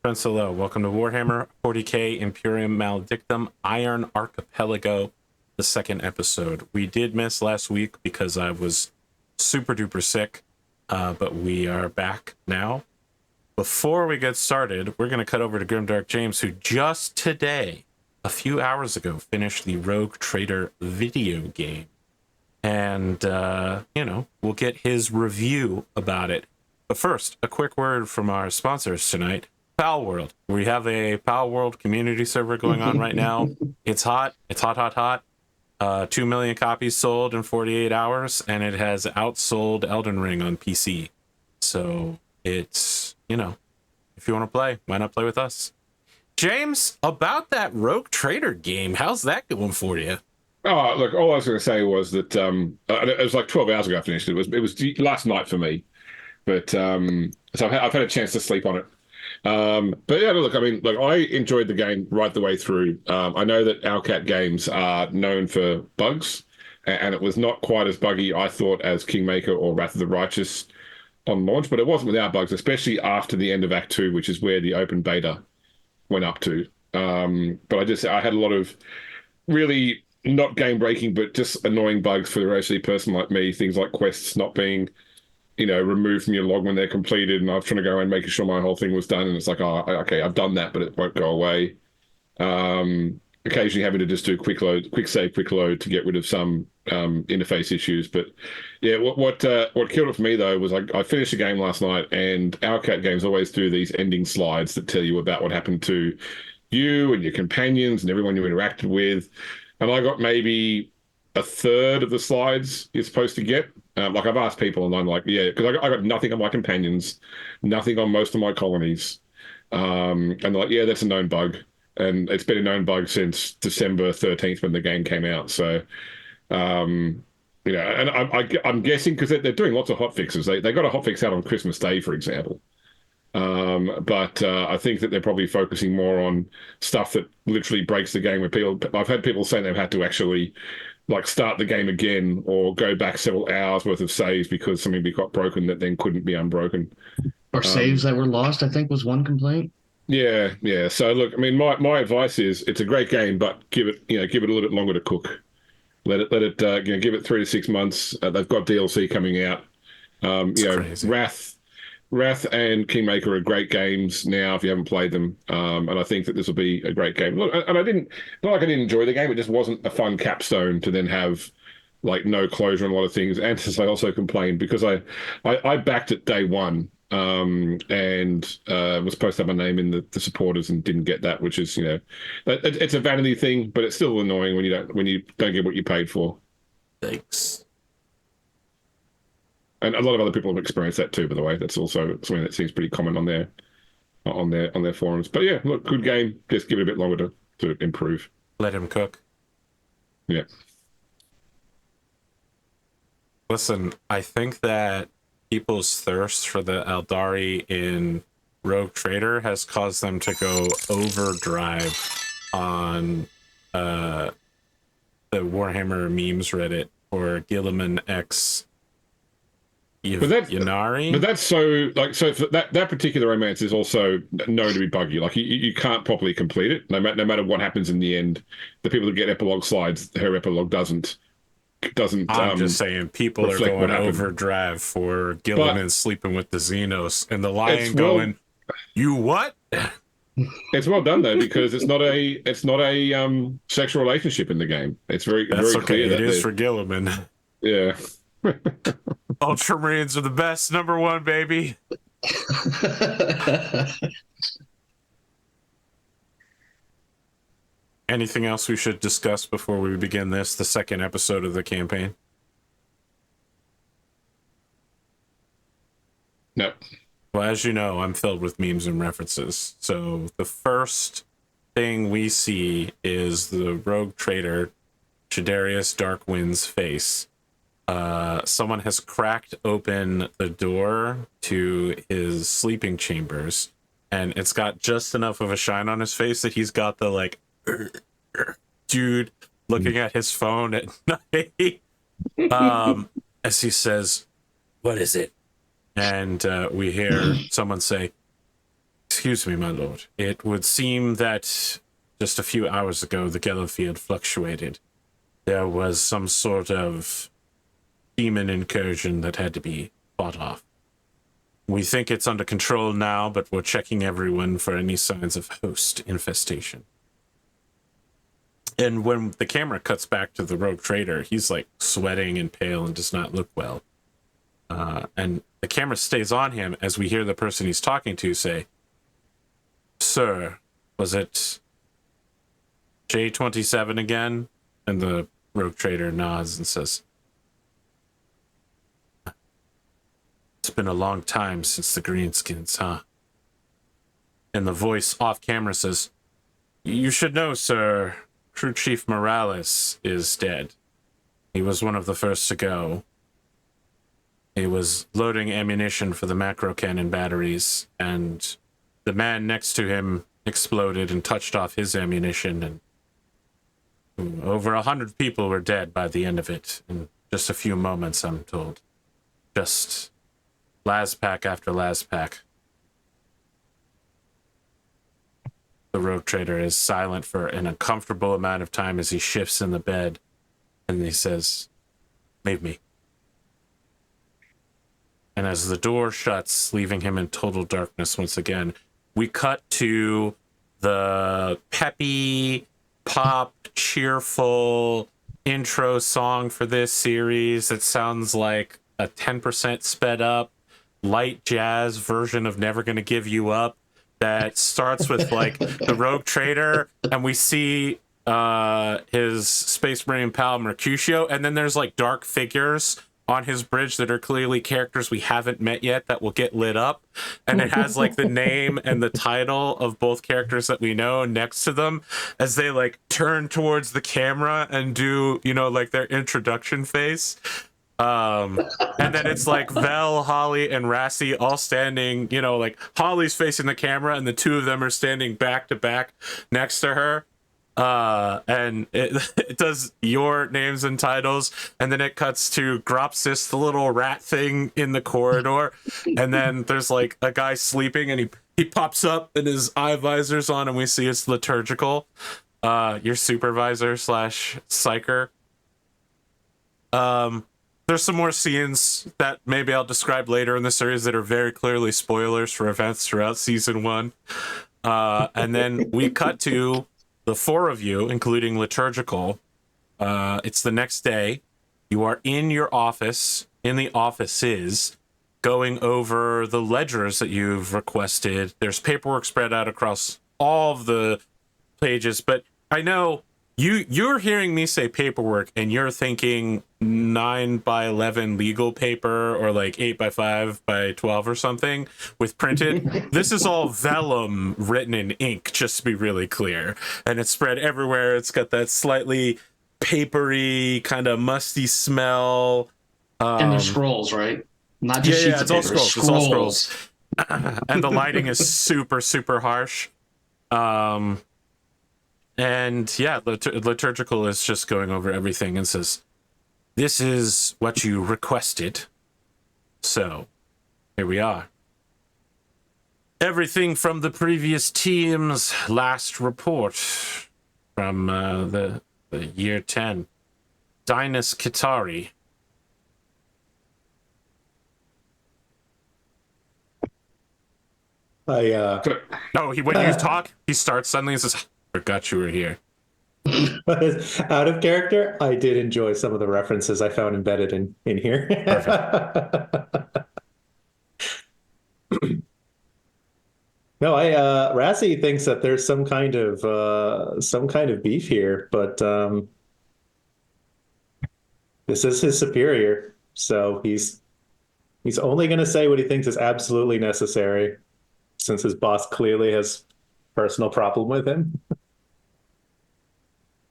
Friends, hello. Welcome to Warhammer 40K Imperium Maledictum Iron Archipelago, the second episode. We did miss last week because I was super duper sick, but we are back now. Before we get started, we're going to cut over to Grimdark James, who just today, a few hours ago, finished the Rogue Trader video game. And, we'll get his review about it. But first, a quick word from our sponsors tonight. Pal World. We have a Pal World community server going on right now. It's hot. It's hot. 2 million copies sold in 48 hours, and it has outsold Elden Ring on PC. So it's, if you want to play, why not play with us? James, about that Rogue Trader game, how's that going for you? Oh, look, all I was going to say was that it was like 12 hours ago I finished it. It was last night for me. But so I've had a chance to sleep on it. But yeah, look, I enjoyed the game right the way through. I know that Owlcat games are known for bugs, and it was not quite as buggy, I thought, as Kingmaker or Wrath of the Righteous on launch, but it wasn't without bugs, especially after the end of Act 2, which is where the open beta went up to. But I had a lot of really not game-breaking, but just annoying bugs for the rest person like me, things like quests not being removed from your log when they're completed, and I was trying to go around making sure my whole thing was done, and it's like, oh, okay, I've done that, but it won't go away. Occasionally having to just do quick save, quick load to get rid of some interface issues. But yeah, what killed it for me though was I finished the game last night, and Owlcat games always do these ending slides that tell you about what happened to you and your companions and everyone you interacted with, and I got maybe a third of the slides you're supposed to get. I've asked people, and I'm like, yeah, because I got nothing on my companions, nothing on most of my colonies. And they're like, yeah, that's a known bug. And it's been a known bug since December 13th when the game came out. So, and I'm guessing because they're doing lots of hot fixes. They got a hot fix out on Christmas Day, for example. But I think that they're probably focusing more on stuff that literally breaks the game with people. I've had people saying they've had to actually start the game again or go back several hours worth of saves because something got broken that then couldn't be unbroken. Or saves that were lost, I think was one complaint. Yeah. So look, my advice is it's a great game, but give it a little bit longer to cook. Let it give it 3 to 6 months. They've got DLC coming out. Crazy. Wrath and Kingmaker are great games now if you haven't played them, and I think that this will be a great game. Look, and I didn't enjoy the game; it just wasn't a fun capstone to then have no closure on a lot of things. And as I also complained because I backed it day one, and was supposed to have my name in the supporters and didn't get that, which is it's a vanity thing, but it's still annoying when you don't get what you paid for. Thanks. And a lot of other people have experienced that too, by the way. That's also something that seems pretty common on their forums. But yeah, look, good game. Just give it a bit longer to improve. Let him cook. Yeah. Listen, I think that people's thirst for the Eldari in Rogue Trader has caused them to go overdrive on the Warhammer memes Reddit or Gilliman X Yanari. But that's so that particular romance is also known to be buggy. You can't properly complete it, no matter what happens in the end. The people that get epilogue slides, her epilogue doesn't. I'm just saying, people are going overdrive for Gilliman sleeping with the Xenos and the Lion going, "You what?" It's well done though, because it's not a sexual relationship in the game. It's very clear that it is for Gilliman. Yeah. Ultramarines are the best. Number one, baby. Anything else we should discuss before we begin the second episode of the campaign? No. Well, as you know, I'm filled with memes and references. So the first thing we see is the Rogue Trader, Chaderius Darkwind's face. Someone has cracked open the door to his sleeping chambers, and it's got just enough of a shine on his face that he's got the dude looking at his phone at night as he says, "What is it?" And we hear someone say, Excuse me, my lord. It would seem that just a few hours ago the Gello field fluctuated. There was some sort of demon incursion that had to be fought off. We think it's under control now, but we're checking everyone for any signs of host infestation. And when the camera cuts back to the rogue trader, he's like sweating and pale and does not look well. And the camera stays on him as we hear the person he's talking to say, "Sir, was it J27 again?" And the rogue trader nods and says, "It's been a long time since the Greenskins, huh?" And the voice off camera says, "You should know, sir, Crew Chief Morales is dead. He was one of the first to go. He was loading ammunition for the macro cannon batteries, and the man next to him exploded and touched off his ammunition, and over 100 people were dead by the end of it in just a few moments, I'm told. Just Lazpack after Lazpack." The rogue trader is silent for an uncomfortable amount of time as he shifts in the bed, and he says, "Leave me." And as the door shuts, leaving him in total darkness once again, we cut to the peppy, pop, cheerful intro song for this series. It sounds like a 10% sped up, light jazz version of Never Gonna Give You Up that starts with like the rogue trader, and we see his Space Marine pal Mercutio, and then there's like dark figures on his bridge that are clearly characters we haven't met yet that will get lit up, and it has like the name and the title of both characters that we know next to them as they like turn towards the camera and do, you know, like their introduction face. And then it's like Vel, Holly, and Rassie all standing, you know, like Holly's facing the camera and the two of them are standing back to back next to her. And it does your names and titles, and then it cuts to Gropsis, the little rat thing in the corridor, and then there's like a guy sleeping, and he pops up and his eye visor's on, and we see it's liturgical, your supervisor slash psyker. There's some more scenes that maybe I'll describe later in the series that are very clearly spoilers for events throughout season 1. And then we cut to the four of you, including Liturgical. It's the next day. You are in your office, in the offices, going over the ledgers that you've requested. There's paperwork spread out across all of the pages, but I know you're hearing me say paperwork, and you're thinking 9x11 legal paper, or like 8x5x12 or something with printed. This is all vellum written in ink, just to be really clear, and it's spread everywhere. It's got that slightly papery, kind of musty smell. And they're scrolls, right? Not just sheets of all paper. scrolls. It's all scrolls. And the lighting is super, super harsh. And yeah, Liturgical is just going over everything and says, "This is what you requested. So, here we are. Everything from the previous team's last report from the year 10. Dinas Kitari." When you talk, he starts suddenly and says, "Forgot you were here." Out of character, I did enjoy some of the references I found embedded in here. No, Rassie thinks that there's some kind of beef here, but this is his superior, so he's only going to say what he thinks is absolutely necessary, since his boss clearly has personal problem with him.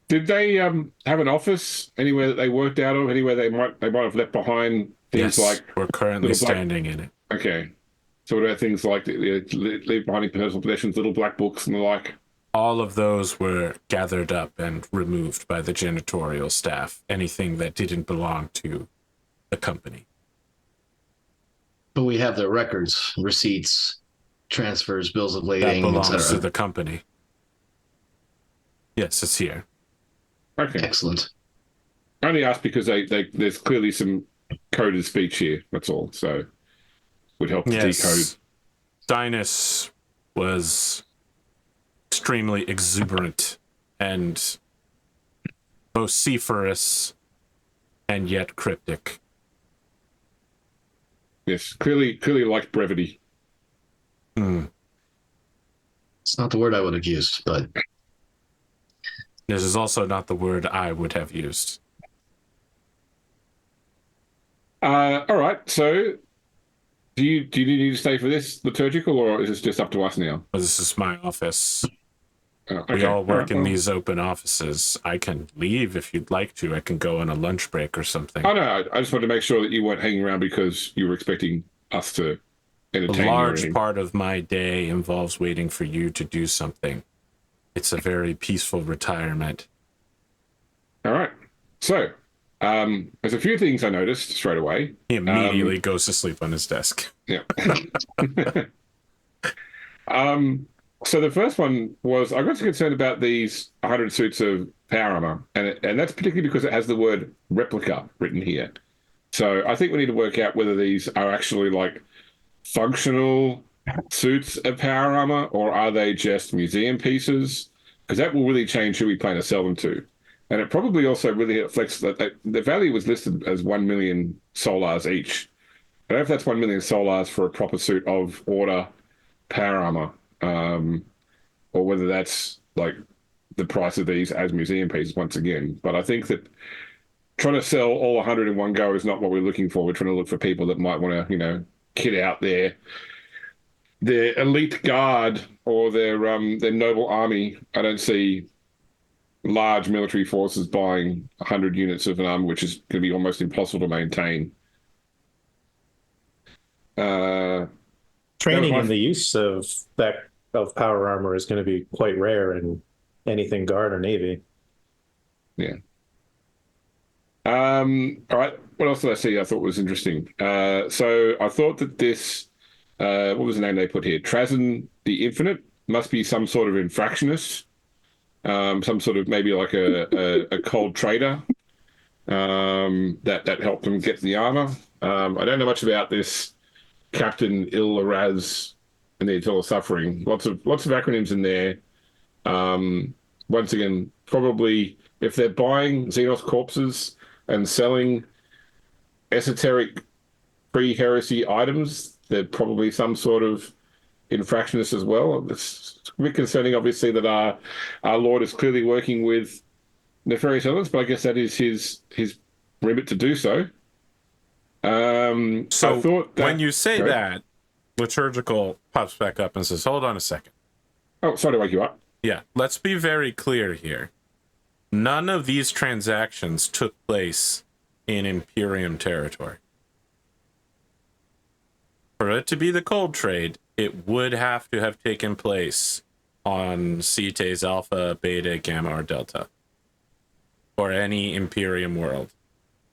Did they have an office anywhere that they worked out of? Anywhere they might have left behind things like? We're currently standing in it. Okay. So what about things like leave behind personal possessions, little black books and the like? All of those were gathered up and removed by the janitorial staff. Anything that didn't belong to the company. But we have the records, receipts, transfers, bills of That lading, belongs to etc. the company. Yes, it's here. Okay. Excellent. I only asked because there's clearly some coded speech here. That's all. So would help to decode. Dinus was extremely exuberant and vociferous and yet cryptic. Yes, clearly liked brevity. It's not the word I would have used, but This is also not the word I would have used. All right. So, do you need to stay for this liturgical, or is this just up to us now? Well, this is my office. Okay. We all work in these open offices. I can leave if you'd like to. I can go on a lunch break or something. Oh no, I just wanted to make sure that you weren't hanging around because you were expecting us to entertain A you. large part of my day involves waiting for you to do something. It's a very peaceful retirement. All right. So, there's a few things I noticed straight away. He immediately goes to sleep on his desk. Yeah. So the first one was I got concerned about these 100 suits of power armor, and that's particularly because it has the word replica written here. So I think we need to work out whether these are actually like functional suits of power armor or are they just museum pieces, because that will really change who we plan to sell them to. And it probably also really reflects that the value was listed as 1 million solars each. I don't know if that's 1 million solars for a proper suit of order power armor, or whether that's like the price of these as museum pieces once again. But I think that trying to sell all 100 in one go is not what we're looking for. We're trying to look for people that might want to, kit out their elite guard or their noble army. I don't see large military forces buying 100 units of an army, which is going to be almost impossible to maintain. Training in the use of power armor is going to be quite rare in anything guard or navy. Yeah. All right. What else did I see I thought was interesting? So I thought that this, what was the name they put here? Trazyn the Infinite must be some sort of infractionist, some sort of maybe like a cold trader that helped them get the armor. I don't know much about this Captain Ilraz and the Eternal Suffering. Lots of acronyms in there. Once again, probably if they're buying Xenos corpses and selling esoteric pre-heresy items, they're probably some sort of infractionist as well. It's a bit concerning, obviously, that our Lord is clearly working with nefarious elements, but I guess that is his remit to do so. So I thought that, when you say that, liturgical pops back up and says, hold on a second. Oh, sorry to wake you up. Yeah, let's be very clear here. None of these transactions took place in Imperium territory. For it to be the cold trade, it would have to have taken place on CETA's Alpha, Beta, Gamma, or Delta, or any Imperium world.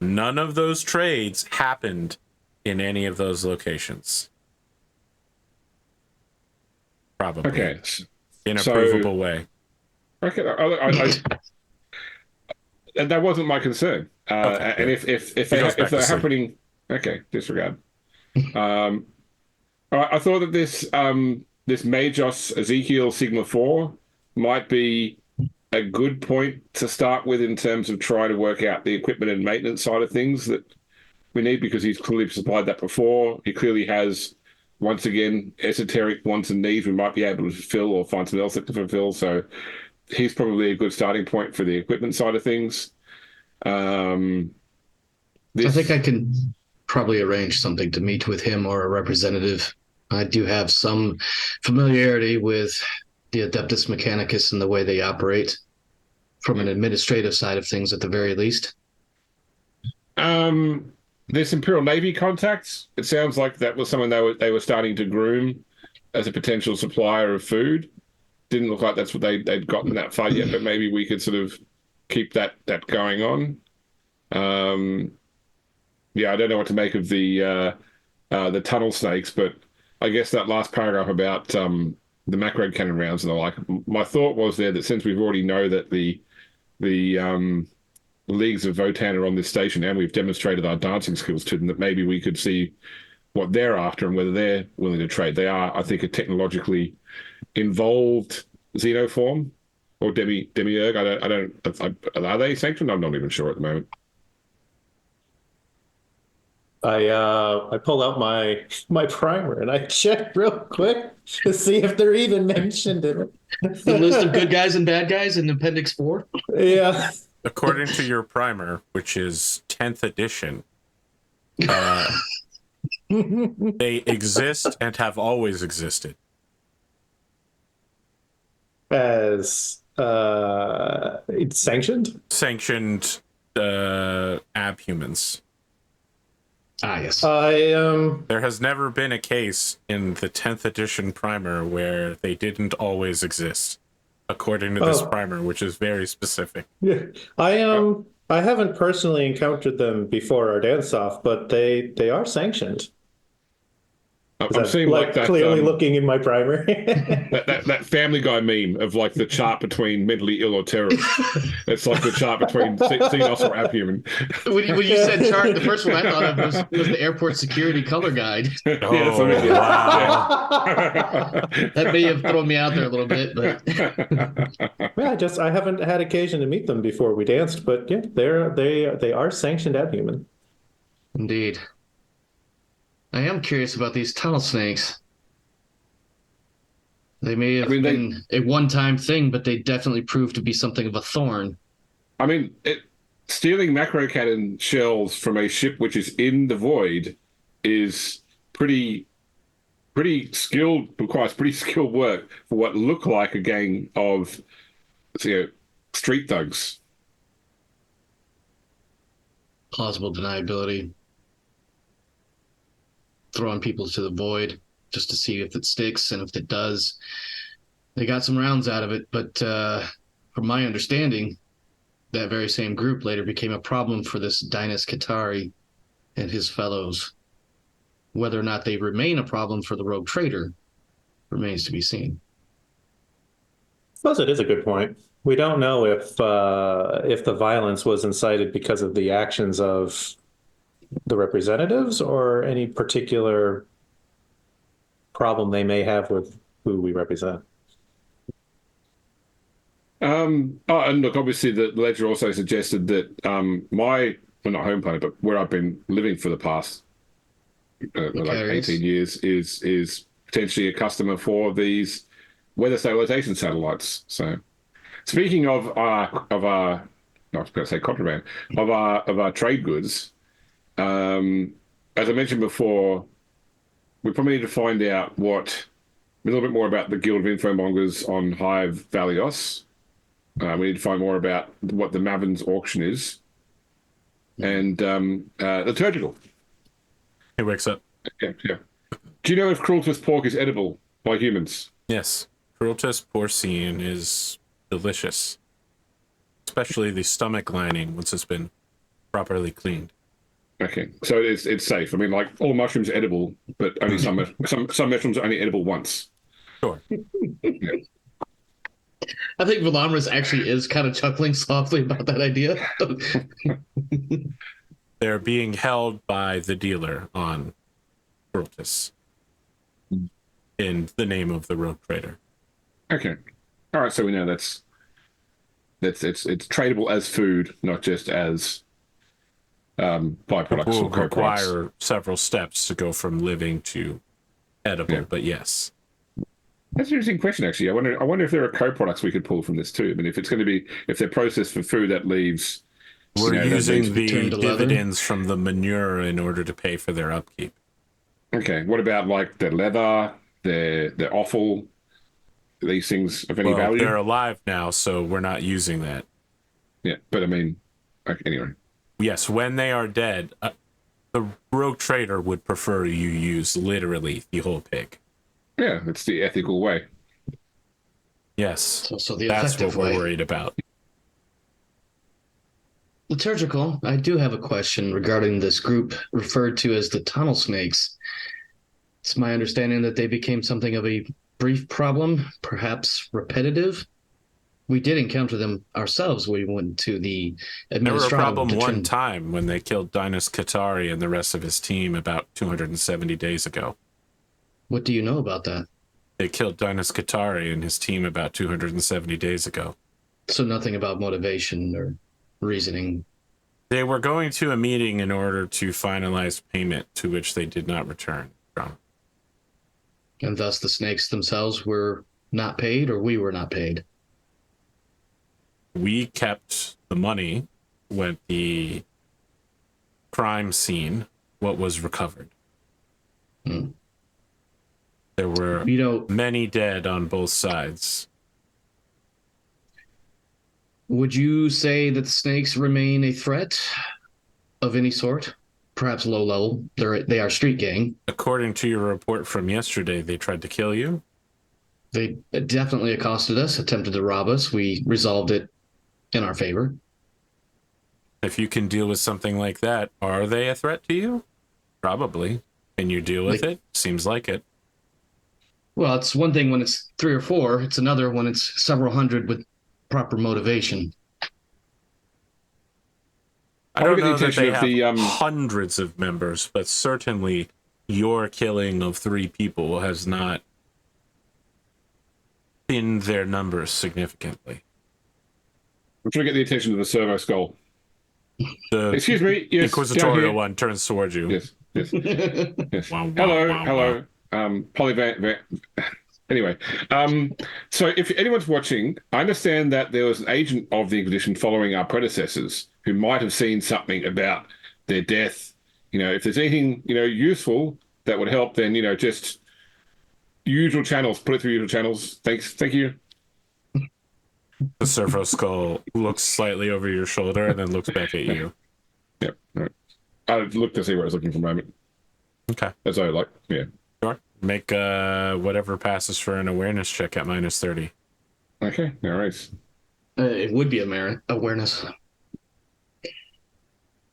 None of those trades happened in any of those locations. Probably. Okay. In a provable way. Okay. And that wasn't my concern. Okay, and if they're happening, okay, disregard. I thought that this Magos Ezekiel Sigma 4 might be a good point to start with in terms of trying to work out the equipment and maintenance side of things that we need, because he's clearly supplied that before. He clearly has, once again, esoteric wants and needs we might be able to fulfill or find something else that can fulfill. So he's probably a good starting point for the equipment side of things. I think I can probably arrange something to meet with him or a representative. I do have some familiarity with the Adeptus Mechanicus and the way they operate from an administrative side of things at the very least. This Imperial Navy contacts, it sounds like that was someone they were starting to groom as a potential supplier of food. Didn't look like that's what they'd gotten that far yet, but maybe we could sort of keep that going on. Yeah, I don't know what to make of the tunnel snakes, but I guess that last paragraph about the macro cannon rounds and the like. My thought was there that since we've already know that the leagues of Votan are on this station and we've demonstrated our dancing skills to them, that maybe we could see what they're after and whether they're willing to trade. They are, I think, a technologically involved xenoform or demiurge. Are they sanctioned? I'm not even sure at the moment. I pull out my primer and I check real quick to see if they're even mentioned in it. The list of good guys and bad guys in Appendix 4? Yeah. According to your primer, which is 10th edition, they exist and have always existed. As it's sanctioned? Sanctioned abhumans. Ah, yes. There has never been a case in the 10th edition primer where they didn't always exist, according to this primer, which is very specific. Yeah, I haven't personally encountered them before our dance-off, but they are sanctioned. I'm seeing like that clearly looking in my primer. that Family Guy meme of like the chart between mentally ill or terrorist. It's like the chart between Xenos or abhuman. When you said chart, the first one I thought of was the airport security color guide. Oh, wow. That may have thrown me out there a little bit, but yeah, I haven't had occasion to meet them before we danced, but yeah, they are sanctioned abhuman. Indeed. I am curious about these tunnel snakes. They may have been a one-time thing, but they definitely proved to be something of a thorn. I mean, stealing macro cannon shells from a ship which is in the void is pretty skilled, requires pretty skilled work for what look like a gang of street thugs. Plausible deniability. Throwing people to the void just to see if it sticks, and if it does, they got some rounds out of it. But from my understanding, that very same group later became a problem for this Dinas Katari and his fellows. Whether or not they remain a problem for the rogue trader remains to be seen. I suppose it is a good point. We don't know if the violence was incited because of the actions of the representatives or any particular problem they may have with who we represent. And look, obviously the ledger also suggested that not home planet, but where I've been living for the past like 18 years is potentially a customer for these weather stabilization satellites. So speaking of our not going to say contraband, of our trade goods, as I mentioned before, we probably need to find out a little bit more about the Guild of Infomongers on Hive Valios. We need to find more about what the Mavin's auction is. And liturgical. He wakes up. Yeah. Do you know if Crueltus pork is edible by humans? Yes. Crueltus porcine is delicious. Especially the stomach lining once it's been properly cleaned. Okay, so it's safe. I mean, like all mushrooms are edible, but only some mushrooms are only edible once. Sure. Yeah. I think Velamris actually is kind of chuckling softly about that idea. They're being held by the dealer on Crueltus in the name of the rogue trader. Okay, all right. So we know that's it's tradable as food, not just as byproducts. Will or co-products. require several steps to go from living to edible, but yes. That's an interesting question, actually. I wonder if there are co-products we could pull from this too. I mean, if they're processed for food, that leaves. We're using the dividends from the manure in order to pay for their upkeep. Okay. What about like their leather, their offal? Are these things of any value? They're alive now, so we're not using that. Yeah, but I mean, okay, anyway. Yes, when they are dead, the rogue trader would prefer you use literally the whole pig. Yeah, it's the ethical way. Yes, so the that's what way. we're worried about. Liturgical, I do have a question regarding this group referred to as the tunnel snakes. It's my understanding that they became something of a brief problem, perhaps repetitive. We did encounter them ourselves. We went to the They were a problem one determined... time when they killed Dinos Katari and the rest of his team about 270 days ago. What do you know about that? They killed Dinos Katari and his team about 270 days ago. So nothing about motivation or reasoning. They were going to a meeting in order to finalize payment, to which they did not return from. And thus the snakes themselves were not paid, or we were not paid? We kept the money when the crime scene, what was recovered. Hmm. There were many dead on both sides. Would you say that the snakes remain a threat of any sort? Perhaps low level. They are street gang. According to your report from yesterday, they tried to kill you? They definitely accosted us, attempted to rob us. We resolved it in our favor. If you can deal with something like that, are they a threat to you? Probably. Can you deal with it? Seems like it. Well, it's one thing when it's 3 or 4. It's another when it's several hundred with proper motivation. I don't know that they have hundreds of members, but certainly your killing of 3 people has not thinned their numbers significantally. I'm trying to get the attention of the servo skull. Excuse me, yes, Inquisitorial one turns towards you. Yes. Yes. Wow, hello. Holly Van. Anyway, so if anyone's watching, I understand that there was an agent of the Inquisition following our predecessors who might have seen something about their death. If there's anything, useful that would help, then, just usual channels, put it through usual channels. Thank you. The servo skull looks slightly over your shoulder and then looks back at you. Yep. Right. I looked to see where I was looking for a moment. Okay. As I like, yeah. Sure. Make whatever passes for an awareness check at -30. Okay, all right. It would be a awareness.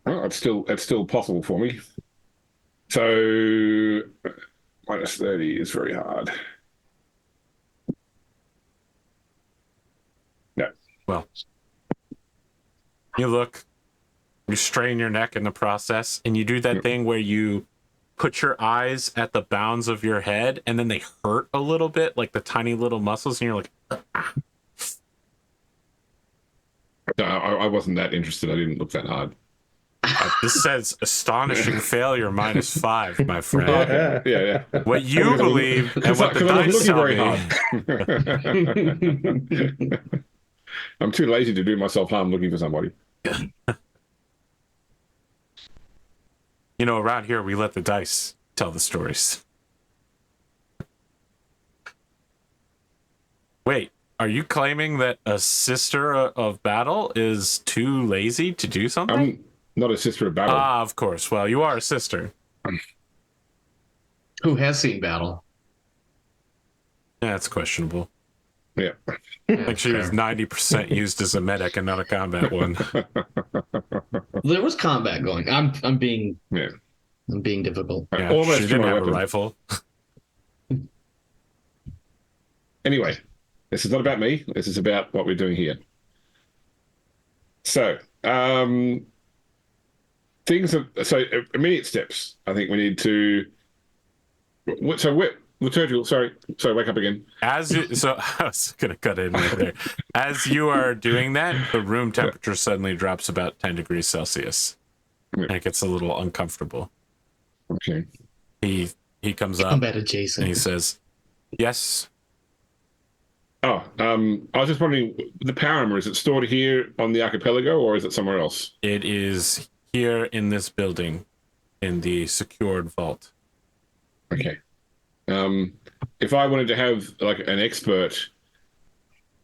Well, it's still possible for me. So -30 is very hard. No. Well, you look, you strain your neck in the process, and you do that thing where you put your eyes at the bounds of your head, and then they hurt a little bit, like the tiny little muscles, and you're like, ah. No, I wasn't that interested. I didn't look that hard. This says astonishing failure -5, my friend. Okay. Yeah. What you believe and what the dice tell me. I'm too lazy to do myself harm looking for somebody. Around here, we let the dice tell the stories. Wait, are you claiming that a sister of battle is too lazy to do something? I'm not a sister of battle. Ah, of course. Well, you are a sister. Who has seen battle? Yeah, it's questionable. Yeah. I think she was 90% used as a medic and not a combat one. There was combat going. I'm being difficult. Yeah, almost she didn't have a rifle. Anyway, this is not about me. This is about what we're doing here. So, immediate steps. I think we need to. Sorry, wake up again. I was gonna cut in right there. As you are doing that, the room temperature suddenly drops about 10 degrees Celsius, and it gets a little uncomfortable. Okay. He comes up and he says, "Yes." Oh, I was just wondering, the power armor, is it stored here on the archipelago, or is it somewhere else? It is here in this building, in the secured vault. Okay. If I wanted to have like an expert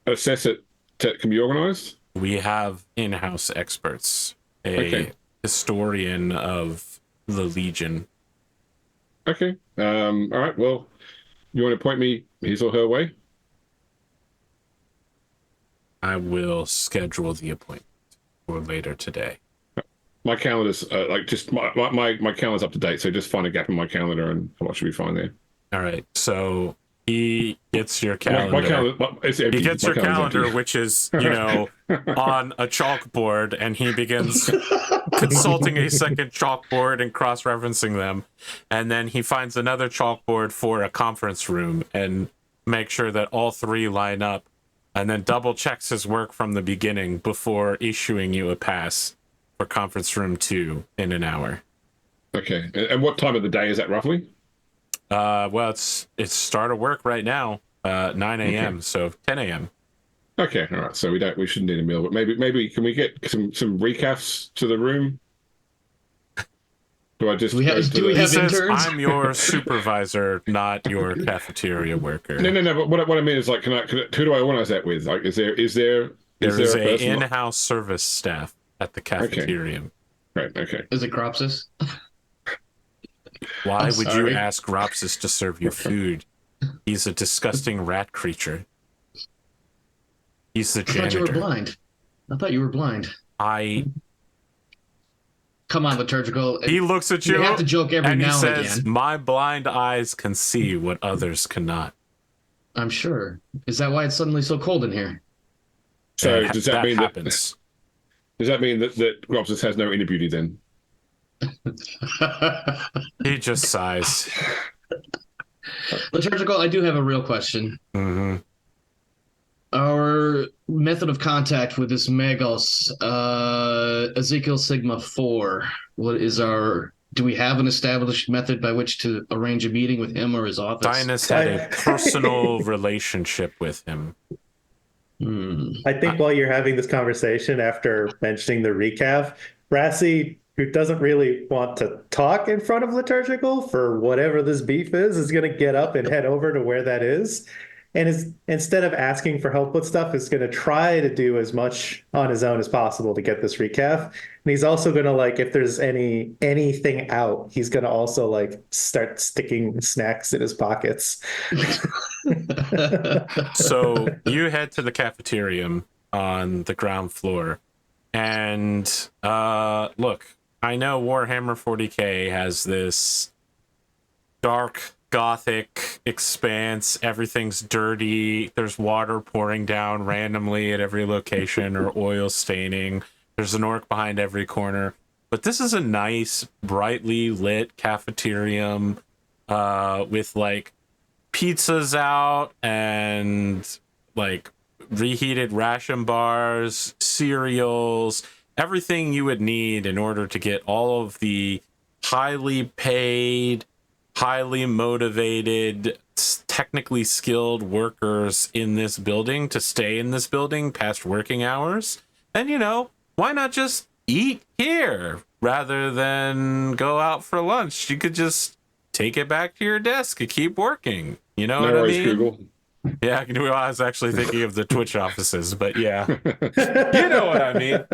assess it, can be organized? We have in-house experts, a historian of the Legion. Okay. All right. Well, you want to point me his or her way? I will schedule the appointment for later today. my calendar's just my calendar's up to date, so just find a gap in my calendar and I should be fine there. All right, so he gets your calendar. My calendar it's empty. He gets your calendar, which is, on a chalkboard, and he begins consulting a second chalkboard and cross-referencing them. And then he finds another chalkboard for a conference room and makes sure that all three line up, and then double-checks his work from the beginning before issuing you a pass for conference room 2 in an hour. Okay. And what time of the day is that, roughly? Well, it's start of work right now, 9 a.m., so 10 a.m. Okay, all right. So we shouldn't need a meal, but maybe can we get some recaps to the room? Do we have interns? I'm your supervisor, not your cafeteria worker. No. But what I mean is, like, who do I organize that with? Like, is there a in-house service staff at the cafeteria? Okay. Right. Okay. Is it Cropsis? Why would you ask Ropsis to serve you food? He's a disgusting rat creature. He's the janitor. I thought you were blind. Come on, liturgical. He looks at you. You have to joke every now and says, again. "My blind eyes can see what others cannot." I'm sure. Is that why it's suddenly so cold in here? So does that mean happens? Does that mean that Ropsis has no inner beauty then? He just sighs. Liturgical, I do have a real question. Mm-hmm. Our method of contact with this Magos, Ezekiel Sigma 4, do we have an established method by which to arrange a meeting with him or his office? Dynas had a personal relationship with him. I think while you're having this conversation, after mentioning the recap, Rassie, who doesn't really want to talk in front of Liturgical for whatever this beef is going to get up and head over to where that is. And instead of asking for help with stuff, is going to try to do as much on his own as possible to get this recap. And he's also going to, like, if there's anything out, he's going to also, like, start sticking snacks in his pockets. So you head to the cafeteria on the ground floor. And look, I know Warhammer 40K has this dark gothic expanse. Everything's dirty. There's water pouring down randomly at every location, or oil staining. There's an orc behind every corner. But this is a nice, brightly lit cafeteria with, like, pizzas out and, like, reheated ration bars, cereals, everything you would need in order to get all of the highly paid, highly motivated, technically skilled workers in this building to stay in this building past working hours. And, why not just eat here rather than go out for lunch? You could just take it back to your desk and keep working. You know what I mean? Google. Yeah, I was actually thinking of the Twitch offices, but yeah. You know what I mean.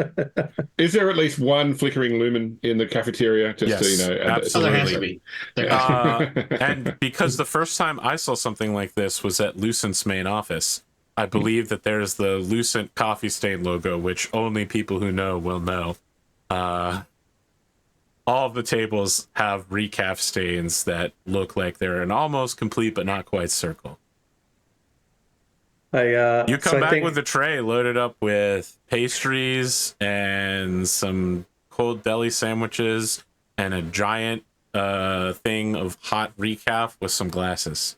Is there at least one flickering lumen in the cafeteria? Just yes, so you know. Absolutely. There has to be. And because the first time I saw something like this was at Lucent's main office, I believe that there's the Lucent coffee stain logo, which only people who know will know. All of the tables have recaf stains that look like they're an almost complete but not quite circle. You come back with a tray loaded up with pastries and some cold deli sandwiches and a giant thing of hot recaf with some glasses.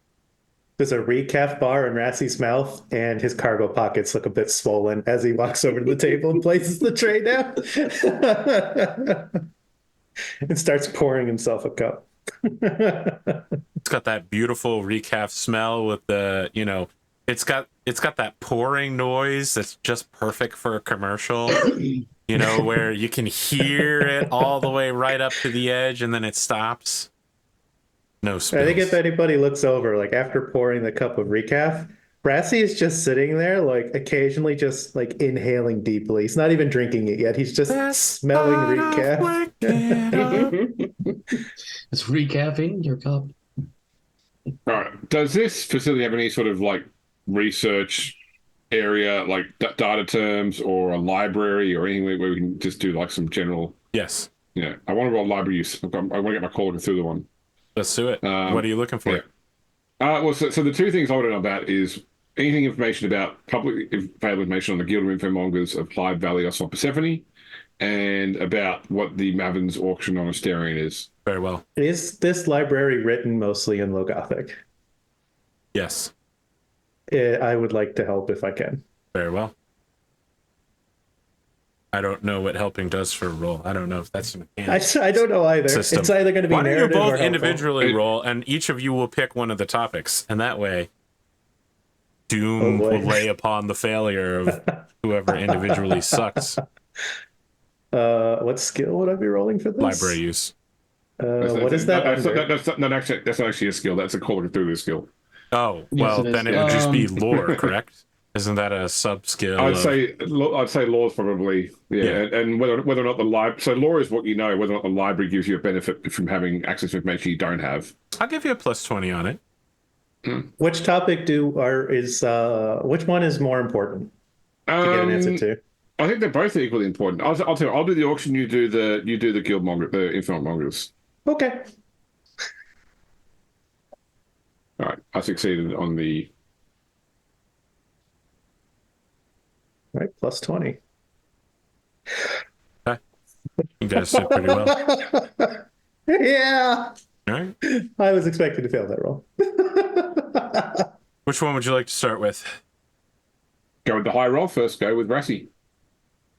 There's a recaf bar in Rassie's mouth, and his cargo pockets look a bit swollen as he walks over to the table and places the tray down. And starts pouring himself a cup. It's got that beautiful recaf smell with the, it's got that pouring noise that's just perfect for a commercial, where you can hear it all the way right up to the edge and then it stops. No spills. I think if anybody looks over, like, after pouring the cup of recaf, Rassie is just sitting there, like, occasionally just, like, inhaling deeply. He's not even drinking it yet. He's just smelling recaf. It's recapping your cup. All right. Does this facility have any sort of, like, research area, like data terms, or a library or anything where we can just do, like, some general Yes. Yeah, I want to roll library use. I want to get my Call of Cthulhu one. Let's do it. What are you looking for? Yeah. Well, so the two things I want to know about is anything information about public available information on the Guild of Infomongers of Hyde Valios on Persephone, and about what the Mavin's auction on Asterion is. Very well. Is this library written mostly in Low Gothic? Yes. I would like to help if I can. Very well. I don't know what helping does for a roll. I don't know if that's a mechanic. I don't know either. System. It's either going to be narrative or Why don't you both helpful. individually roll, and each of you will pick one of the topics, and that way doom will lay upon the failure of whoever individually sucks. What skill would I be rolling for this? Library use. What is that? That's not actually a skill. That's a Call of Cthulhu skill. Oh, well, then it would just be lore, correct? Isn't that a sub skill? I'd say law is probably and whether or not the library. So law is what you know. Whether or not the library gives you a benefit from having access to information you don't have. I'll give you a plus 20 on it. Which topic which one is more important to get an answer to? I think they're both equally important. I'll tell you. I'll do the auction. You do the guild monger, the infinite mongers. Okay. All right. I succeeded on the. All right, plus 20. Okay. You guys did pretty well. Yeah. All right. I was expecting to fail that roll. Which one would you like to start with? Go with the high roll first. Go with Rassie.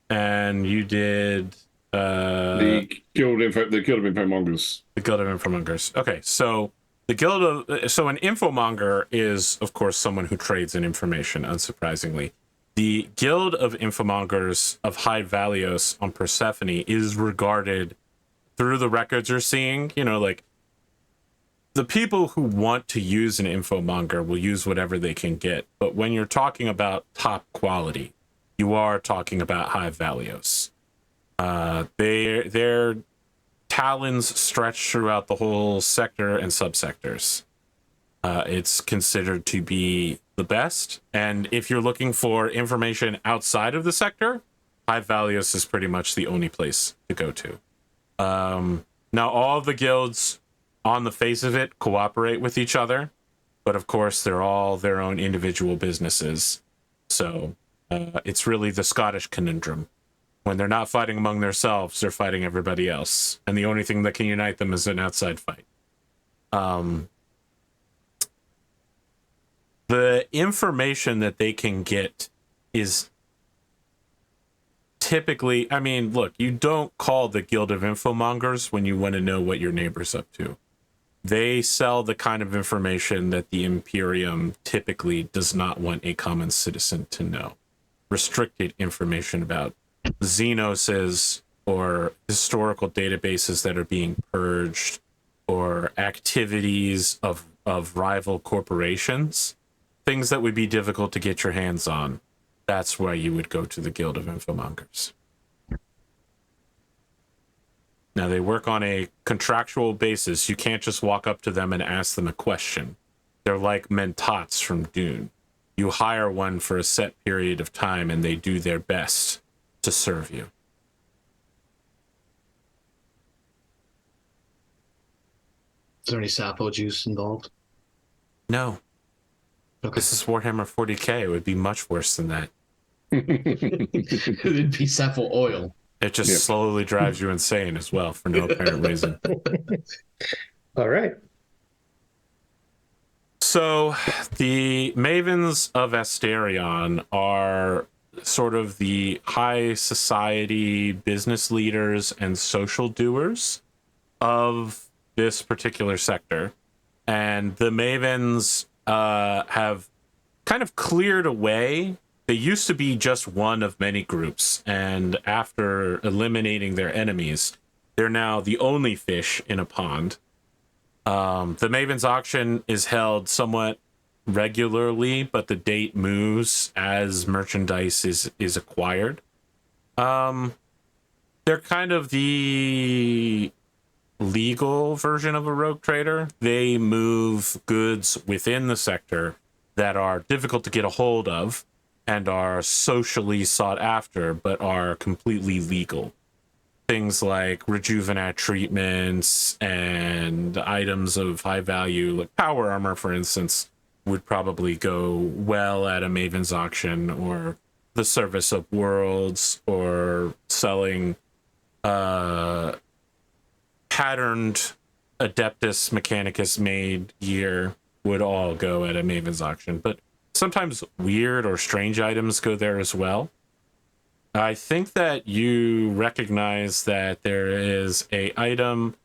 And you did the Guild of Infomongers. The Guild of Infomongers. Okay, so an infomonger is, of course, someone who trades in information, unsurprisingly. The Guild of Infomongers of Hyde Valios on Persephone is regarded, through the records you're seeing, like the people who want to use an infomonger will use whatever they can get. But when you're talking about top quality, you are talking about Hyde Valios. Their talons stretch throughout the whole sector and subsectors. It's considered to be the best. And if you're looking for information outside of the sector, Hyde Valios is pretty much the only place to go to. Now, all of the guilds, on the face of it, cooperate with each other. But of course, they're all their own individual businesses. So it's really the Scottish conundrum. When they're not fighting among themselves, they're fighting everybody else. And the only thing that can unite them is an outside fight. The information that they can get is typically, look, you don't call the Guild of Infomongers when you want to know what your neighbor's up to. They sell the kind of information that the Imperium typically does not want a common citizen to know. Restricted information about Xenoses or historical databases that are being purged or activities of rival corporations. Things that would be difficult to get your hands on. That's why you would go to the Guild of Infomongers. Now, they work on a contractual basis. You can't just walk up to them and ask them a question. They're like mentats from Dune. You hire one for a set period of time, and they do their best to serve you. Is there any Sapo juice involved? No. Okay. This is Warhammer 40K. It would be much worse than that. It'd be Sapo oil. It just slowly drives you insane as well for no apparent reason. All right. So the Mavens of Asterion are sort of the high society business leaders and social doers of this particular sector. And the Mavens have kind of cleared away. They used to be just one of many groups, and after eliminating their enemies, they're now the only fish in a pond. The Mavens auction is held somewhat regularly, but the date moves as merchandise is acquired. They're kind of the legal version of a rogue trader. They move goods within the sector that are difficult to get a hold of and are socially sought after, but are completely legal. things like rejuvenate treatments and items of high value, like power armor, for instance, would probably go well at a Maven's auction, or the Service of Worlds, or selling patterned Adeptus Mechanicus made gear would all go at a Maven's auction. But sometimes weird or strange items go there as well. I think that you recognize that there is a item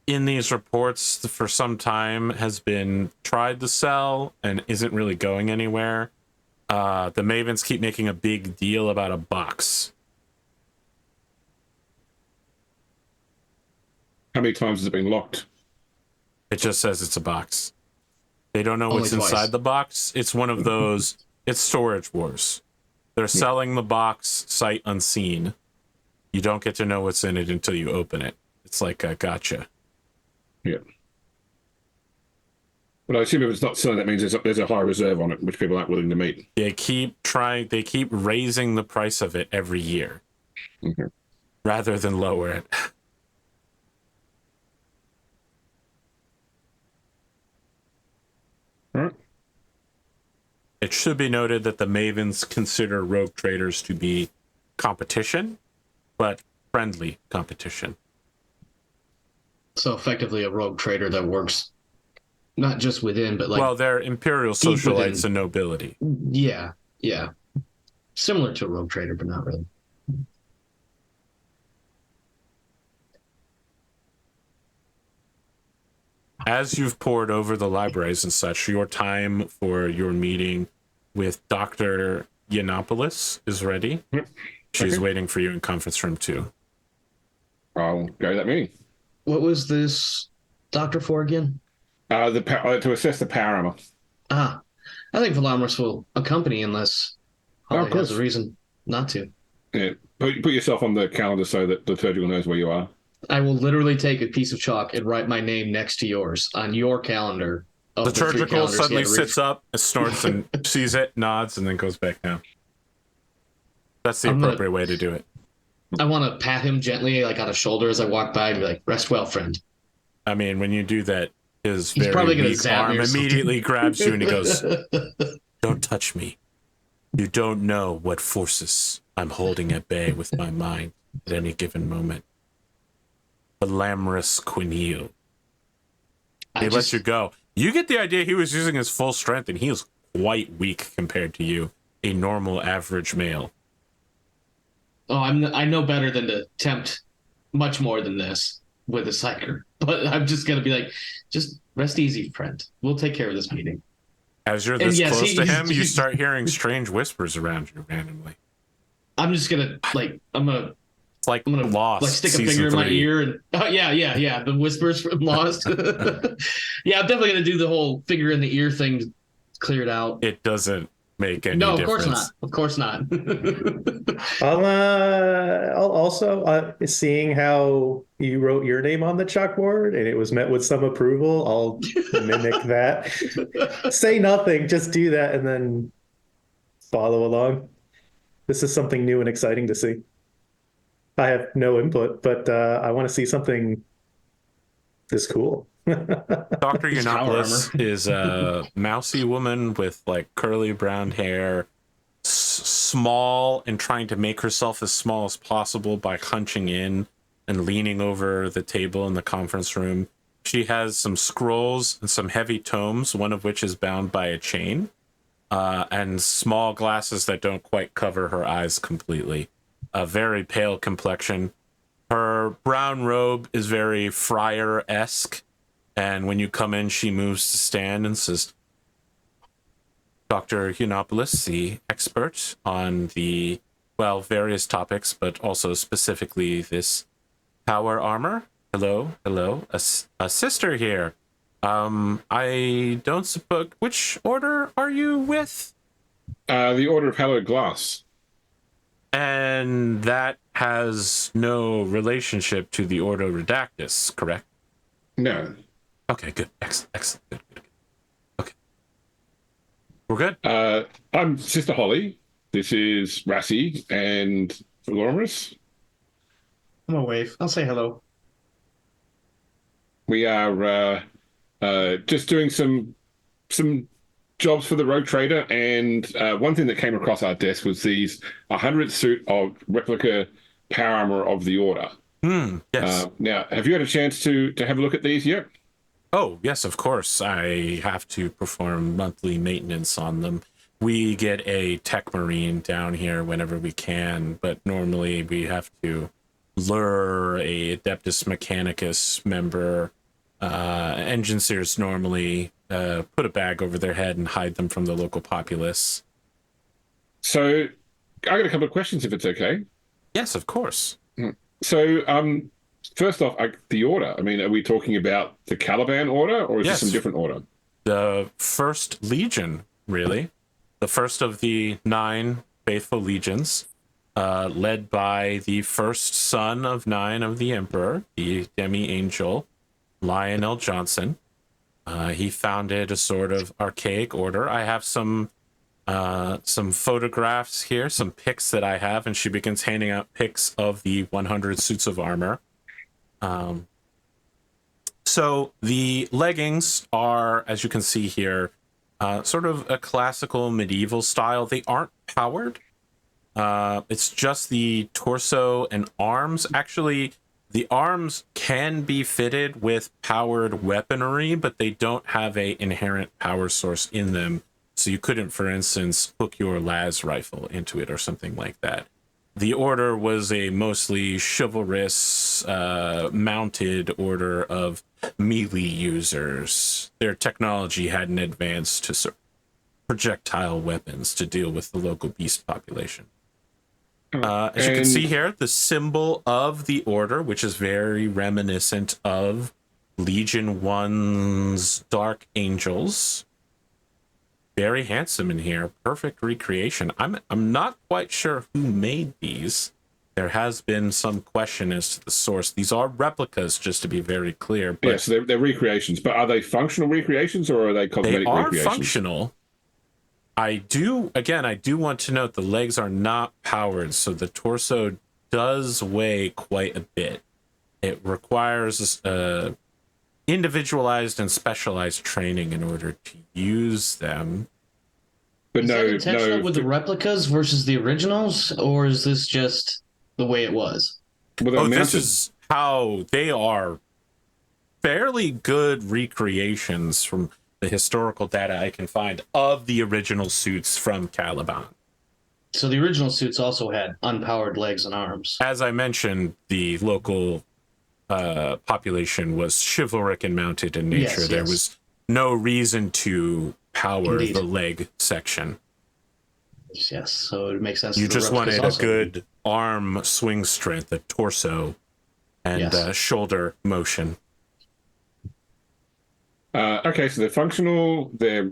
in these reports for some time has been tried to sell and isn't really going anywhere. The Mavens keep making a big deal about a box. How many times has it been locked? It just says it's a box. They don't know Only what's twice. inside the box. It's one of those, it's Storage Wars. They're selling the box sight unseen. You don't get to know what's in it until you open it. It's like a gotcha. Yeah. But I assume if it's not selling, that means there's a high reserve on it, which people aren't willing to meet. They keep raising the price of it every year. Okay. Rather than lower it. All right. It should be noted that the Mavens consider rogue traders to be competition, but friendly competition. So effectively a rogue trader that works not just within, but like... Well, they're imperial deep socialites within. and nobility. Yeah, yeah. Similar to a rogue trader, but not really. As you've poured over the libraries and such, your time for your meeting with Dr. Yiannopoulos is ready. Yep. She's Okay. waiting for you in conference room 2. I'll go to that meeting. What was this doctor for again? To assess the power armor. I think Velamris will accompany unless Holly course. has a reason not to. Yeah. Put yourself on the calendar so that the Liturgical knows where you are. I will literally take a piece of chalk and write my name next to yours on your calendar. The Liturgical suddenly sits up, snorts, and sees it, nods, and then goes back down. That's the appropriate way to do it. I want to pat him gently, like on the shoulder as I walk by, and be like, "Rest well, friend." I mean, when you do that, his He's very probably gonna weak zap me arm or something. immediately grabs you and he goes, "Don't touch me. You don't know what forces I'm holding at bay with my mind at any given moment." Velamris Quineel. He lets you go. You get the idea he was using his full strength, and he is quite weak compared to you, a normal average male. Oh, I know better than to tempt much more than this with a psyker. But I'm just gonna be like, just rest easy, friend. We'll take care of this meeting. As you're And this yes, close to him, you he's- start hearing strange whispers around you randomly. I'm just gonna It's like I'm gonna Lost, like stick a season finger in my 3. ear and yeah, the whispers from Lost. Yeah, I'm definitely gonna do the whole finger in the ear thing, clear it out. It doesn't make any No, difference. of course not. I'll also, seeing how you wrote your name on the chalkboard and it was met with some approval, I'll mimic that. Say nothing, just do that and then follow along. This is something new and exciting to see. I have no input, but I want to see something this cool. Dr. It's power Yiannopoulos is a mousy woman with like curly brown hair, small, and trying to make herself as small as possible by hunching in and leaning over the table in the conference room. She has some scrolls and some heavy tomes, one of which is bound by a chain, and small glasses that don't quite cover her eyes completely. A very pale complexion. Her brown robe is very friar-esque, and when you come in, she moves to stand and says, "Dr. Yiannopoulos, the expert on the, well, various topics, but also specifically this power armor. Hello. A sister here. I don't suppose, which order are you with?" The Order of Hallowed Glass. And that has no relationship to the Ordo Redactus, correct? No. Okay, good. Excellent. Good. Okay. We're good? I'm Sister Holly. This is Rassie, and Velamris. I'm gonna wave. I'll say hello. We are just doing some jobs for the Rogue Trader, and one thing that came across our desk was these 100th suit of replica power armor of the Order. Yes. Now, have you had a chance to have a look at these yet? Oh, yes, of course. I have to perform monthly maintenance on them. We get a tech marine down here whenever we can, but normally we have to lure a Adeptus Mechanicus member. Engine seers normally put a bag over their head and hide them from the local populace. So, I got a couple of questions, if it's okay. Yes, of course. So, first off, the Order. I mean, are we talking about the Caliban Order, or is Yes. this some different order? The first legion, really. The first of the 9 faithful legions, led by the first son of 9 of the Emperor, the demi-angel, Lionel Johnson. He founded a sort of archaic order. I have some photographs here, some pics that I have, and she begins handing out pics of the 100 suits of armor. So the leggings are, as you can see here, sort of a classical medieval style. They aren't powered. It's just the torso and arms. Actually, the arms can be fitted with powered weaponry, but they don't have a inherent power source in them. So you couldn't, for instance, hook your las rifle into it or something like that. The order was a mostly chivalrous, mounted order of melee users. Their technology hadn't advanced to projectile weapons to deal with the local beast population. As you can see here, the symbol of the order, which is very reminiscent of Legion 1's Dark Angels. Very handsome in here. Perfect recreation. I'm not quite sure who made these. There has been some question as to the source. These are replicas, just to be very clear. But yes, they're recreations. But are they functional recreations, or are they cosmetic recreations? They are functional. I do want to note the legs are not powered, so the torso does weigh quite a bit. It requires individualized and specialized training in order to use them. But is that intentional no, with the replicas versus the originals, or is this just the way it was? Well, this is how they are. Fairly good recreations from the historical data I can find of the original suits from Caliban. So the original suits also had unpowered legs and arms. As I mentioned, the local population was chivalric and mounted in nature. Yes, there yes. was no reason to power Indeed. the leg section. Yes, so it makes sense. You the just replicas wanted a also. good arm swing strength, a torso, and Yes. shoulder motion. Okay, so they're functional. They're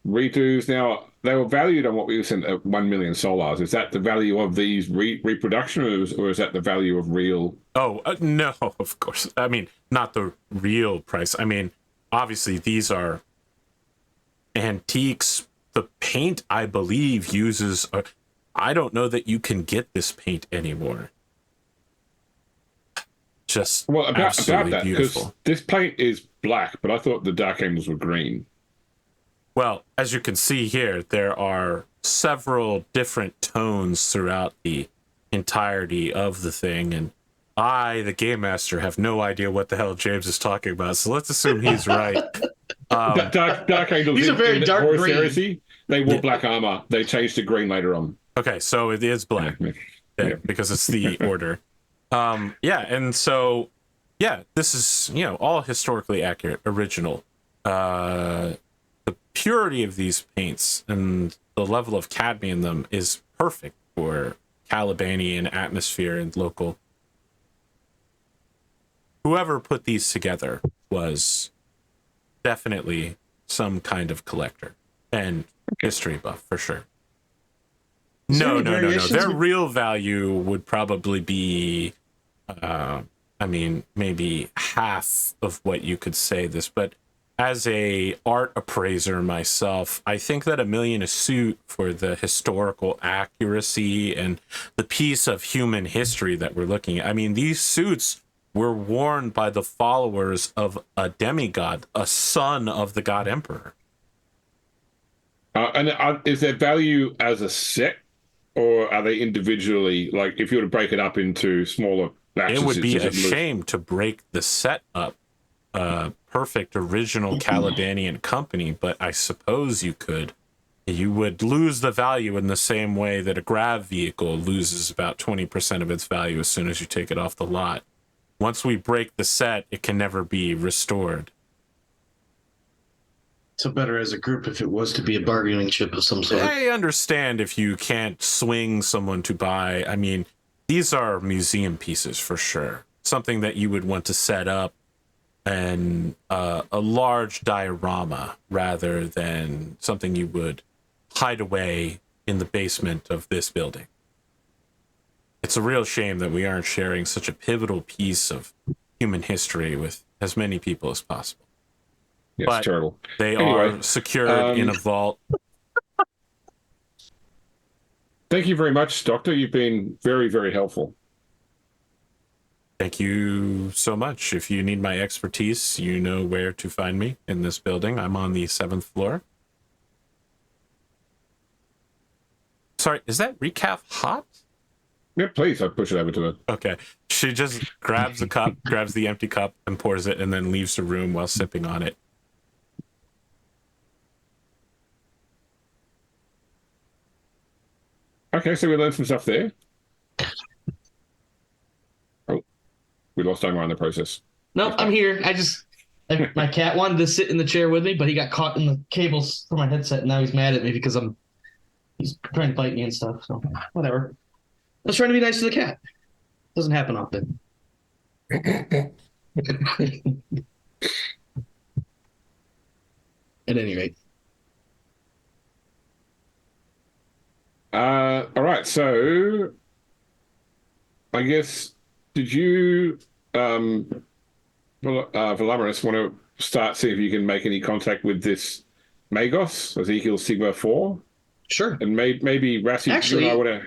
redos. Now, they were valued on what we sent at 1 million solars. Is that the value of these reproduction, or is that the value of real? Oh, no, of course. I mean, not the real price. I mean, obviously, these are antiques. The paint, I believe, uses... I don't know that you can get this paint anymore. Just about that, beautiful. because this paint is black, but I thought the Dark Angels were green. Well, as you can see here, there are several different tones throughout the entirety of the thing, and I, the game master, have no idea what the hell James is talking about, so let's assume he's right. Dark Angels. These are very in dark Horus green. Heresy, they wore black armor. They changed to green later on. Okay, so it is black. Yeah. Because it's the order. And so, this is, all historically accurate, original. The purity of these paints and the level of cadmium in them is perfect for Calibanian atmosphere and local. Whoever put these together was definitely some kind of collector and history buff, for sure. No. Their real value would probably be, maybe half of what you could say this, but as a art appraiser myself, I think that $1 million a suit for the historical accuracy and the piece of human history that we're looking at. I mean, these suits were worn by the followers of a demigod, a son of the god emperor. Is there value as a set, or are they individually? Like, if you were to break it up into smaller batches, it would be a shame to break the set up. Perfect original Caledanian company, but I suppose you could. You would lose the value in the same way that a grav vehicle loses about 20% of its value as soon as you take it off the lot. Once we break the set, it can never be restored. So better as a group if it was to be a bargaining chip of some sort. I understand if you can't swing someone to buy. I mean, these are museum pieces for sure. Something that you would want to set up and a large diorama rather than something you would hide away in the basement of this building. It's a real shame that we aren't sharing such a pivotal piece of human history with as many people as possible. Yes, but terrible. They are secured in a vault. Thank you very much, Doctor. You've been very, very helpful. Thank you so much. If you need my expertise, you know where to find me in this building. I'm on the 7th floor. Sorry, is that recap hot? Yeah, please. I'll push it over to her. Okay. She just grabs a cup, grabs the empty cup and pours it, and then leaves the room while sipping on it. Okay, so we learned some stuff there. Oh, we lost Omar in the process. No, I'm here. My cat wanted to sit in the chair with me, but he got caught in the cables for my headset, and now he's mad at me because he's trying to bite me and stuff. So whatever. I was trying to be nice to the cat. Doesn't happen often. At any rate. All right, so I guess, did you, Velamris, want to start, see if you can make any contact with this Magos, Ezekiel Sigma 4? Sure. And maybe Rassie, actually, you and I want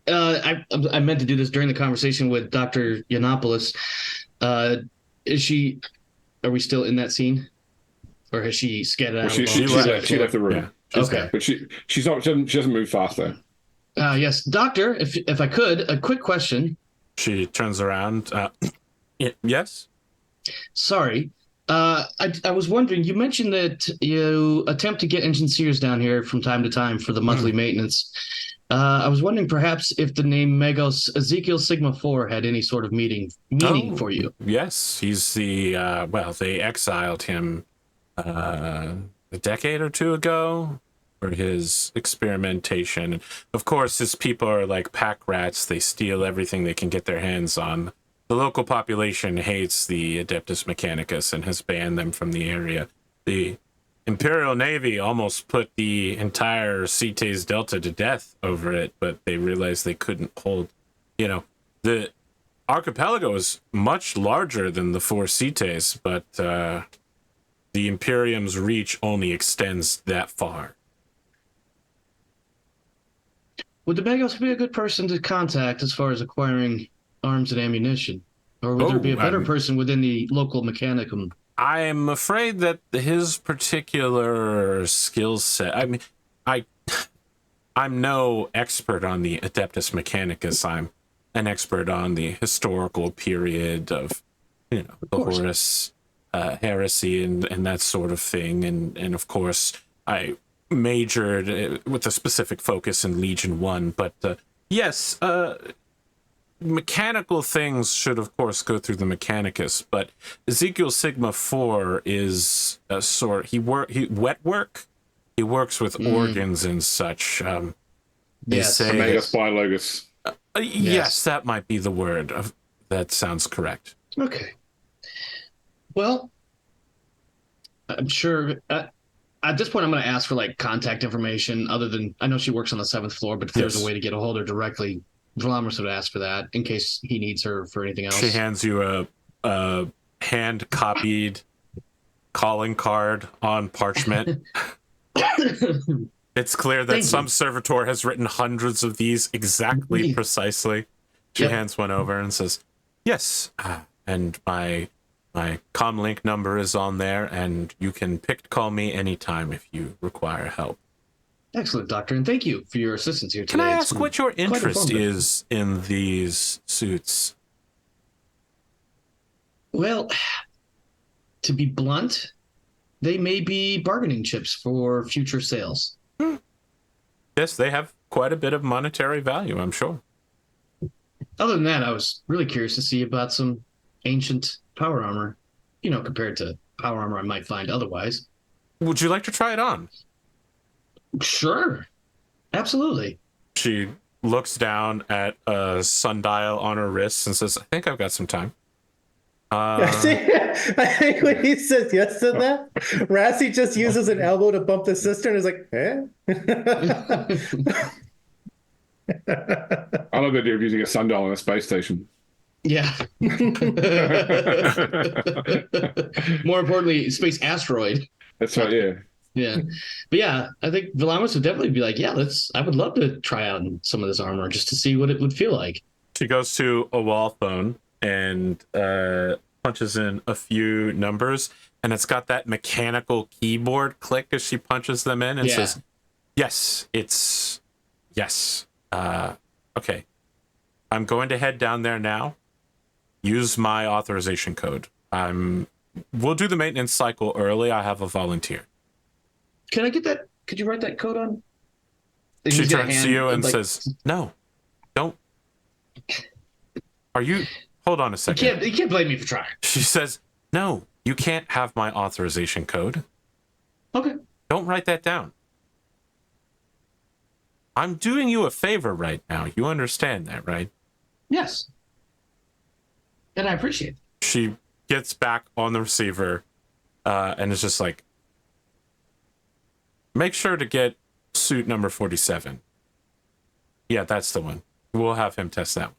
to... I meant to do this during the conversation with Dr. Yiannopoulos. Are we still in that scene? Or has she scattered out? She left the room. Yeah. Okay. But she doesn't move faster. Yes, Doctor, if I could, a quick question. She turns around. Yes? Sorry. I was wondering, you mentioned that you attempt to get engineers down here from time to time for the monthly maintenance. I was wondering perhaps if the name Magos Ezekiel Sigma 4 had any sort of meaning for you. Yes, he's the, they exiled him a decade or two ago for his experimentation. Of course, his people are like pack rats. They steal everything they can get their hands on. The local population hates the Adeptus Mechanicus and has banned them from the area. The Imperial Navy almost put the entire Cites Delta to death over it, but they realized they couldn't hold. The Archipelago is much larger than the 4 Cites, but the Imperium's reach only extends that far. Would the Magos be a good person to contact as far as acquiring arms and ammunition? Or would there be a better person within the local Mechanicum? I'm afraid that his particular skill set... I mean, I'm no expert on the Adeptus Mechanicus. I'm an expert on the historical period of, the Horus heresy and that sort of thing. And of course, I majored with a specific focus in Legion 1. But yes, mechanical things should, of course, go through the Mechanicus. But Ezekiel Sigma 4 is a sort... wet work. He works with organs and such. Yes. Magos Biologus. Yes, that might be the word. That sounds correct. Okay. Well, I'm sure... at this point, I'm going to ask for contact information other than... I know she works on the 7th floor, but if there's a way to get a hold of her directly, Velamris would ask for that in case he needs her for anything else. She hands you a hand-copied calling card on parchment. It's clear that some servitor has written hundreds of these exactly precisely. She hands one over and says, yes, and my comlink number is on there, and you can call me anytime if you require help. Excellent, Doctor, and thank you for your assistance here today. Can I ask what your interest is in these suits? Well, to be blunt, they may be bargaining chips for future sales. Yes, they have quite a bit of monetary value, I'm sure. Other than that, I was really curious to see about some ancient power armor, compared to power armor I might find otherwise. Would you like to try it on? Sure. Absolutely. She looks down at a sundial on her wrist and says, I think I've got some time. I think when he says yes to that, Rassie just uses an elbow to bump the sister and is like, eh? I love the idea of using a sundial on a space station. Yeah. More importantly, space asteroid. That's right, yeah. Yeah. But yeah, I think Velamris would definitely be like, yeah, I would love to try out some of this armor just to see what it would feel like. She goes to a wall phone and punches in a few numbers, and it's got that mechanical keyboard click as she punches them in and says, yes, it's yes. Okay. I'm going to head down there now. Use my authorization code. We'll do the maintenance cycle early. I have a volunteer. Can I get that? Could you write that code on? She turns to you and says, no, don't. Are you... Hold on a second. You can't blame me for trying. She says, no, you can't have my authorization code. Okay. Don't write that down. I'm doing you a favor right now. You understand that, right? Yes. And I appreciate it. She gets back on the receiver and is just like, make sure to get suit number 47. Yeah, that's the one. We'll have him test that one.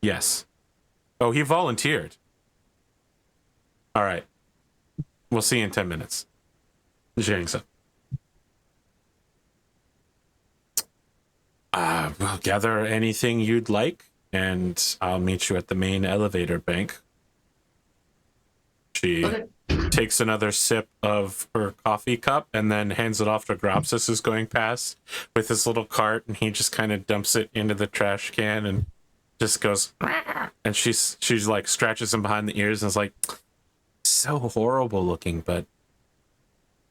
Yes. Oh, he volunteered. All right. We'll see you in 10 minutes. She hangs up. We'll gather anything you'd like, and I'll meet you at the main elevator bank. She takes another sip of her coffee cup and then hands it off to Gropsis, who's going past with his little cart, and he just kind of dumps it into the trash can and just goes, and she's like scratches him behind the ears and is like, so horrible looking, but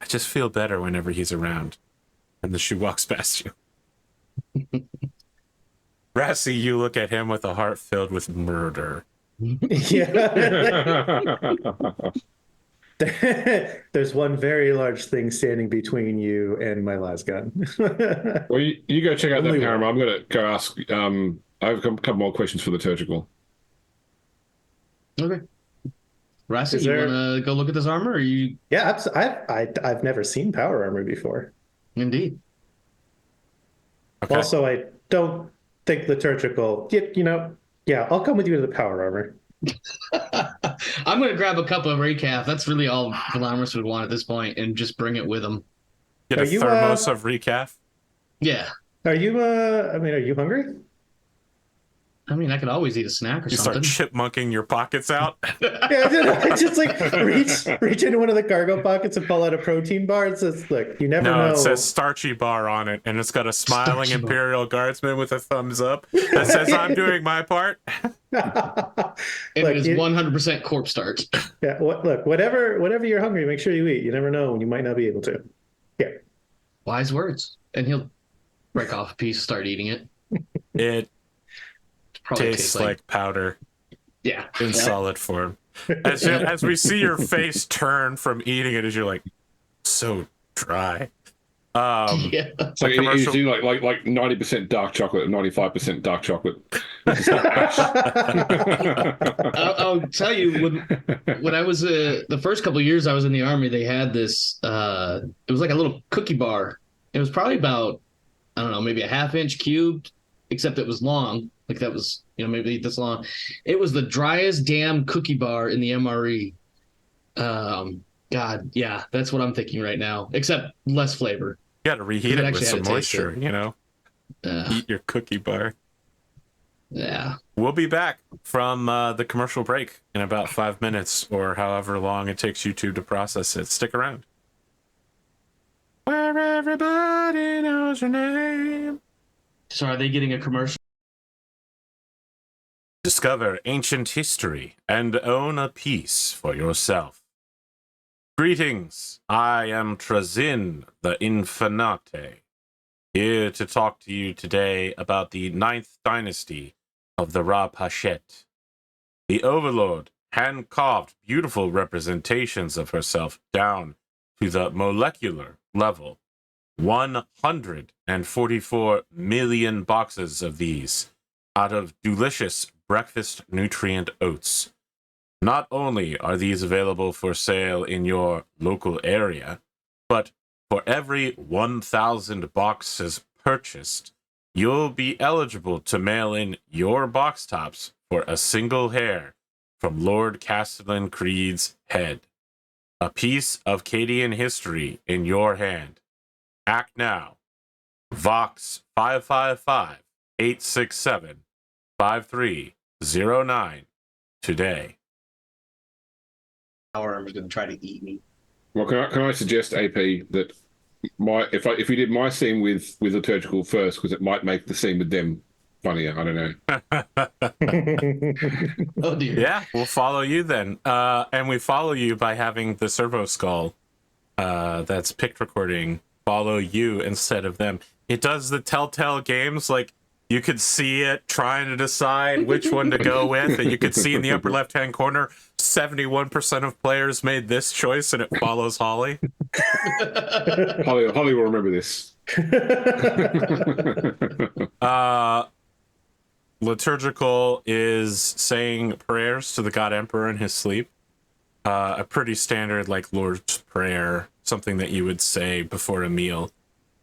I just feel better whenever he's around. And then she walks past you. Rassie, you look at him with a heart filled with murder. Yeah. There's one very large thing standing between you and my last gun. Well, you go check out that power armor. I'm going to go ask. I have a couple more questions for the Turgical. Okay. Rassie, you want to go look at this armor? Or you? Yeah, I've never seen power armor before. Indeed. Okay. Also, I don't think liturgical. Yeah, I'll come with you to the power armor. I'm going to grab a cup of recaf. That's really all Velamris would want at this point, and just bring it with him. Get a thermos of recaf. Yeah. Are you? Are you hungry? I mean, I could always eat a snack or something. You start chipmunking your pockets out. Yeah, just like reach into one of the cargo pockets and pull out a protein bar. It says, "Look, you never know." No, it says starchy bar on it, and it's got a smiling Imperial Guardsman with a thumbs up that says, "I'm doing my part." It is 100% corpse starch. Yeah. Look, whatever you're hungry, make sure you eat. You never know when you might not be able to. Yeah. Wise words. And he'll break off a piece, start eating it. It Probably tastes like powder. Yeah. In solid form. As we see your face turn from eating it, as you're like, so dry. Yeah. It's like commercial... you like 90% dark chocolate and 95% dark chocolate. I'll tell you, when I was the first couple of years I was in the Army, they had this. It was like a little cookie bar. It was probably about, I don't know, maybe a half-inch cubed, except it was long. Like that was, maybe this long. It was the driest damn cookie bar in the MRE. God, yeah, that's what I'm thinking right now. Except less flavor. You got to reheat it with some moisture, it. you know? Eat your cookie bar. Yeah. We'll be back from the commercial break in about 5 minutes or however long it takes YouTube to process it. Stick around. Where everybody knows your name. So are they getting a commercial? Discover ancient history and own a piece for yourself. Greetings, I am Trazin, the Infinite, here to talk to you today about the 9th dynasty of the Ra-Pashet. The Overlord hand-carved beautiful representations of herself down to the molecular level. 144 million boxes of these out of delicious breakfast nutrient oats. Not only are these available for sale in your local area, but for every 1,000 boxes purchased, you'll be eligible to mail in your box tops for a single hair from Lord Castellan Creed's head. A piece of Cadian history in your hand. Act now. Vox 555-867-5309 today. Arm is going to try to eat me. Well, can I suggest, AP, that if we did my scene with liturgical first, because it might make the scene with them funnier. I don't know. Oh dear. Yeah, we'll follow you then, and we follow you by having the servo skull that's picked recording follow you instead of them. It does the Telltale games, like you could see it trying to decide which one to go with, and you could see in the upper left-hand corner 71% of players made this choice, and it follows Holly. Holly will remember this. Liturgical is saying prayers to the God Emperor in his sleep. A pretty standard, like, Lord's Prayer, something that you would say before a meal.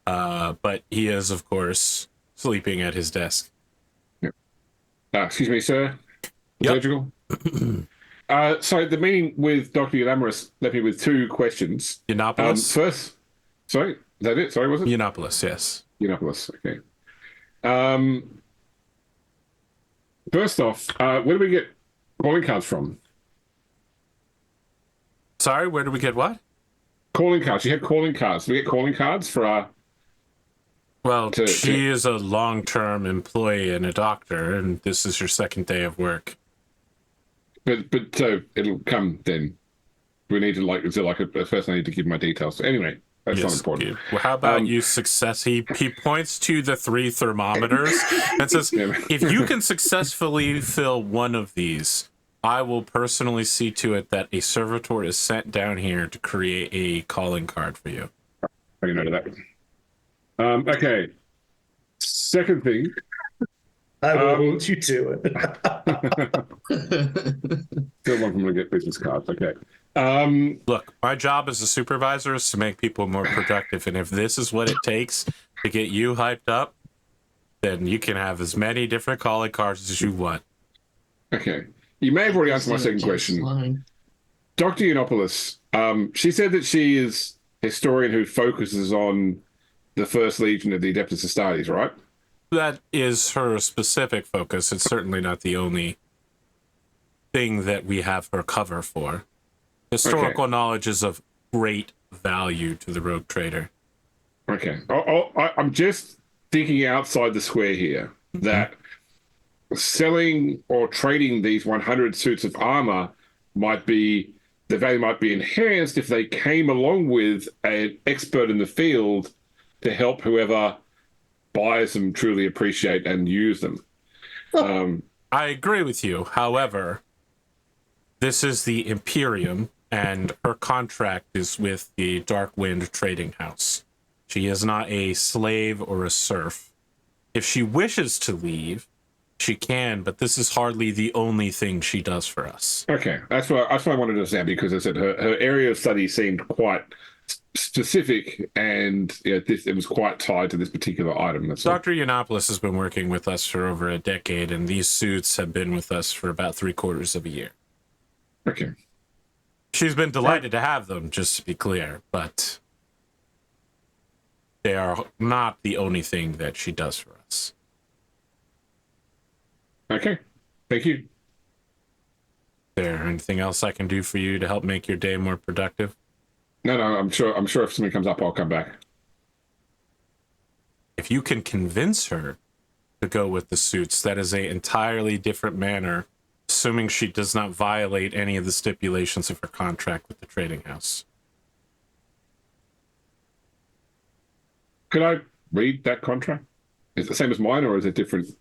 But he is, of course, sleeping at his desk. Yep. Excuse me, sir. Liturgical? Yep. So the meeting with Dr. Velamris left me with 2 questions. Yiannopoulos? First, sorry, is that it? Sorry, was it? Yiannopoulos, yes. Yiannopoulos, okay. First off, where do we get calling cards from? Sorry, where do we get what? Calling cards. You had calling cards. Do we get calling cards for our... Well, she is a long-term employee and a doctor, and this is your second day of work. But so it'll come then. We need to, like, is it like first I need to give my details. So anyway, that's not important. Well, how about you success? He points to the 3 thermometers and says, if you can successfully fill one of these, I will personally see to it that a servitor is sent down here to create a calling card for you. I can note of that. Okay. Second thing. I will hold you to it. Still want them to get business cards. Okay. Look, my job as a supervisor is to make people more productive, and if this is what it takes to get you hyped up, then you can have as many different calling cards as you want. Okay. You may have already answered my second question. Dr. Yiannopoulos, she said that she is a historian who focuses on the First Legion of the Adeptus Astartes, right? That is her specific focus. It's certainly not the only thing that we have her cover for. Historical knowledge is of great value to the rogue trader. Okay. I'm just thinking outside the square here that selling or trading these 100 suits of armor the value might be enhanced if they came along with an expert in the field to help whoever buys them truly appreciate and use them. I agree with you. However, this is the Imperium, and her contract is with the Darkwind trading house. She is not a slave or a serf. If she wishes to leave, she can, but this is hardly the only thing she does for us. Okay, that's what I wanted to understand, because I said her area of study seemed quite specific, and it was quite tied to this particular item. Dr. Yiannopoulos has been working with us for over a decade, and these suits have been with us for about 3/4 of a year. Okay. She's been delighted to have them, just to be clear, but they are not the only thing that she does for us. Okay. Thank you. Is there anything else I can do for you to help make your day more productive? No, I'm sure if something comes up, I'll come back. If you can convince her to go with the suits, that is an entirely different manner, assuming she does not violate any of the stipulations of her contract with the trading house. Could I read that contract? Is it the same as mine, or is it different?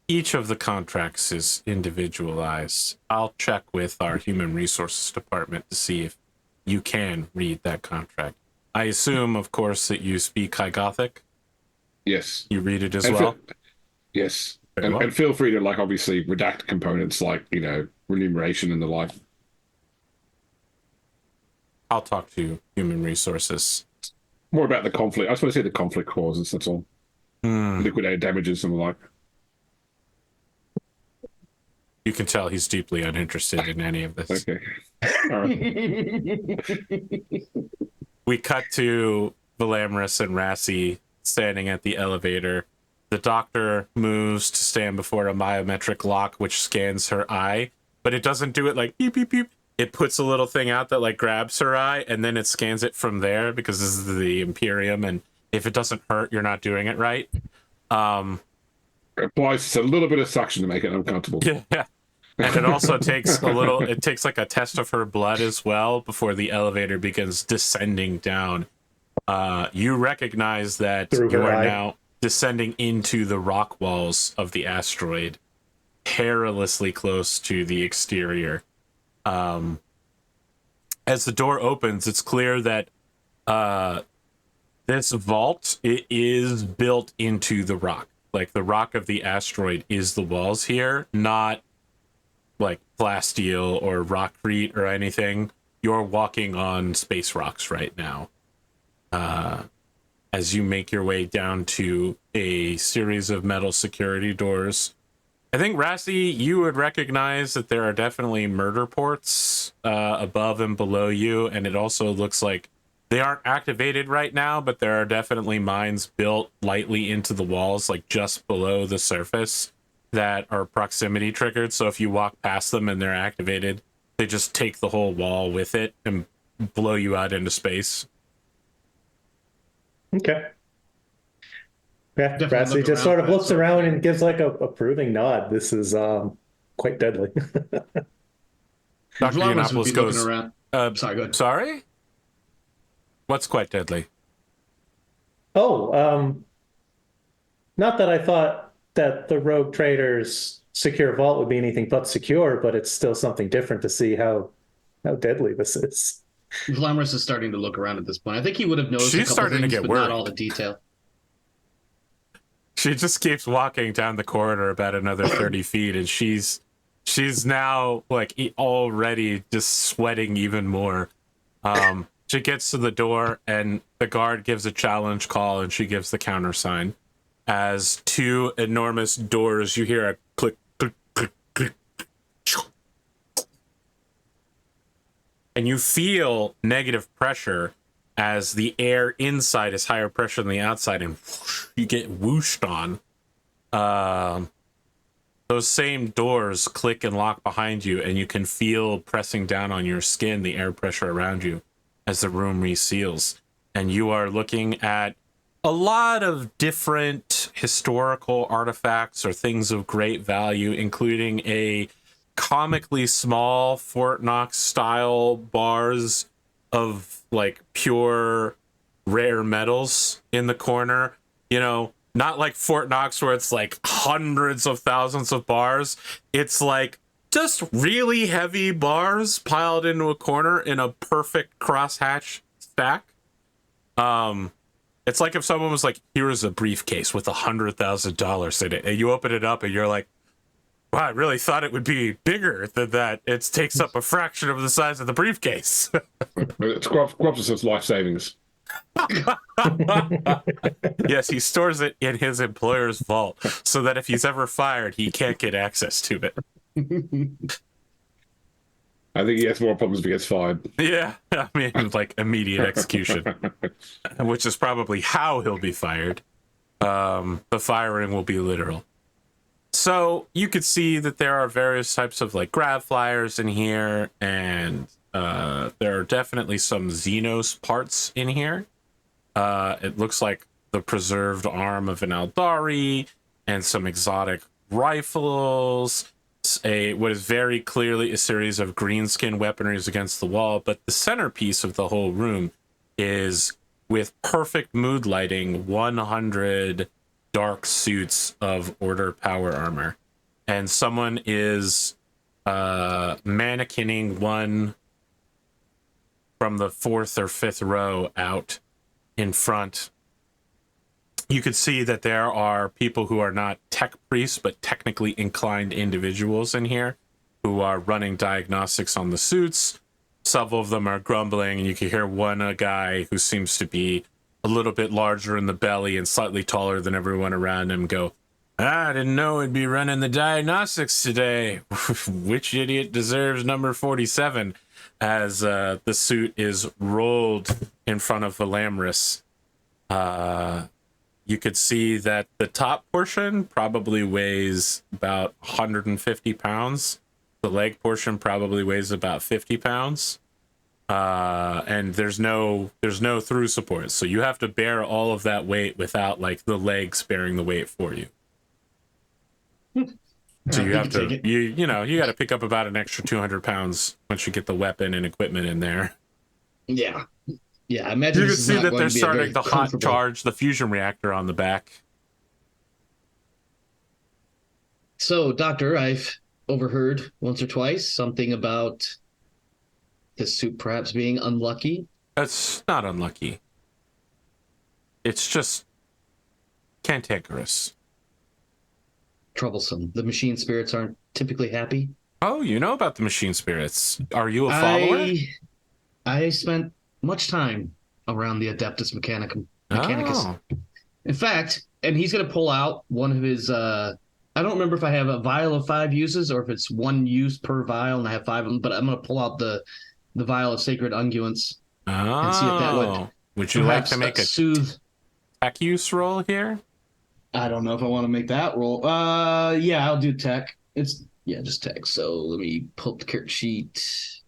Each of the contracts is individualized. I'll check with our human resources department to see if you can read that contract. I assume, of course, that you speak High Gothic? Yes. You read it as well? Yes. Very well. And feel free to, like, obviously redact components like, remuneration and the like. I'll talk to human resources. More about the conflict. I just want to see the conflict clauses, that's all. Liquidated damages and the like. You can tell he's deeply uninterested in any of this. Okay. All right. We cut to Velamris and Rassie standing at the elevator. The doctor moves to stand before a biometric lock which scans her eye, but it doesn't do it like beep, beep, beep. It puts a little thing out that like grabs her eye, and then it scans it from there because this is the Imperium, and if it doesn't hurt, you're not doing it right. It applies a little bit of suction to make it uncomfortable. Yeah. And it also takes it takes like a test of her blood as well before the elevator begins descending down. You recognize that you are now descending into the rock walls of the asteroid, perilously close to the exterior. As the door opens, it's clear that this vault, it is built into the rock. Like the rock of the asteroid is the walls here, not like plasteel or rockcrete or anything. You're walking on space rocks right now. As you make your way down to a series of metal security doors. I think, Rassie, you would recognize that there are definitely murder ports above and below you, and it also looks like they aren't activated right now, but there are definitely mines built lightly into the walls, like just below the surface, that are proximity triggered. So if you walk past them and they're activated, they just take the whole wall with it and blow you out into space. Okay. Yeah, Definitely Rassie just sort of looks around and gives like a approving nod. This is quite deadly. Dr. Yiannopoulos goes, around. Sorry, go ahead. Sorry? What's quite deadly? Oh, not that I thought that the rogue trader's secure vault would be anything but secure, but it's still something different to see how deadly this is. Velamris is starting to look around at this point. I think he would have noticed She's a couple starting to things, get but worried. not all the detail. She just keeps walking down the corridor about another 30 feet, and she's now like already just sweating even more. She gets to the door, and the guard gives a challenge call, and she gives the countersign. As two enormous doors, you hear a click, click, click, click, and you feel negative pressure as the air inside is higher pressure than the outside, and whoosh, you get whooshed on. Those same doors click and lock behind you, and you can feel pressing down on your skin the air pressure around you as the room reseals. And you are looking at a lot of different historical artifacts or things of great value, including a comically small Fort Knox style bars of like pure rare metals in the corner. You know, not like Fort Knox where it's like hundreds of thousands of bars. It's like just really heavy bars piled into a corner in a perfect crosshatch stack. It's like if someone was like, here's a briefcase with $100,000 in it, and you open it up and you're like, wow, I really thought it would be bigger than that. It takes up a fraction of the size of the briefcase. It's Grobs' life savings. Yes, he stores it in his employer's vault so that if he's ever fired, he can't get access to it. I think he has more problems if he gets fired. Yeah, I mean, like immediate execution, which is probably how he'll be fired. The firing will be literal. So you could see that there are various types of like grav flyers in here, and there are definitely some Xenos parts in here. It looks like the preserved arm of an Eldari and some exotic rifles. What is very clearly a series of greenskin weaponries against the wall, but the centerpiece of the whole room is, with perfect mood lighting, 100 dark suits of Order power armor. And someone is mannequining one from the 4th or 5th row out in front. You could see that there are people who are not tech priests, but technically inclined individuals in here who are running diagnostics on the suits. Several of them are grumbling, and you can hear one guy who seems to be a little bit larger in the belly and slightly taller than everyone around him go, I didn't know we'd be running the diagnostics today. Which idiot deserves number 47? As the suit is rolled in front of Velamris. You could see that the top portion probably weighs about 150 pounds. The leg portion probably weighs about 50 pounds. And there's no through support. So you have to bear all of that weight without like the legs bearing the weight for you. So you have to, you got to pick up about an extra 200 pounds once you get the weapon and equipment in there. Yeah. Yeah, I imagine you can see that they're starting to hot charge the fusion reactor on the back. So, Doctor, I've overheard once or twice something about this suit perhaps being unlucky. That's not unlucky. It's just cantankerous. Troublesome. The machine spirits aren't typically happy. Oh, you know about the machine spirits. Are you a follower? I spent much time around the Adeptus Mechanicus. Oh. In fact, and he's going to pull out one of his, I don't remember if I have a vial of 5 uses or if it's 1 use per vial and I have 5 of them, but I'm going to pull out the vial of sacred unguents and see if that would you like to make a soothe tech use roll here? I don't know if I want to make that roll. Yeah, I'll do tech. Just tech. So let me pull up the character sheet.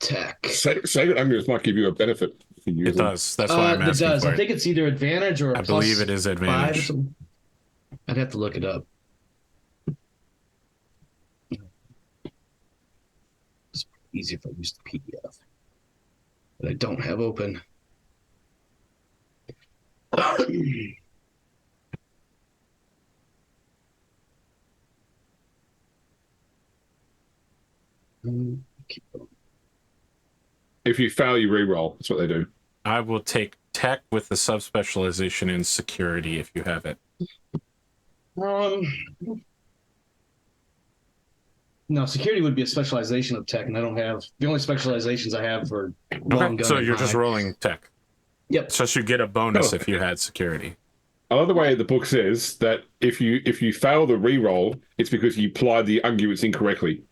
Tech. Sacred Unguents might give you a benefit. It does. That's why I'm asking it does. for I think it's either advantage or I believe it is advantage. I'd have to look it up. It's easy if I use the PDF that I don't have open. If you fail, you re-roll. That's what they do. I will take tech with the subspecialization in security if you have it. No, security would be a specialization of tech, and I don't have the only specializations I have for long gun. So you're just rolling tech. Yep. So you get a bonus if you had security. I love the way the book says that if you fail the re-roll, it's because you applied the unguents incorrectly.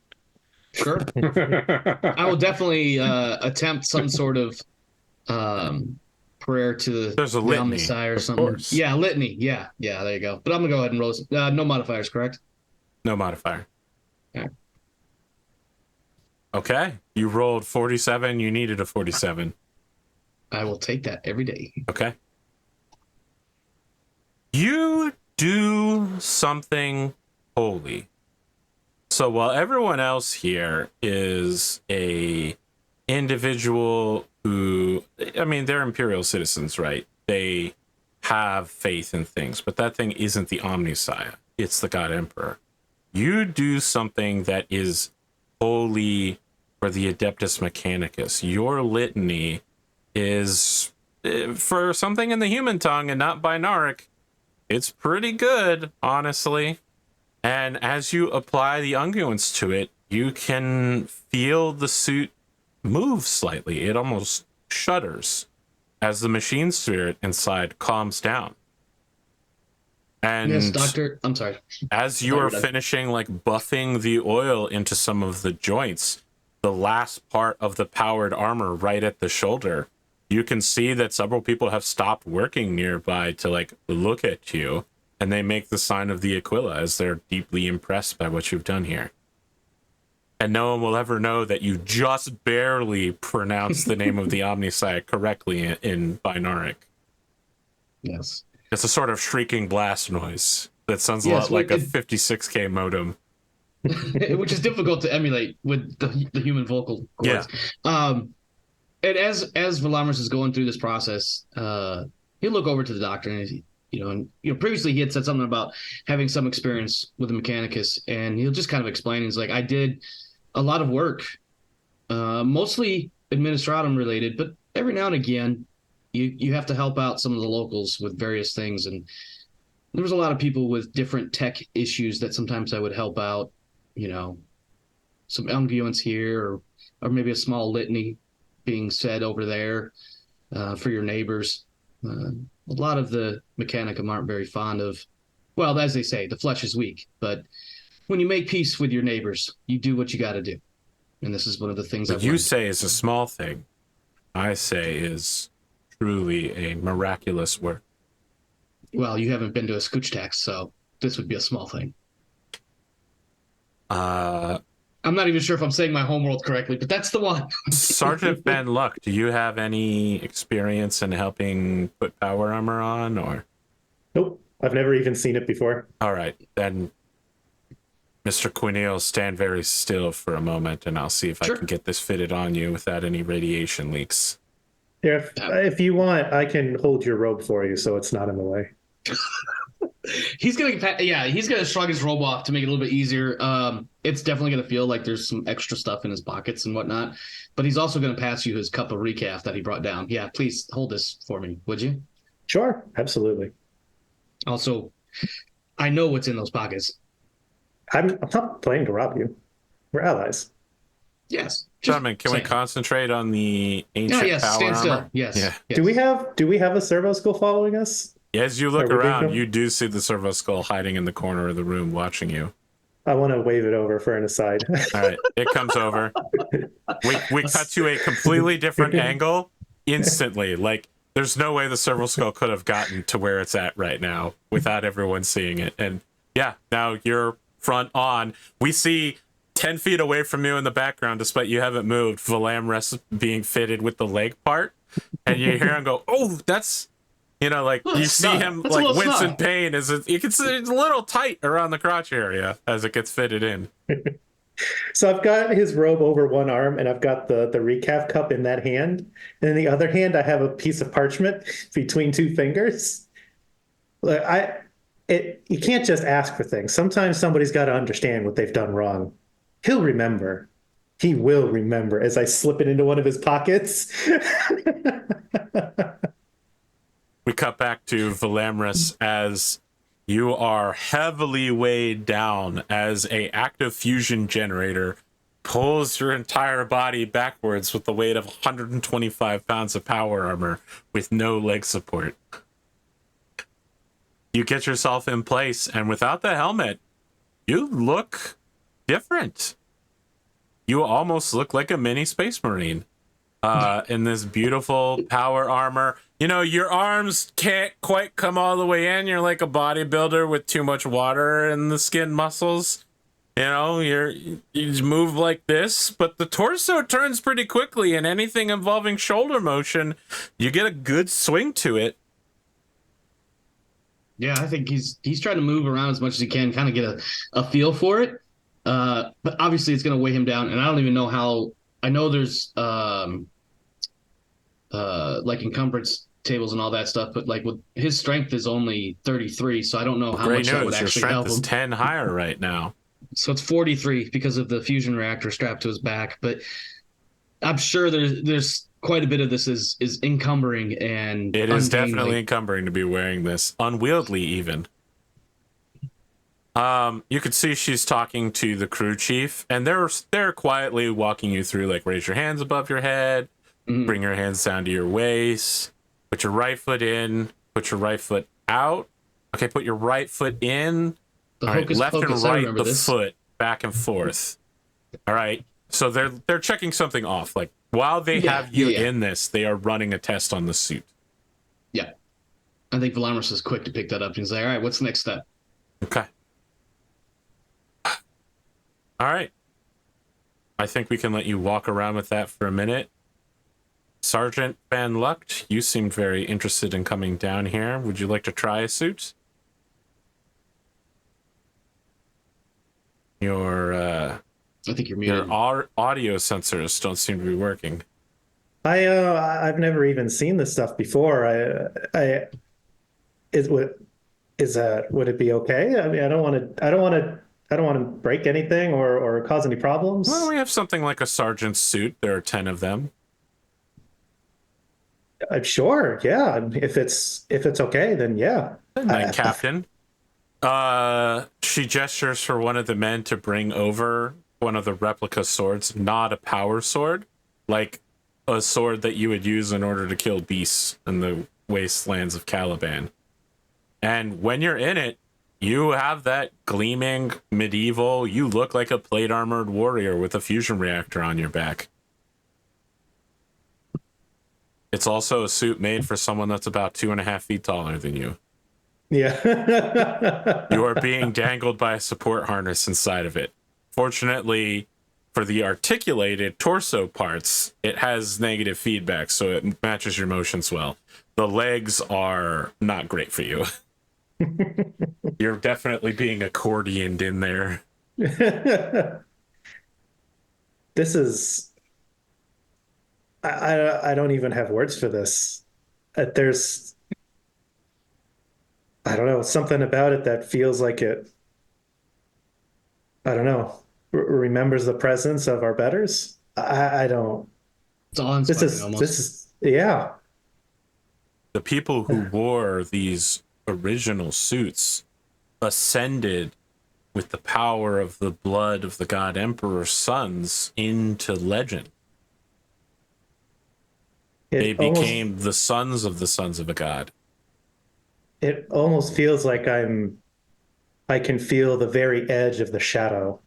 Sure. I will definitely attempt some sort of prayer to There's a the litany, Omnissiah or of something. course. Yeah, litany. Yeah, there you go. But I'm gonna go ahead and roll. No modifiers, correct? No modifier. Yeah. Okay. You rolled 47. You needed a 47. I will take that every day. Okay. You do something holy. So while everyone else here is a individual who, I mean, they're Imperial citizens, right? They have faith in things, but that thing isn't the Omnissiah. It's the God Emperor. You do something that is holy for the Adeptus Mechanicus. Your litany is, for something in the human tongue and not binaric, it's pretty good, honestly. And as you apply the unguents to it, you can feel the suit move slightly. It almost shudders as the machine spirit inside calms down. And yes, Doctor. I'm sorry. as you are finishing like buffing the oil into some of the joints, the last part of the powered armor right at the shoulder, you can see that several people have stopped working nearby to like look at you, and they make the sign of the Aquila as they're deeply impressed by what you've done here. And no one will ever know that you just barely pronounced the name of the Omnisci correctly in Binaric. Yes. It's a sort of shrieking blast noise that sounds a lot like a 56K modem. Which is difficult to emulate with the human vocal cords. Yeah. And as Velamris is going through this process, he'll look over to the doctor, and previously he had said something about having some experience with the Mechanicus, and he'll just kind of explain. He's like, I did a lot of work, mostly administratum related, but every now and again, you have to help out some of the locals with various things, and there was a lot of people with different tech issues that sometimes I would help out. Some unguents here, or maybe a small litany being said over there for your neighbors. A lot of the Mechanicum aren't very fond of, well, as they say, the flesh is weak. But when you make peace with your neighbors, you do what you got to do. And this is one of the things what you say is a small thing. I say is truly a miraculous work. Well, you haven't been to a scooch tax, so this would be a small thing. I'm not even sure if I'm saying my homeworld correctly, but that's the one. Sergeant Ben Luck, do you have any experience in helping put power armor on, or? Nope, I've never even seen it before. All right, then, Mr. Quineel, stand very still for a moment, and I'll see if I can get this fitted on you without any radiation leaks. If you want, I can hold your robe for you, so it's not in the way. He's gonna shrug his robe off to make it a little bit easier. It's definitely gonna feel like there's some extra stuff in his pockets and whatnot, but he's also gonna pass you his cup of recaf that he brought down. Yeah, please hold this for me, would you? Sure, absolutely. Also, I know what's in those pockets. I'm not planning to rob you. We're allies. Yes. Gentlemen, can we concentrate on the ancient power stand armor? still. Yes. Yeah. Yes. Do we have a servo skull following us? As you look around, you do see the servo skull hiding in the corner of the room watching you. I want to wave it over for an aside. All right, it comes over. We cut to a completely different angle instantly. Like, there's no way the servo skull could have gotten to where it's at right now without everyone seeing it. And yeah, now you're front on. We see 10 feet away from you in the background, despite you haven't moved, Velamris being fitted with the leg part. And you hear him go, oh, that's... you see him like wince in pain as you can see it's a little tight around the crotch area as it gets fitted in. So I've got his robe over one arm, and I've got the recaf cup in that hand, and in the other hand I have a piece of parchment between two fingers. You can't just ask for things. Sometimes somebody's got to understand what they've done wrong. He'll remember. He will remember as I slip it into one of his pockets. We cut back to Velamris as you are heavily weighed down as a active fusion generator pulls your entire body backwards with the weight of 125 pounds of power armor with no leg support. You get yourself in place, and without the helmet, you look different. You almost look like a mini Space Marine in this beautiful power armor. Your arms can't quite come all the way in. You're like a bodybuilder with too much water in the skin muscles. You just move like this, but the torso turns pretty quickly, and anything involving shoulder motion, you get a good swing to it. Yeah, I think he's trying to move around as much as he can, kind of get a feel for it. But obviously it's going to weigh him down, and I don't even know how. I know there's like encumbrance tables and all that stuff, but like with his strength is only 33, so I don't know how much that would actually help him. Your strength is 10 higher right now. So it's 43 because of the fusion reactor strapped to his back, but I'm sure there's quite a bit of this is encumbering, and it is definitely encumbering to be wearing this. Unwieldy even. You could see she's talking to the crew chief, and they're quietly walking you through, like, raise your hands above your head, bring your hands down to your waist, put your right foot in, put your right foot out, Okay, put your right foot in. The All right, hocus left and pocus, I right, remember the this. foot, back and forth. All right. So they're checking something off. Like while they have you in this, they are running a test on the suit. Yeah. I think Velamris is quick to pick that up and say, all right, what's the next step? Okay. All right. I think we can let you walk around with that for a minute. Sergeant Van Lucht, you seemed very interested in coming down here. Would you like to try a suit? I think you're muted. Your audio sensors don't seem to be working. I've never even seen this stuff before. Would it be okay? I mean, I don't want to break anything or cause any problems. Well, we have something like a sergeant's suit. There are 10 of them. I'm sure. Yeah. If it's okay, then yeah. Night Captain. She gestures for one of the men to bring over one of the replica swords, not a power sword, like a sword that you would use in order to kill beasts in the wastelands of Caliban. And when you're in it, you have that gleaming medieval, you look like a plate armored warrior with a fusion reactor on your back. It's also a suit made for someone that's about 2.5 feet taller than you. Yeah. You are being dangled by a support harness inside of it. Fortunately, for the articulated torso parts, it has negative feedback, so it matches your motions well. The legs are not great for you. You're definitely being accordioned in there. This is... I don't even have words for this. There's... I don't know, something about it that feels like it... I don't know. Remembers the presence of our betters. I don't. It's awe-inspiring almost. This is yeah. The people who wore these original suits ascended with the power of the blood of the God Emperor's sons into legend. They became the sons of a god. It almost feels like I can feel the very edge of the shadow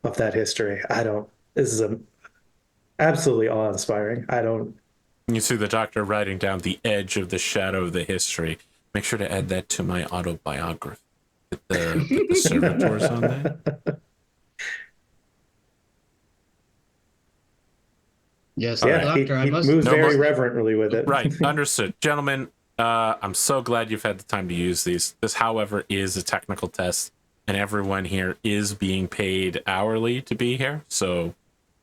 of that history. This is absolutely awe-inspiring. You see the doctor writing down the edge of the shadow of the history. Make sure to add that to my autobiography. Put the servitors on that. Yes, yeah, doctor, he moves very reverently with it. Right, understood. Gentlemen, I'm so glad you've had the time to use these. This, however, is a technical test, and everyone here is being paid hourly to be here, so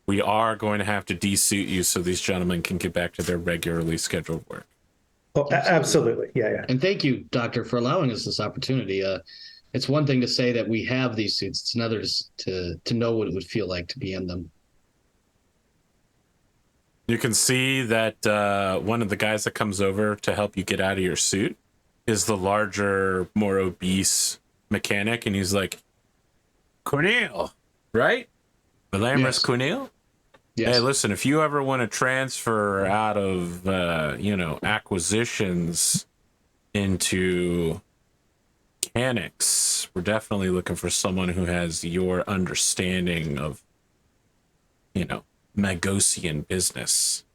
we are going to have to desuit you so these gentlemen can get back to their regularly scheduled work. Oh, absolutely. Yeah. And thank you, Doctor, for allowing us this opportunity. It's one thing to say that we have these suits. It's another to know what it would feel like to be in them. You can see that one of the guys that comes over to help you get out of your suit is the larger, more obese mechanic, and he's like, Quineel, right? Velamris Quineel? Yes. Hey, listen, if you ever want to transfer out of, acquisitions into mechanics, we're definitely looking for someone who has your understanding of, Magosian business.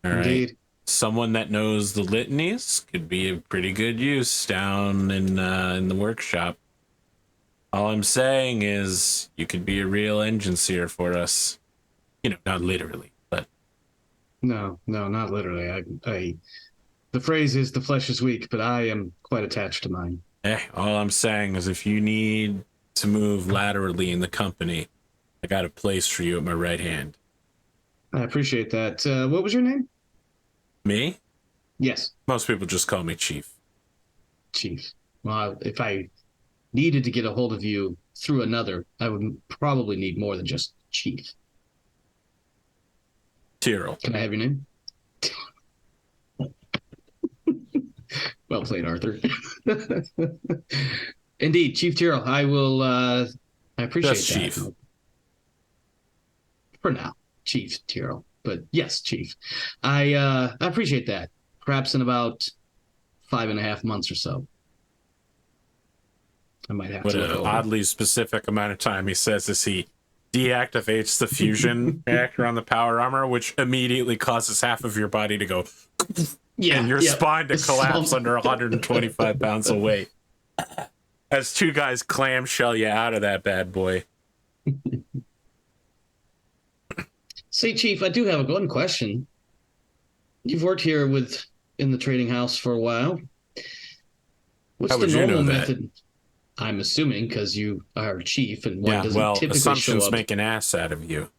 All right. Indeed. Someone that knows the litanies could be of pretty good use down in the workshop. All I'm saying is you could be a real engine seer for us. Not literally, but... No, not literally. The phrase is the flesh is weak, but I am quite attached to mine. All I'm saying is if you need to move laterally in the company, I got a place for you at my right hand. I appreciate that. What was your name? Me? Yes. Most people just call me Chief. Chief. Well, if I needed to get a hold of you through another, I would probably need more than just Chief. Tyrrell. Can I have your name? Well played, Arthur. Indeed, Chief Tyrrell. I will. I appreciate That's that. Chief. For now, Chief Tyrrell. But yes, Chief. I appreciate that. Perhaps in about 5.5 months or so. I might have What to look an over. oddly specific amount of time he says as he deactivates the fusion reactor on the power armor, which immediately causes half of your body to go and your spine to collapse under 125 pounds of weight. As two guys clamshell you out of that bad boy. Say, Chief, I do have one question. You've worked here in the trading house for a while. What's How the would you normal know that? method? I'm assuming because you are chief, and one doesn't typically assumptions show up. make an ass out of you.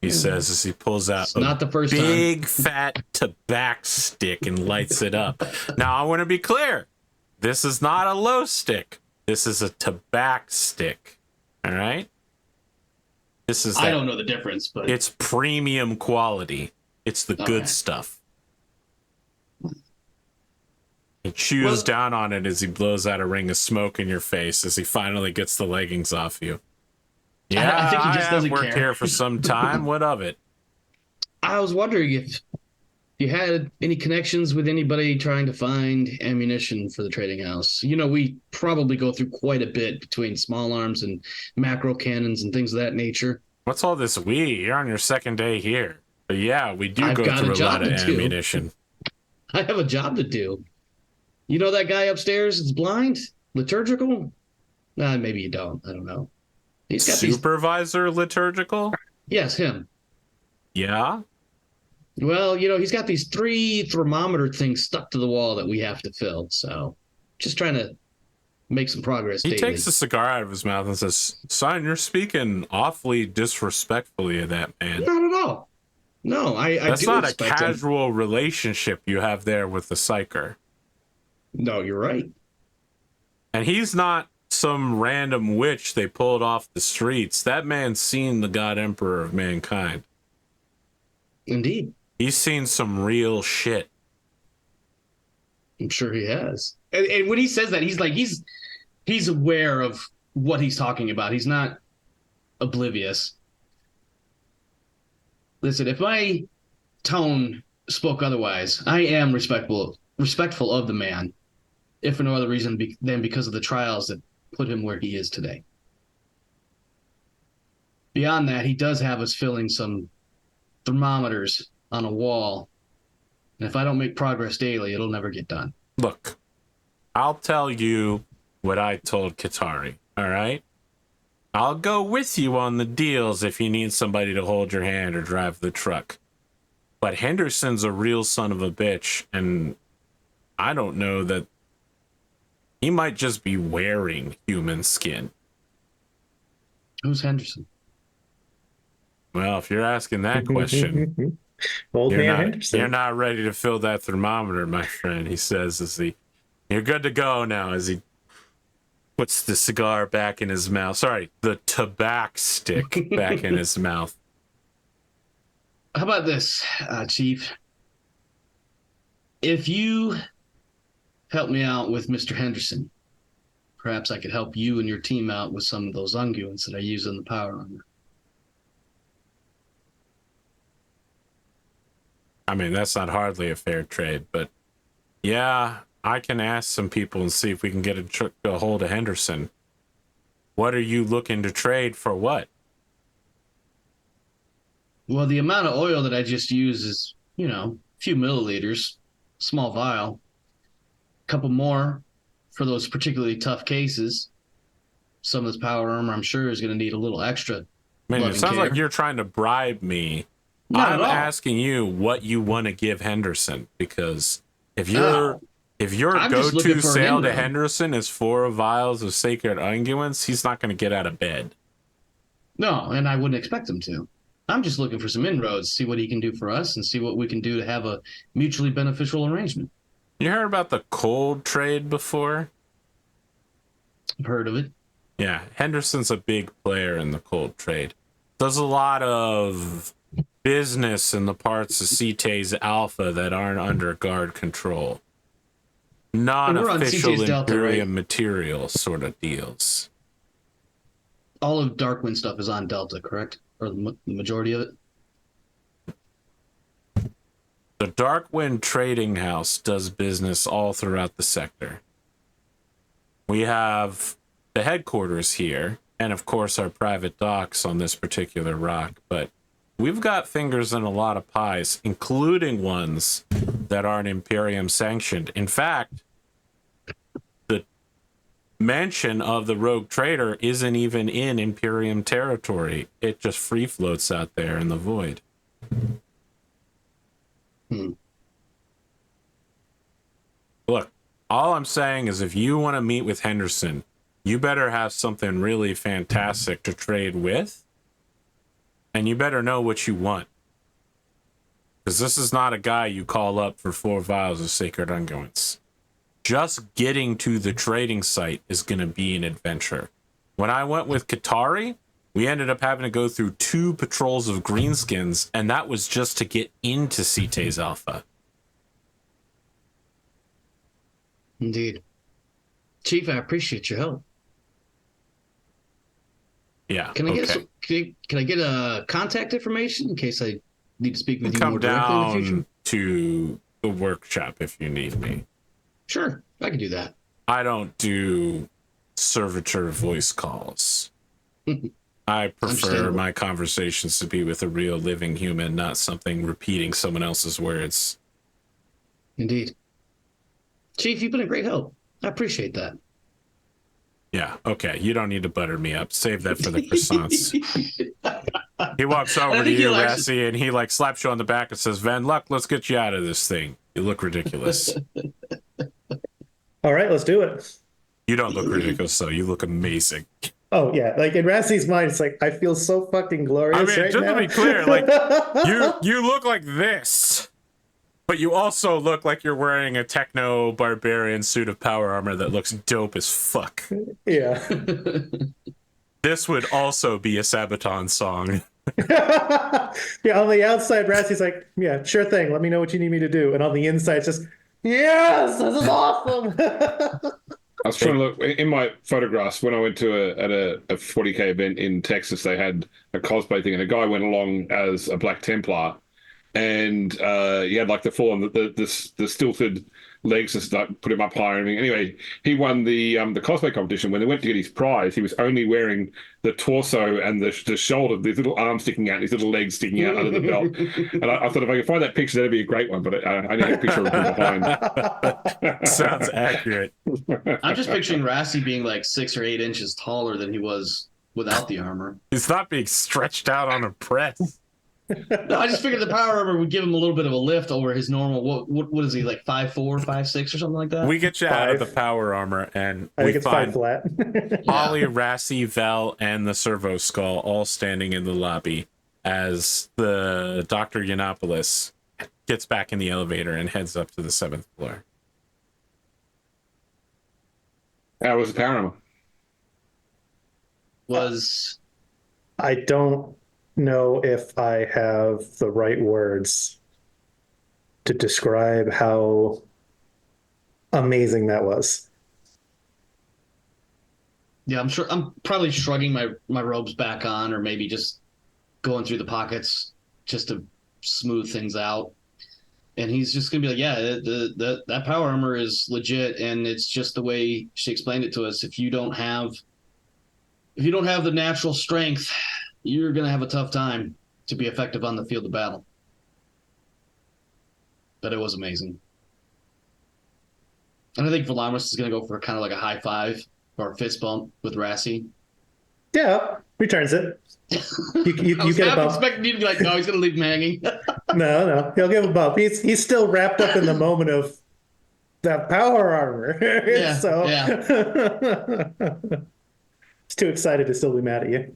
He says as he pulls out not the first big fat tobacco stick and lights it up. Now I want to be clear. This is not a low stick. This is a tobacco stick. All right? I don't know the difference, but it's premium quality. It's the good stuff. He chews down on it as he blows out a ring of smoke in your face as he finally gets the leggings off you. Yeah, I think he just doesn't worked care. here for some time. What of it? I was wondering if you had any connections with anybody trying to find ammunition for the trading house. You know, we probably go through quite a bit between small arms and macro cannons and things of that nature. What's all this You're on your second day here. But yeah, we do go through a lot of ammunition. I have a job to do. You know that guy upstairs that's blind? Liturgical? Maybe you don't. I don't know. He's got Supervisor Liturgical? Yes, him. Yeah? Well, you know, he's got these 3 thermometer things stuck to the wall that we have to fill. So just trying to make some progress. He takes a cigar out of his mouth and says, "Son, you're speaking awfully disrespectfully of that man." Not at all. No, That's do not a casual relationship you have there with the psyker. No, you're right. And he's not some random witch they pulled off the streets. That man's seen the God Emperor of mankind. Indeed. He's seen some real shit. I'm sure he has. And when he says that, he's aware of what he's talking about. He's not oblivious. Listen, if my tone spoke otherwise, I am respectful of the man, if for no other reason than because of the trials that put him where he is today. Beyond that, he does have us filling some thermometers on a wall. And if I don't make progress daily, it'll never get done. Look, I'll tell you what I told Katari, all right? I'll go with you on the deals if you need somebody to hold your hand or drive the truck. But Henderson's a real son of a bitch, and I don't know that he might just be wearing human skin. Who's Henderson? Well, if you're asking that question, Old man Henderson. You're not ready to fill that thermometer, my friend, he says you're good to go now as he puts the cigar back in his mouth. Sorry, the tobacco stick back in his mouth. How about this, Chief? If you help me out with Mr. Henderson, perhaps I could help you and your team out with some of those unguents that I use in the power armor. I mean, that's not hardly a fair trade, but yeah, I can ask some people and see if we can get a hold of Henderson. What are you looking to trade for what? Well, the amount of oil that I just use is, a few milliliters, small vial. A couple more for those particularly tough cases. Some of this power armor, I'm sure, is going to need a little extra. I mean, it sounds like you're trying to bribe me. I'm asking you what you want to give Henderson, because if your go-to sale to Henderson is 4 vials of sacred unguents, he's not going to get out of bed. No, and I wouldn't expect him to. I'm just looking for some inroads, see what he can do for us, and see what we can do to have a mutually beneficial arrangement. You heard about the cold trade before? I've heard of it. Yeah, Henderson's a big player in the cold trade. Does a lot of business in the parts of CTA's Alpha that aren't under guard control. Non-official Imperium material sort of deals. All of Darkwind stuff is on Delta, correct? Or the majority of it? The Darkwind Trading House does business all throughout the sector. We have the headquarters here, and of course our private docks on this particular rock, but we've got fingers in a lot of pies, including ones that aren't Imperium sanctioned. In fact, the mention of the rogue trader isn't even in Imperium territory. It just free floats out there in the void. Look, all I'm saying is if you want to meet with Henderson, you better have something really fantastic to trade with, and you better know what you want. Because this is not a guy you call up for 4 vials of sacred unguents. Just getting to the trading site is going to be an adventure. When I went with Qatari, we ended up having to go through 2 patrols of greenskins, and that was just to get into CT's Alpha. Indeed. Chief, I appreciate your help. Yeah. Can I can I get a contact information in case I need to speak with you Come more directly in the future? down to the workshop if you need me. Sure, I can do that. I don't do servitor voice calls. I prefer my conversations to be with a real living human, not something repeating someone else's words. Indeed. Chief, you've been a great help. I appreciate that. Yeah, okay. You don't need to butter me up. Save that for the croissants. He walks over to you, Rassie, and he like slaps you on the back and says, Van Luck, let's get you out of this thing. You look ridiculous. All right, let's do it. You don't look ridiculous, though. You look amazing. Oh, yeah. Like, in Rassie's mind, it's like, I feel so fucking glorious I mean, right just now. to be clear, like, you look like this, but you also look like you're wearing a techno-barbarian suit of power armor that looks dope as fuck. Yeah. This would also be a Sabaton song. Yeah, on the outside, Rassie's like, yeah, sure thing. Let me know what you need me to do. And on the inside, it's just, yes, this is awesome. I was trying to look in my photographs when I went to a 40K event in Texas. They had a cosplay thing, and a guy went along as a Black Templar, and he had like the full on the stilted legs just like put him up higher. And anyway, he won the cosplay competition. When they went to get his prize, he was only wearing the torso and the shoulder, these little arms sticking out, these little legs sticking out under the belt. And I thought if I could find that picture, that'd be a great one. But I need a picture of him behind. Sounds accurate. I'm just picturing Rassie being like 6 or 8 inches taller than he was without the armor. He's not being stretched out on a press. No, I just figured the power armor would give him a little bit of a lift over his normal. What is he, like 5'4", 5'6", or something like that? We get you out of the power armor, and I we think it's 5 find flat. Holly, Rassie, Vel, and the Servo Skull all standing in the lobby as the Dr. Yiannopoulos gets back in the elevator and heads up to the 7th floor. How was the power armor? I don't know if I have the right words to describe how amazing that was. Yeah, I'm sure. I'm probably shrugging my robes back on, or maybe just going through the pockets just to smooth things out. And he's just gonna be like, "Yeah, that power armor is legit, and it's just the way she explained it to us. If you don't have the natural strength, you're gonna have a tough time to be effective on the field of battle." But it was amazing. And I think Velamris is gonna go for kind of like a high five or a fist bump with Rassie. Yeah, returns it. You I was get a half bump. expecting you to be like, "No, he's gonna leave him hanging." No, he'll give a bump. He's still wrapped up in the moment of that power armor. Yeah, So yeah. he's too excited to still be mad at you.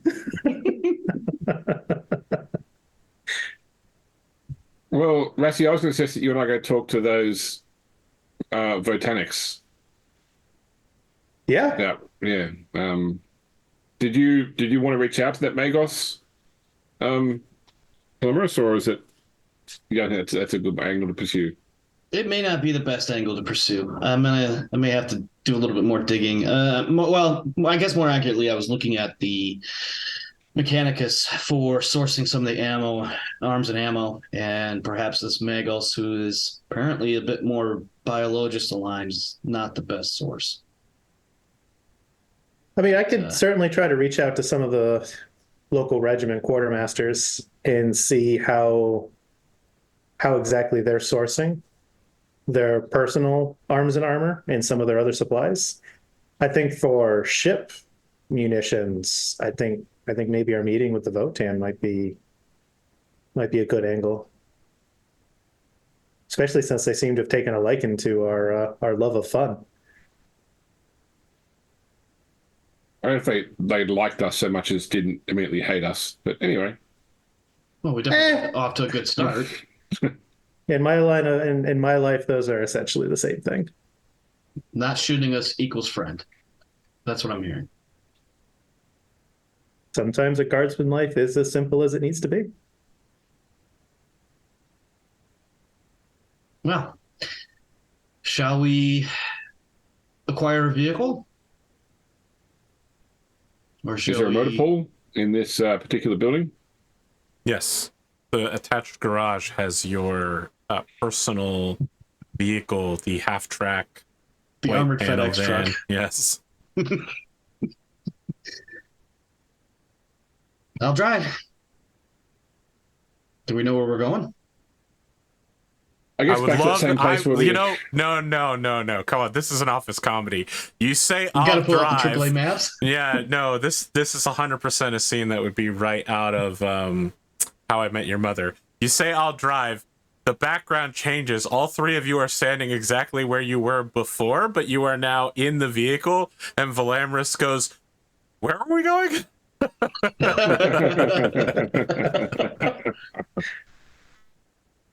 Well, Rassie, I was going to suggest that you and I go talk to those Votanics. Yeah. Yeah. Did you want to reach out to that Magos Velamris, or is it? You don't think that's a good angle to pursue? It may not be the best angle to pursue. I may have to do a little bit more digging. Well, I guess more accurately, I was looking at the Mechanicus for sourcing some of the ammo, arms and ammo, and perhaps this Magos, who is apparently a bit more biologist aligned, is not the best source. I mean, I could certainly try to reach out to some of the local regiment quartermasters and see how exactly they're sourcing their personal arms and armor and some of their other supplies. I think for ship munitions, I think maybe our meeting with the Votan might be a good angle, especially since they seem to have taken a liking to our love of fun. I don't think they liked us so much as didn't immediately hate us. But anyway. Well, we definitely off to a good start. In my line of, in my life, those are essentially the same thing. Not shooting us equals friend. That's what I'm hearing. Sometimes a guardsman life is as simple as it needs to be. Well, shall we acquire a vehicle? Or is there a motor pool in this particular building? Yes. The attached garage has your personal vehicle, the half-track, the armored FedEx truck. Yes. I'll drive. Do we know where we're going? I guess back to the same place where we... You know, no. Come on, this is an office comedy. You say I'll drive. You gotta pull drive. up the AAA maps? Yeah, no, this is 100% a scene that would be right out of How I Met Your Mother. You say I'll drive, the background changes. All three of you are standing exactly where you were before, but you are now in the vehicle, and Velamris goes, where are we going?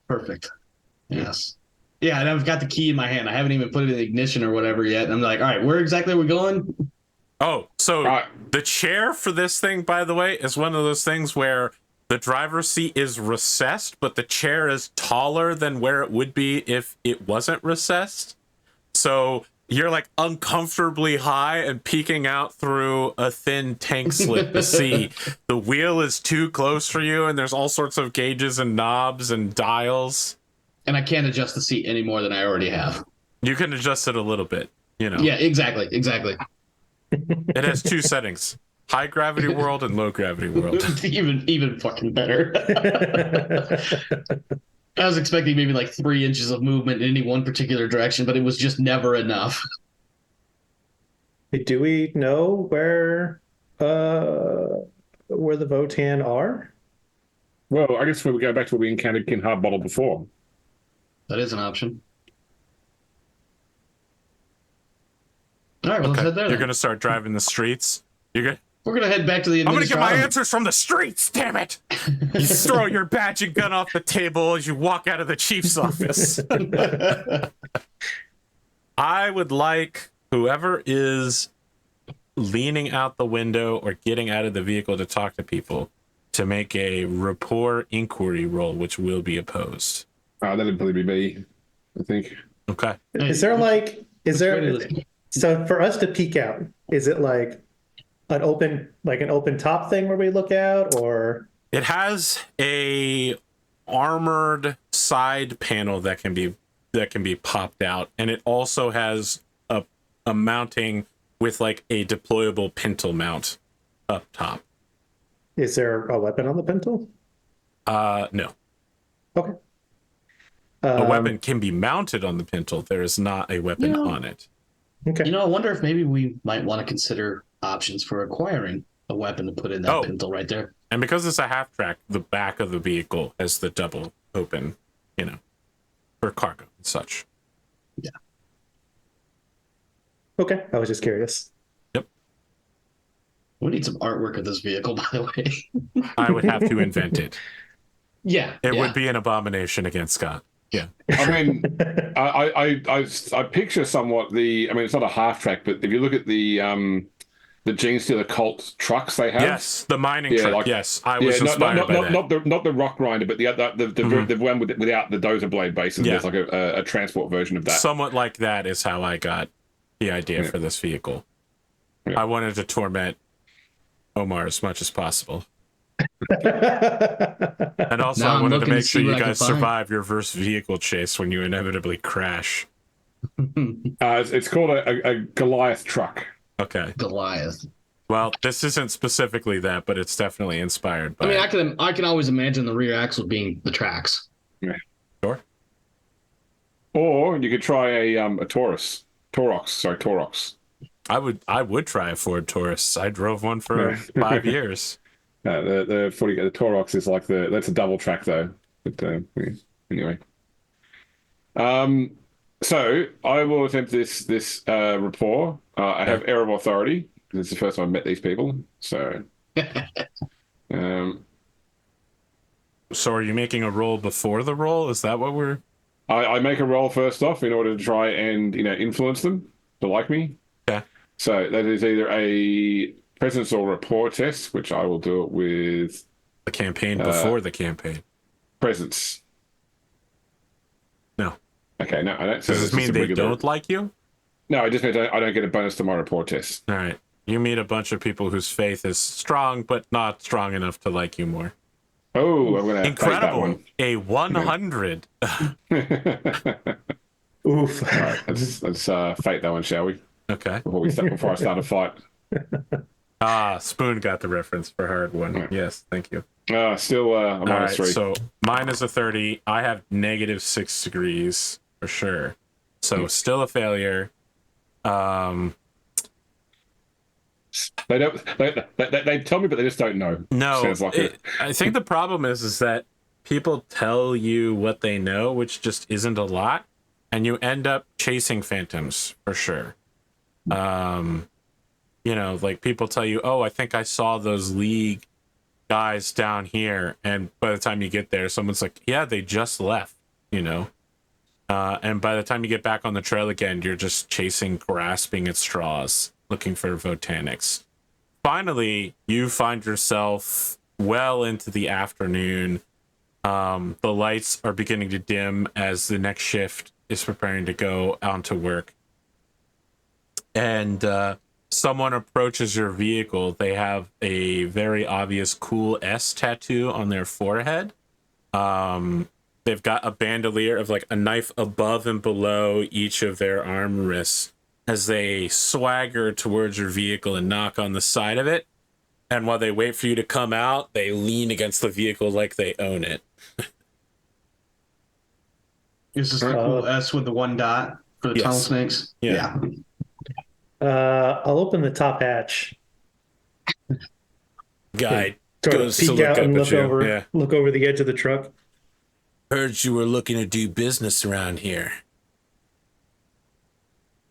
Perfect. Yes. Yeah, and I've got the key in my hand. I haven't even put it in the ignition or whatever yet. And I'm like, all right, where exactly are we going? Oh, so the chair for this thing, by the way, is one of those things where the driver's seat is recessed, but the chair is taller than where it would be if it wasn't recessed. So you're like uncomfortably high and peeking out through a thin tank slit to see. The wheel is too close for you, and there's all sorts of gauges and knobs and dials. And I can't adjust the seat any more than I already have. You can adjust it a little bit, you know. Yeah, exactly. It has two settings: high gravity world and low gravity world. even fucking better. I was expecting maybe like 3 inches of movement in any one particular direction, but it was just never enough. Do we know where the Votan are? Well, I guess we go back to where we encountered Kin Hardbottle before. That is an option. All right, well, let's head there. You're going to start driving the streets. We're going to head back to the I'm going to get my answers from the streets, damn it! You throw your badge and gun off the table as you walk out of the chief's office. I would like whoever is leaning out the window or getting out of the vehicle to talk to people to make a rapport inquiry roll, which will be opposed. That'd probably be me, I think. Okay. So for us to peek out, is it like an open top thing where we look out, or? It has a armored side panel that can be popped out, and it also has a mounting with like a deployable pintle mount up top. Is there a weapon on the pintle? No. Okay. A weapon can be mounted on the pintle. There is not a weapon on it. Okay. I wonder if maybe we might want to consider options for acquiring a weapon to put in that pintle right there. And because it's a half track, the back of the vehicle has the double open, for cargo and such. Yeah. Okay. I was just curious. Yep. We need some artwork of this vehicle, by the way. I would have to invent it. Yeah. It would be an abomination against Scott. Yeah. I mean, I picture somewhat it's not a half track, but if you look at the Gene Stealer cult trucks they have. Yes, the mining truck. Yes, I was inspired by that. Not the rock grinder, but the one without the dozer blade base. And there's like a transport version of that. Somewhat like that is how I got the idea for this vehicle. Yeah. I wanted to torment Omar as much as possible. Uh, And also, Now I I'm wanted to looking to make sure see you what I can guys find. survive your first vehicle chase when you inevitably crash. It's called a Goliath truck. Okay. Goliath. Well, this isn't specifically that, but it's definitely inspired by. I mean, I can always imagine the rear axle being the tracks. Sure. Or you could try a Taurus. Taurox. I would try a Ford Taurus. I drove one for 5 years. The Taurox is like that's a double track though. But anyway. So I will attempt this rapport. I have air of authority. This is the first time I've met these people. So So are you making a roll before the roll? Is that what we're... I make a roll first off in order to try and influence them to like me. Yeah. So that is either a presence or rapport test, which I will do it with The campaign before the campaign. presence. No. Okay, no, I don't. So Does this mean they don't like you? No, I just meant I don't get a bonus to my rapport test. All right. You meet a bunch of people whose faith is strong, but not strong enough to like you more. Oh, I'm gonna Incredible. A 100. Oof. All right, let's fate that one, shall we? Okay. Before I start a fight. Spoon got the reference for hard one. Right. Yes, thank you. Still a All minus right, 3. so mine is a 30. I have negative 6 degrees for sure. So still a failure. They don't. They tell me, but they just don't know. No, Sounds like I think the problem is that people tell you what they know, which just isn't a lot, and you end up chasing phantoms for sure. Like people tell you, "Oh, I think I saw those League guys down here," and by the time you get there, someone's like, "Yeah, they just left," and by the time you get back on the trail again, you're just grasping at straws, looking for Votanics. Finally, you find yourself well into the afternoon. The lights are beginning to dim as the next shift is preparing to go out to work. And someone approaches your vehicle. They have a very obvious cool S tattoo on their forehead. They've got a bandolier of like a knife above and below each of their arm wrists as they swagger towards your vehicle and knock on the side of it. And while they wait for you to come out, they lean against the vehicle like they own it. Is this the cool S with the one dot for the Yes. tunnel snakes? Yeah. I'll open the top hatch. Guy Sort of goes to peek look out up and at look you. over, Yeah. look over the edge of the truck. Heard you were looking to do business around here.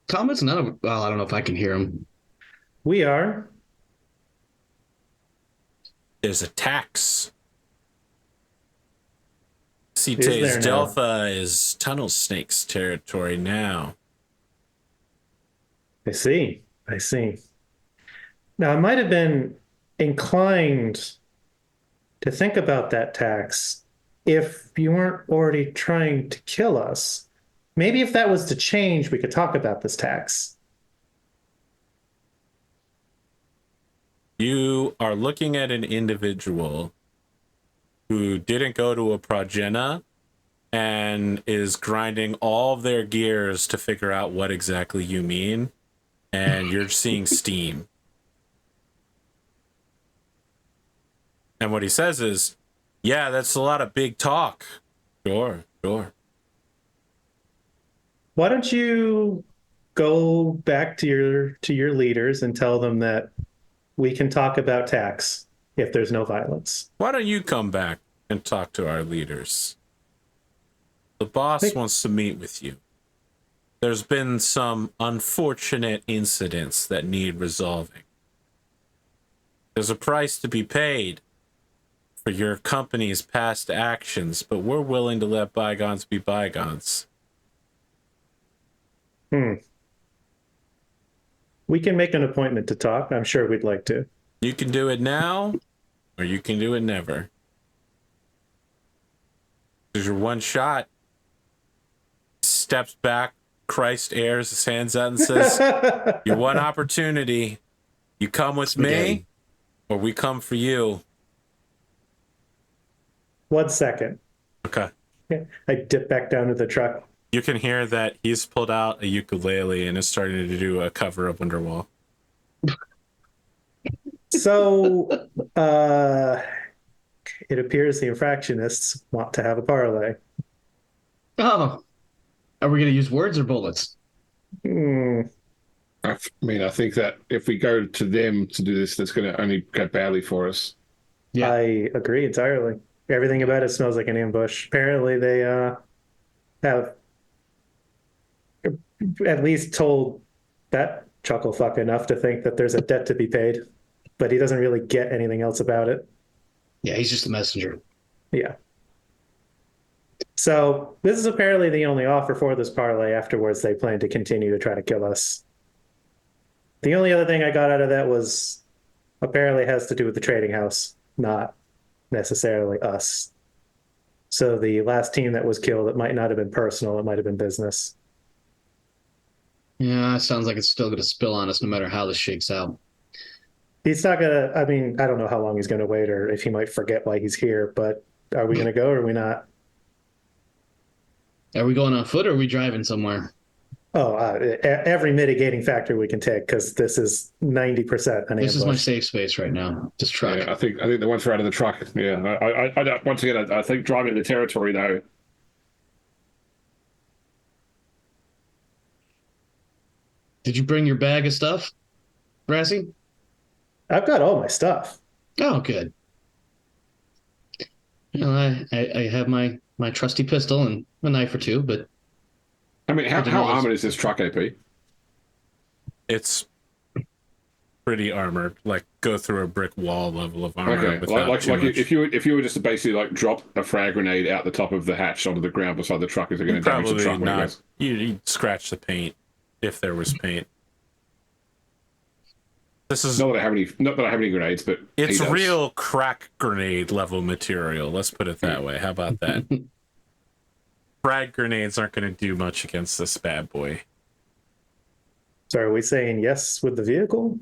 Comments? None of. Well, I don't know if I can hear him. We are. There's a tax. there Cites now? Delpha is tunnel snakes territory now. I see. Now, I might have been inclined to think about that tax if you weren't already trying to kill us. Maybe if that was to change, we could talk about this tax. You are looking at an individual who didn't go to a progena and is grinding all of their gears to figure out what exactly you mean. And you're seeing steam. And what he says is, yeah, that's a lot of big talk. Sure. Why don't you go back to your leaders and tell them that we can talk about tax if there's no violence? Why don't you come back and talk to our leaders? The boss wants to meet with you. There's been some unfortunate incidents that need resolving. There's a price to be paid for your company's past actions, but we're willing to let bygones be bygones. We can make an appointment to talk. I'm sure we'd like to. You can do it now, or you can do it never. There's your one shot. Steps back, Christ airs his hands out and says, your one opportunity. You come with me, or we come for you. 1 second. Okay. I dip back down to the truck. You can hear that he's pulled out a ukulele and is starting to do a cover of Wonderwall. So, it appears the infractionists want to have a parlay. Oh, are we going to use words or bullets? I mean, I think that if we go to them to do this, that's going to only go badly for us. Yeah. I agree entirely. Everything about it smells like an ambush. Apparently, they have at least told that chucklefuck enough to think that there's a debt to be paid, but he doesn't really get anything else about it. Yeah, he's just a messenger. Yeah. So this is apparently the only offer for this parlay. Afterwards, they plan to continue to try to kill us. The only other thing I got out of that was apparently has to do with the trading house, not necessarily us. So the last team that was killed, it might not have been personal, it might have been business. Yeah, it sounds like it's still going to spill on us no matter how this shakes out. He's not gonna, I mean, I don't know how long he's gonna wait or if he might forget why he's here, but are we gonna go or are we not? Are we going on foot or are we driving somewhere? Oh, every mitigating factor we can take because this is 90% an This is my ambush. safe space right now. This truck. Yeah, I think the ones right in the truck. Yeah, I once again, I think driving the territory though. Did you bring your bag of stuff, Rassie? I've got all my stuff. Oh, good. You know, I have my trusty pistol and a knife or two, but I mean, how armored is this truck, AP? It's pretty armored, like go through a brick wall level of armor. Okay, like if you were just to basically like drop a frag grenade out the top of the hatch onto the ground beside the truck, is it going to damage the truck? Not. You'd scratch the paint if there was paint. This is not that I have any grenades, but it's real crack grenade level material. Let's put it that way. How about that? Frag grenades aren't going to do much against this bad boy. So are we saying yes with the vehicle?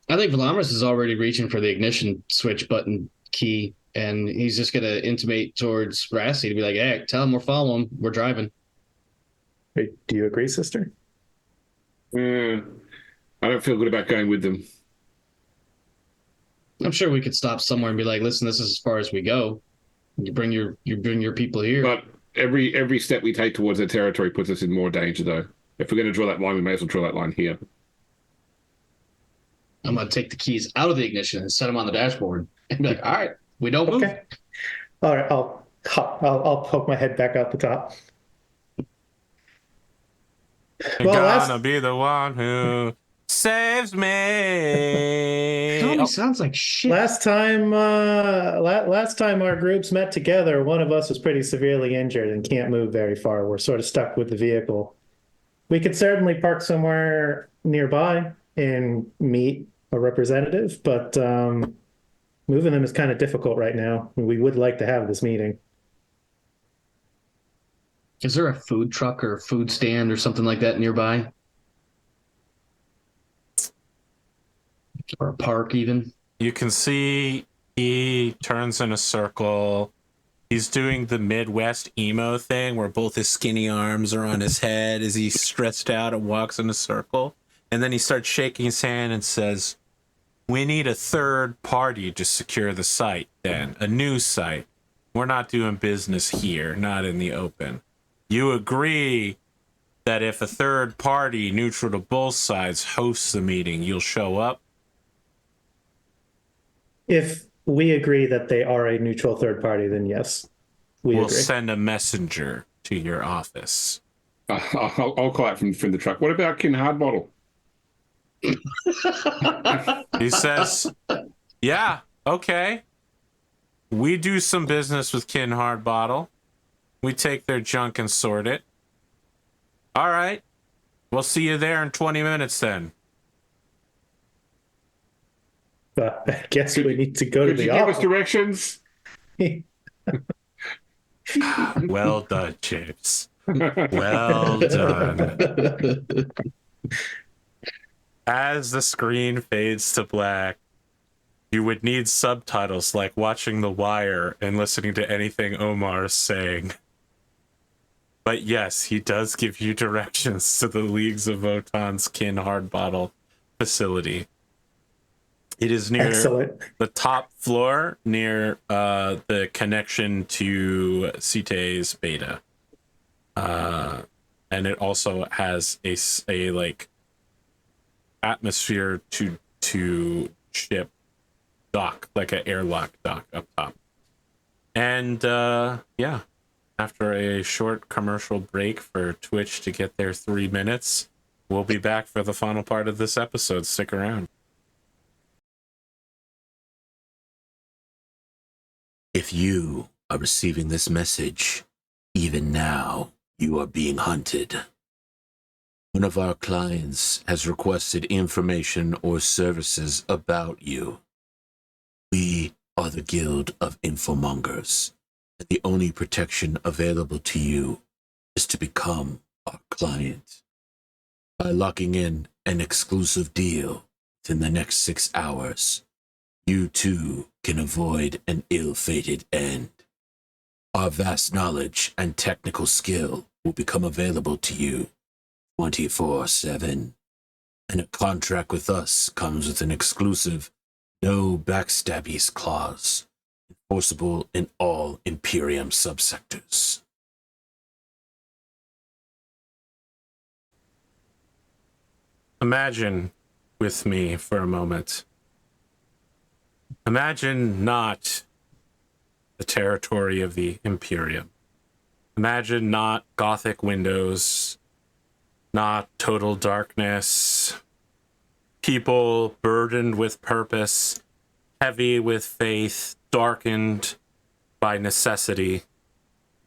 I think Velamris is already reaching for the ignition switch button key, and he's just going to intimate towards Rassie to be like, hey, tell him we're following. We're driving. Do you agree, sister? I don't feel good about going with them. I'm sure we could stop somewhere and be like, listen, this is as far as we go. You bring your people here. But every step we take towards their territory puts us in more danger, though. If we're going to draw that line, we may as well draw that line here. I'm going to take the keys out of the ignition and set them on the dashboard and be like, all right, we don't move. Okay. All right, I'll poke my head back out the top. You're gonna be the one who saves me. Tommy sounds like shit. Last time our groups met together, one of us was pretty severely injured and can't move very far. We're sort of stuck with the vehicle. We could certainly park somewhere nearby and meet a representative, but moving them is kind of difficult right now. We would like to have this meeting. Is there a food truck or a food stand or something like that nearby? Or a park even? You can see he turns in a circle. He's doing the Midwest emo thing where both his skinny arms are on his head as he's stretched out and walks in a circle. And then he starts shaking his hand and says, we need a third party to secure the site then, a new site. We're not doing business here, not in the open. You agree that if a third party neutral to both sides hosts the meeting, you'll show up? If we agree that they are a neutral third party, then yes, we'll agree. Send a messenger to your office. I'll call out from the truck. What about Kin Hardbottle? He says, yeah, okay. We do some business with Kin Hardbottle. We take their junk and sort it. All right. We'll see you there in 20 minutes then. I guess we need to go to the office. office. Give us directions. Well done, James. Well done. As the screen fades to black, you would need subtitles like watching The Wire and listening to anything Omar is saying. But yes, he does give you directions to the Leagues of Votan's Kin Hard Bottle facility. It is near the top floor, near the connection to Cite's Beta. And it also has a like atmosphere to ship dock, like an airlock dock up top. And yeah, after a short commercial break for Twitch to get their 3 minutes, we'll be back for the final part of this episode. Stick around. If you are receiving this message, even now, you are being hunted. One of our clients has requested information or services about you. We are the Guild of Infomongers, and the only protection available to you is to become our client. By locking in an exclusive deal within the next 6 hours, you too can avoid an ill-fated end. Our vast knowledge and technical skill will become available to you 24/7. And a contract with us comes with an exclusive no backstabbies clause, enforceable in all Imperium subsectors. Imagine with me for a moment. Imagine not the territory of the Imperium. Imagine not Gothic windows, not total darkness, people burdened with purpose, heavy with faith, darkened by necessity.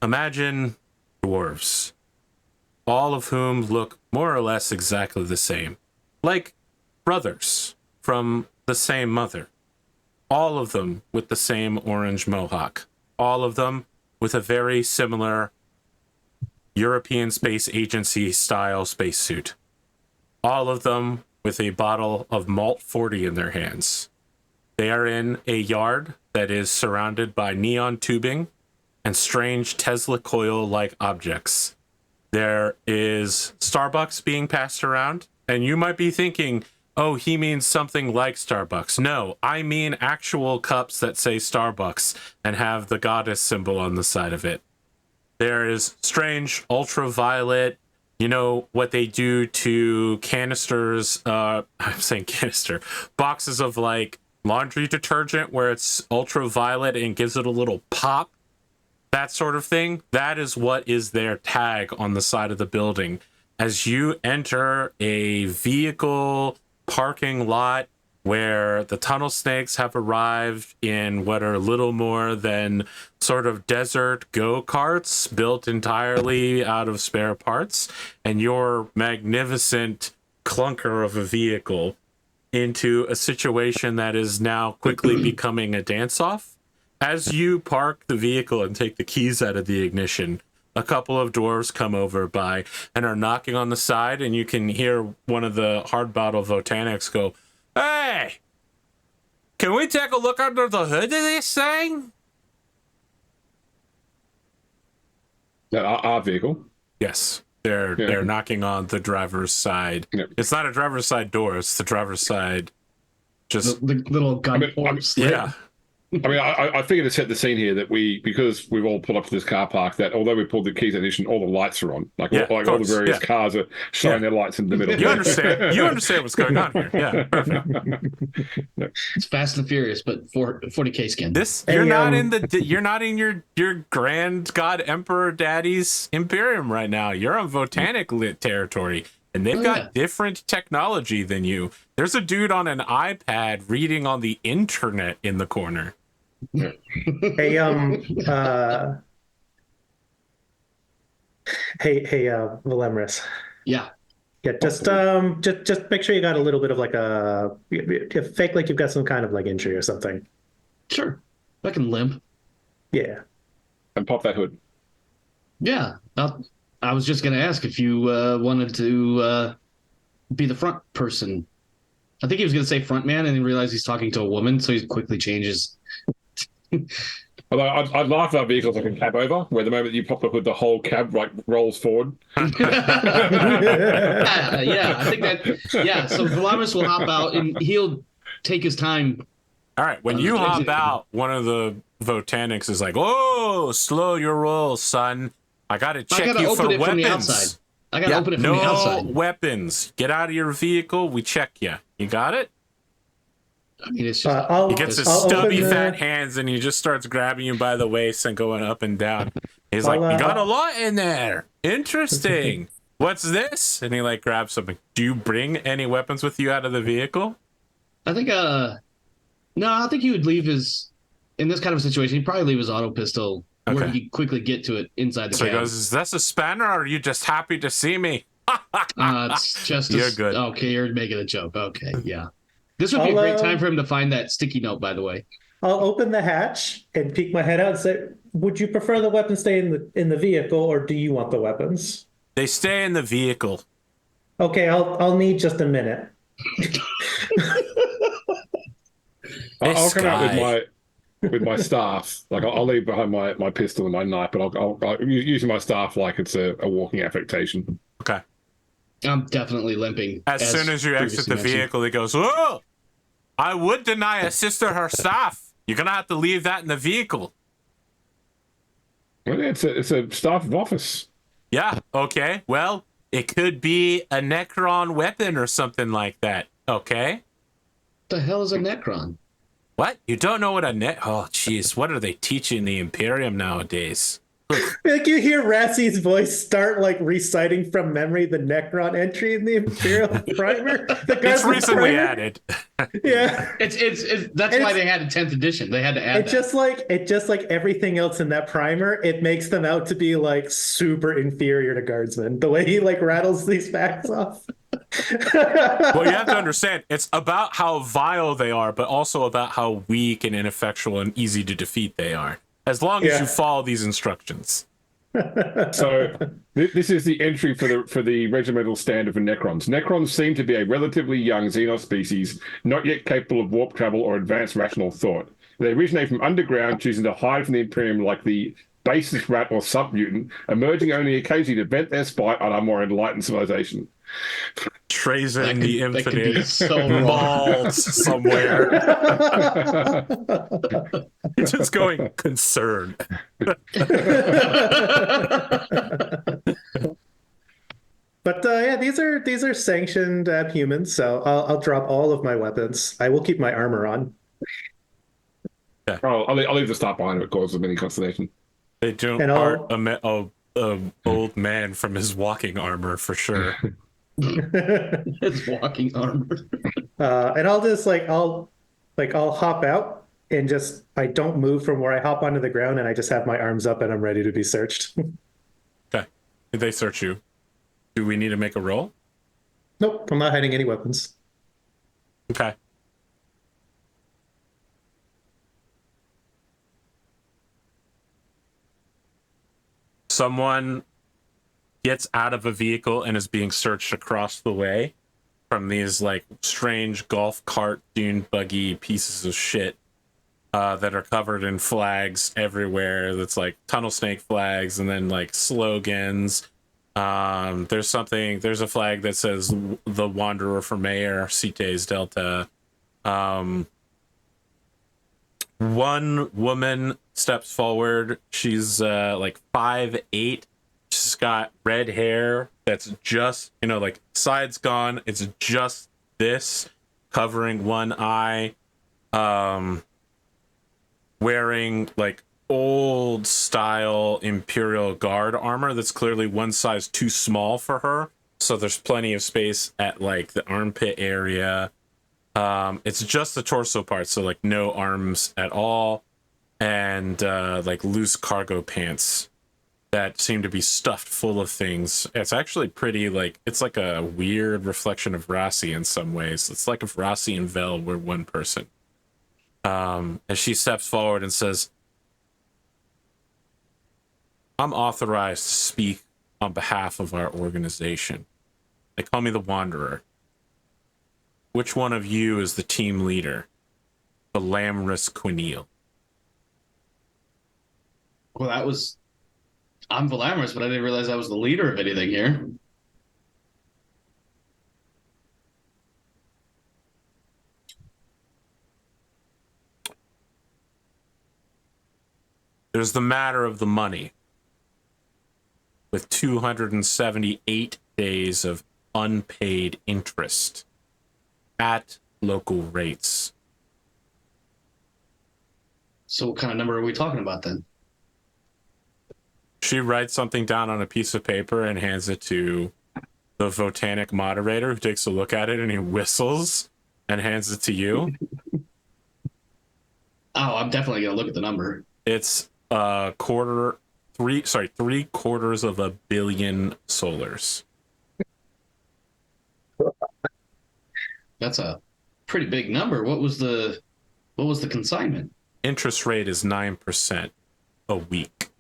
Imagine dwarves, all of whom look more or less exactly the same, like brothers from the same mother. All of them with the same orange mohawk. All of them with a very similar European Space Agency style spacesuit. All of them with a bottle of Malt 40 in their hands. They are in a yard that is surrounded by neon tubing and strange Tesla coil-like objects. There is Starbucks being passed around, and you might be thinking, oh, he means something like Starbucks. No, I mean actual cups that say Starbucks and have the goddess symbol on the side of it. There is strange ultraviolet, you know, what they do to canisters, I'm saying canister, boxes of like laundry detergent where it's ultraviolet and gives it a little pop, that sort of thing. That is what is their tag on the side of the building. As you enter a vehicle parking lot where the tunnel snakes have arrived in what are little more than sort of desert go-karts built entirely out of spare parts, and your magnificent clunker of a vehicle into a situation that is now quickly becoming a dance-off. As you park the vehicle and take the keys out of the ignition, a couple of dwarves come over by and are knocking on the side, and you can hear one of the hard bottle Votanics go, "Hey, can we take a look under the hood of this thing?" Our vehicle. Yes, they're knocking on the driver's side. Yep. It's not a driver's side door; it's the driver's side. Just the little gun yeah. I mean, I figured to set the scene here that because we've all pulled up to this car park, that although we pulled the keys in addition, all the lights are on. Like all the various cars are shining their lights in the middle. You understand? You understand what's going on here? Yeah, perfect. It's Fast and Furious, but 40K skin. You're not in your Grand God Emperor Daddy's Imperium right now. You're on Votanic lit territory. And they've got different technology than you. There's a dude on an iPad reading on the internet in the corner. Hey, Velamris. Yeah. Yeah, just make sure you got a little bit of like fake like you've got some kind of like injury or something. Sure. I can limp. Yeah. And pop that hood. Yeah. I was just going to ask if you wanted to be the front person I think he was going to say front man, and he realized he's talking to a woman, so he quickly changes. Although I'd laugh at vehicles like a cab over, where the moment you pop the hood, the whole cab like rolls forward. Yeah, I think that. Yeah, so Velamris will hop out, and he'll take his time. All right, when you hop out, one of the Votanics is like, "Oh, slow your roll, son. I gotta check you for weapons." From the outside. I gotta open it from the outside. No weapons. Get out of your vehicle. We check you. You got it? I mean, it's just. He gets his stubby fat hands and he just starts grabbing you by the waist and going up and down. He's like, "You got a lot in there. Interesting. What's this?" And he like grabs something. Do you bring any weapons with you out of the vehicle? I think. No, I think he would leave his. In this kind of situation, he'd probably leave his auto pistol where he could quickly get to it inside the cab. So he goes, "Is this a spanner, or are you just happy to see me?" It's just. You're good. Okay, you're making a joke. Okay, yeah. This would be a great time for him to find that sticky note, by the way. I'll open the hatch and peek my head out and say, "Would you prefer the weapons stay in the vehicle, or do you want the weapons?" They stay in the vehicle. Okay, I'll need just a minute. I'll come out with my staff. Like I'll leave behind my pistol and my knife, but I'll using my staff like it's a walking affectation. Okay. I'm definitely limping. As soon as you exit the vehicle, he goes, "Oh, I would deny a sister her staff. You're gonna have to leave that in the vehicle." Well, it's a staff of office. Yeah. Okay. Well, it could be a Necron weapon or something like that. Okay. What the hell is a Necron? What? You don't know what a Oh, jeez. What are they teaching the Imperium nowadays? Like you hear Rassie's voice start like reciting from memory the Necron entry in the Imperial Primer. It's recently added. Yeah, it's that's why they had a 10th edition. They had to add it just like everything else in that primer. It makes them out to be like super inferior to guardsmen. The way he like rattles these facts off. Well, you have to understand, it's about how vile they are, but also about how weak and ineffectual and easy to defeat they are. As long as you follow these instructions. So this is the entry for the regimental standard for Necrons. Necrons seem to be a relatively young xenos species, not yet capable of warp travel or advanced rational thought. They originate from underground, choosing to hide from the Imperium like the basest rat or sub-mutant, emerging only occasionally to vent their spite on our more enlightened civilization. Trazyn the Infinite so mauled somewhere. Just going concern. But yeah, these are sanctioned humans, so I'll drop all of my weapons. I will keep my armor on. Yeah. I'll leave the stop behind if it causes any consternation. They don't part a old man from his walking armor for sure. It's walking armor. And I'll just I'll hop out and just I don't move from where I hop onto the ground, and I just have my arms up and I'm ready to be searched. Okay. Did they search you? Do we need to make a roll? Nope, I'm not hiding any weapons. Okay. Someone gets out of a vehicle and is being searched across the way from these like strange golf cart dune buggy pieces of shit that are covered in flags everywhere. That's like tunnel snake flags and then like slogans. There's a flag that says the Wanderer for Mayor, CITES Delta. One woman steps forward. She's like 5'8". She's got red hair that's just, like sides gone. It's just this covering one eye. Wearing like old style Imperial Guard armor that's clearly one size too small for her. So there's plenty of space at like the armpit area. It's just the torso part, so like no arms at all, and like loose cargo pants that seem to be stuffed full of things. It's actually pretty it's like a weird reflection of Rassie in some ways. It's like if Rassie and Vel were one person. As she steps forward and says, "I'm authorized to speak on behalf of our organization. They call me the Wanderer. which one of you is the team leader? Velamris Quineel. Well, I'm Velamris, but I didn't realize I was the leader of anything here. There's the matter of the money. With 278 days of unpaid interest at local rates. So what kind of number are we talking about then? She writes something down on a piece of paper and hands it to the Votanic moderator, who takes a look at it and he whistles and hands it to you. Oh, I'm definitely going to look at the number. It's 3/4 of a billion solars. That's a pretty big number. What was the consignment? Interest rate is 9% a week.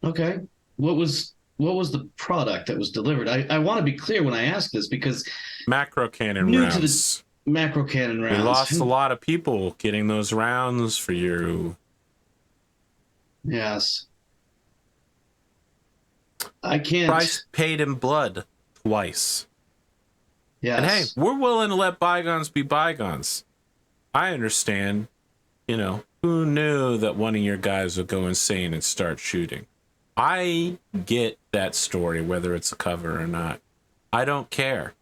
Okay. What was the product that was delivered? I want to be clear when I ask this because Macro cannon new rounds. to the macro cannon rounds. We lost a lot of people getting those rounds for you. Yes. I can't. Price paid in blood twice. Yes. And hey, we're willing to let bygones be bygones. I understand, who knew that one of your guys would go insane and start shooting? I get that story, whether it's a cover or not. I don't care.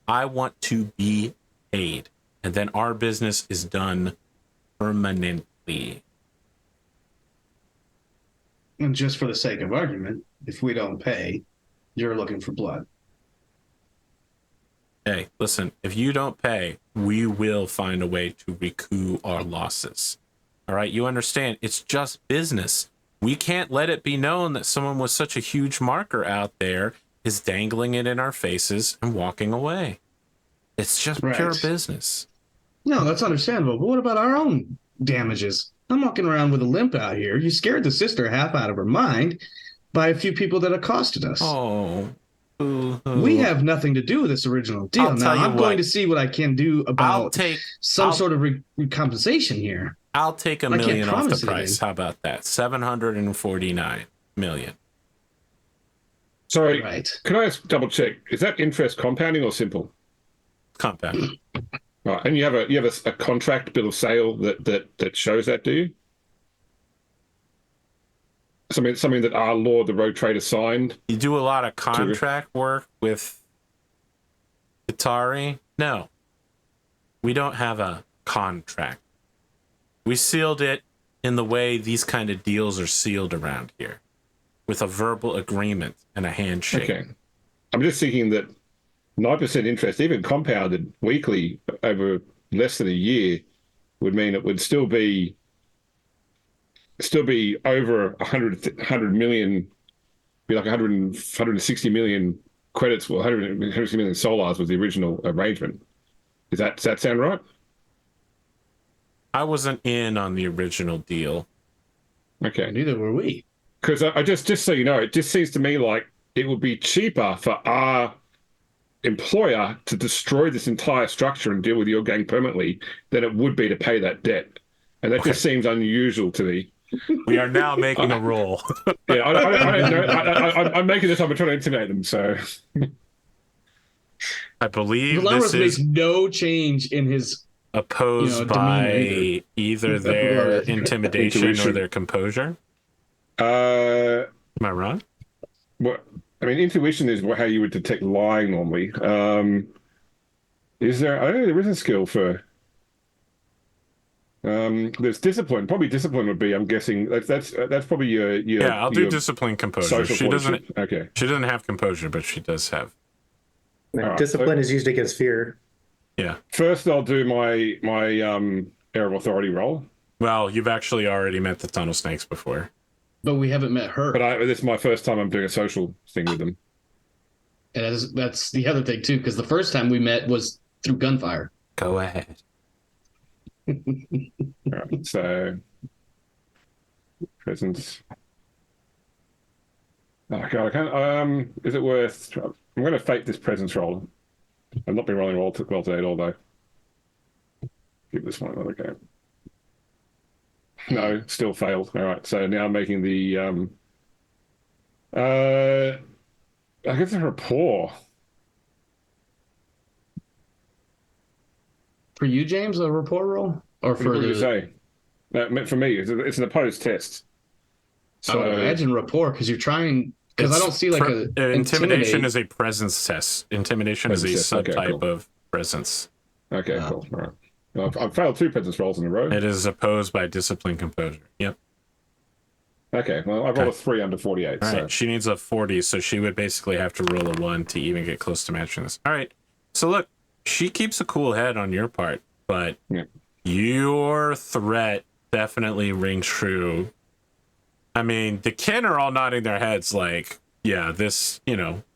I want to be paid. And then our business is done permanently. And just for the sake of argument, if we don't pay, you're looking for blood. Hey, listen, if you don't pay, we will find a way to recoup our losses. All right, you understand? It's just business. We can't let it be known that someone with such a huge marker out there is dangling it in our faces and walking away. It's just pure business. No, that's understandable. But what about our own damages? I'm walking around with a limp out here. You scared the sister half out of her mind by a few people that accosted us. Oh. We have nothing to do with this original deal. Now, I'm going to see what I can do about some sort of compensation here. I'll take $1 million off the price. How about that? 749 million. Sorry, right. Can I just double check? Is that interest compounding or simple? Compounding. Right, and you have a contract bill of sale that shows that, do you? Something that our Lord the Rogue Trader signed. You do a lot of contract work with Atari? No. We don't have a contract. We sealed it in the way these kind of deals are sealed around here, with a verbal agreement and a handshake. Okay. I'm just thinking that 9% interest, even compounded weekly over less than a year, would mean it would still be over 100 million, be like 160 million credits, well, 160 million solars was the original arrangement. Does that sound right? I wasn't in on the original deal. Okay. Neither were we. Because I just so you know, it just seems to me like it would be cheaper for our employer to destroy this entire structure and deal with your gang permanently than it would be to pay that debt. And that just seems unusual to me. We are now making a roll. Yeah, I'm making this up. I'm trying to intimidate them. So I believe Velamris this makes is no change in his opposed by either their intimidation or their composure. Am I wrong? Well, I mean, intuition is how you would detect lying normally. Is there? I don't know. There is a skill for. There's discipline. Probably discipline would be. I'm guessing that's probably your. Yeah, I'll do discipline composure. She doesn't. Okay. She doesn't have composure, but she does have. Discipline is used against fear. Yeah. First, I'll do my Air of Authority roll. Well, you've actually already met the Tunnel Snakes before. But we haven't met her. But this is my first time I'm doing a social thing with them. And that's the other thing, too, because the first time we met was through gunfire. Go ahead. All right, so presence. Oh God, I can't. Is it worth? I'm going to fake this presence roll I've not been rolling well today at all, though. Give this one another go. No, still failed. All right, so now I'm making the I guess a rapport. For you, James, a rapport roll, or for What do you the? say? For me, it's an opposed test. I would imagine rapport because you're trying. Because I don't see like intimidation is a presence test. Intimidation is a subtype of presence. Okay, cool. All right. Well, I've failed 2 presence rolls in a row. It is opposed by discipline composure. Yep. Okay, well, I rolled a 3 under 48. All so. right, she needs a 40, so she would basically have to roll a 1 to even get close to matching this. All right, so look, she keeps a cool head on your part, but your threat definitely rings true. I mean, the kin are all nodding their heads like, yeah, this,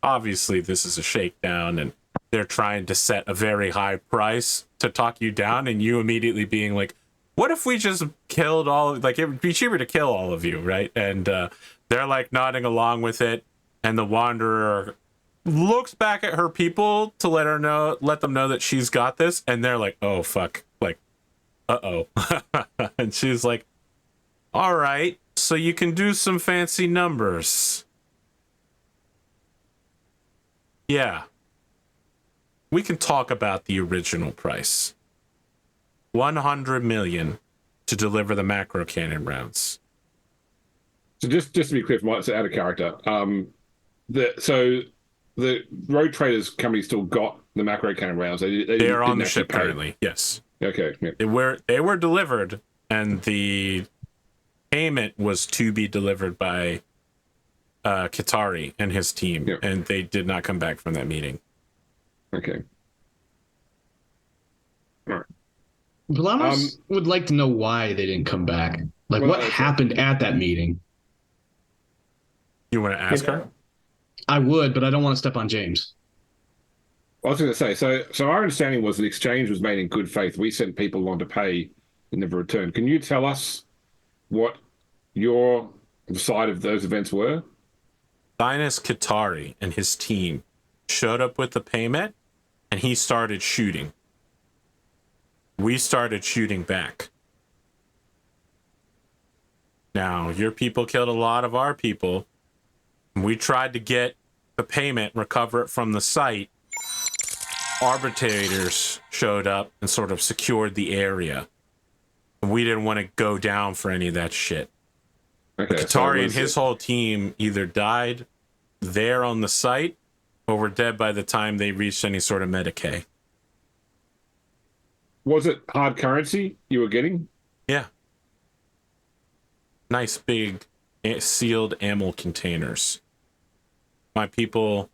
obviously this is a shakedown, and they're trying to set a very high price to talk you down, and you immediately being like, what if we just killed it would be cheaper to kill all of you, right? And they're like nodding along with it, and the Wanderer looks back at her people to let them know that she's got this, and they're like, oh, fuck, like, uh-oh. And she's like, all right, so you can do some fancy numbers. Yeah. We can talk about the original price. 100 million to deliver the macro cannon rounds. So just to be clear, out of character, the Road Traders company still got the macro cannon rounds. They are on the ship currently. Yes. Okay. Yeah. They were delivered, and the payment was to be delivered by Katari and his team, and they did not come back from that meeting. Okay. All right. Velamris would like to know why they didn't come back. Like, what happened at that meeting? You want to ask her? I would, but I don't want to step on James. I was going to say, so our understanding was the exchange was made in good faith. We sent people on to pay and never returned. Can you tell us what your side of those events were? Linus Katari and his team showed up with the payment, and he started shooting. We started shooting back. Now, your people killed a lot of our people. We tried to get the payment, recover it from the site. Arbitrators showed up and sort of secured the area. We didn't want to go down for any of that shit. Okay, Katari and his whole team either died there on the site or were dead by the time they reached any sort of Medicaid. Was it hard currency you were getting? Yeah. Nice big sealed ammo containers. My people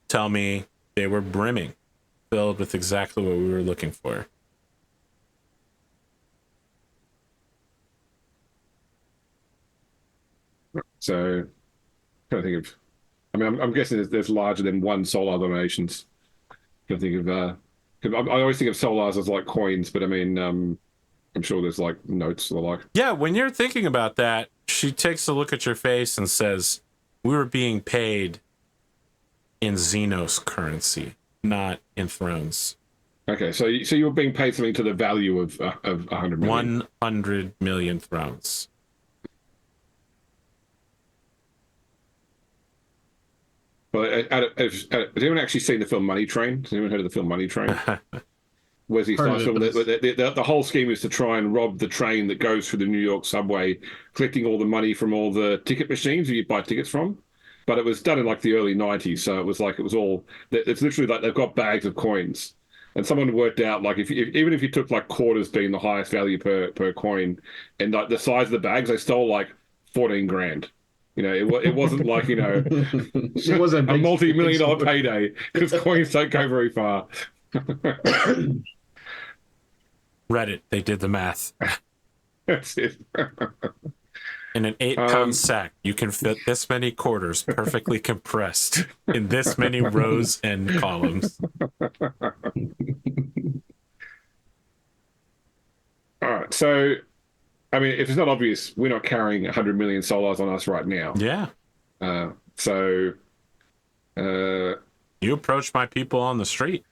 tell me they were brimming, filled with exactly what we were looking for. So, I'm trying to think of. I mean, I'm guessing there's larger than one solar donations. I'm thinking of. I always think of solars as like coins, but I mean, I'm sure there's like notes or the like. Yeah, when you're thinking about that, she takes a look at your face and says, "We were being paid in Xenos currency, not in thrones." Okay, so you were being paid something to the value of 100 million. 100 million thrones. But has anyone actually seen the film Money Train? Has anyone heard of the film Money Train? Wesley Snipes film. The whole scheme is to try and rob the train that goes through the New York subway, collecting all the money from all the ticket machines you buy tickets from. But it was done in like the early 90s, so it was all. It's literally like they've got bags of coins, and someone worked out like even if you took like quarters being the highest value per coin, and like the size of the bags, they stole like 14 grand. It wasn't like it was a multi-million-dollar payday because coins don't go very far. Reddit, they did the math. That's it. In an 8-pound sack, you can fit this many quarters perfectly compressed in this many rows and columns. All right, so I mean, if it's not obvious, we're not carrying 100 million solars on us right now. Yeah. So you approached my people on the street.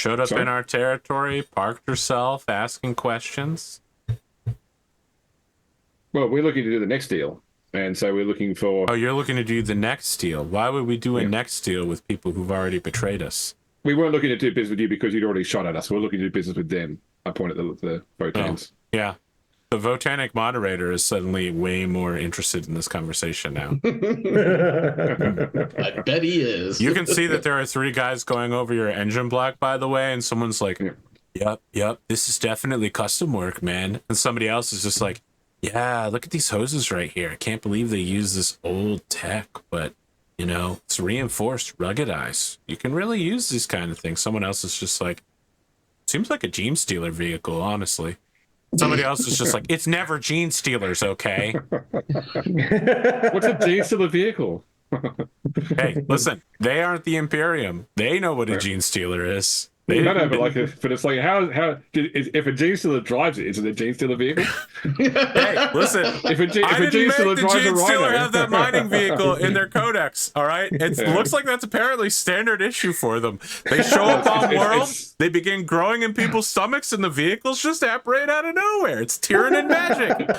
Showed up Sorry? in our territory, parked herself, asking questions. Well, we're looking to do the next deal, and so we're looking for. Oh, you're looking to do the next deal. Why would we do a Yeah. next deal with people who've already betrayed us? We weren't looking to do business with you because you'd already shot at us. We're looking to do business with them. I point at the Votans. Yeah. The Votanic moderator is suddenly way more interested in this conversation now. I bet he is. You can see that there are 3 guys going over your engine block, by the way, and someone's like, yep, this is definitely custom work, man. And somebody else is just like, yeah, look at these hoses right here. I can't believe they use this old tech, but, you know, it's reinforced, ruggedized. You can really use these kind of things. Someone else is just like, seems like a Gene Stealer vehicle, honestly. Somebody else is just like, it's never Gene Stealers, okay? What's a Gene Stealer vehicle? Hey, listen, they aren't the Imperium. They know what a Gene Stealer is. They No, but it's like if a Gene Stealer drives it, is it a Gene Stealer vehicle? Hey, listen, If a Gene I didn't make Stealer the drives a Gene Stealer Rhino, have that mining vehicle in their codex, all right? It looks like that's apparently standard issue for them. They show up on worlds, they begin growing in people's stomachs, and the vehicles just apparate out of nowhere. It's Tyranid magic.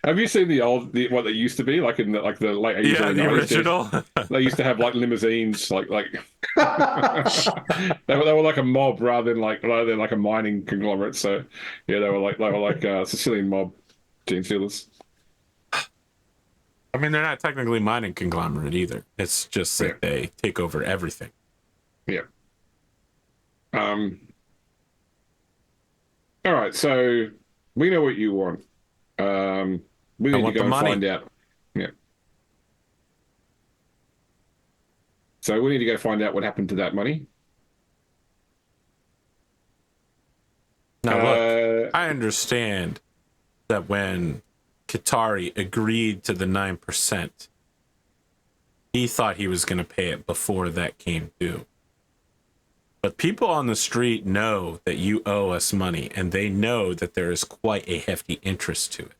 Have you seen what they used to be like in the late 80s? Yeah, early the 90s? original. They used to have like limousines, like they were like a mob rather than like a mining conglomerate. So yeah, they were like Sicilian mob Gene Stealers. I mean, they're not technically mining conglomerate either. It's just that they take over everything. Yeah. All right, so we know what you want. We need to go and find out. Yeah. So we need to go find out what happened to that money. Now, look, I understand that when Qatari agreed to the 9%, he thought he was going to pay it before that came due. But people on the street know that you owe us money, and they know that there is quite a hefty interest to it.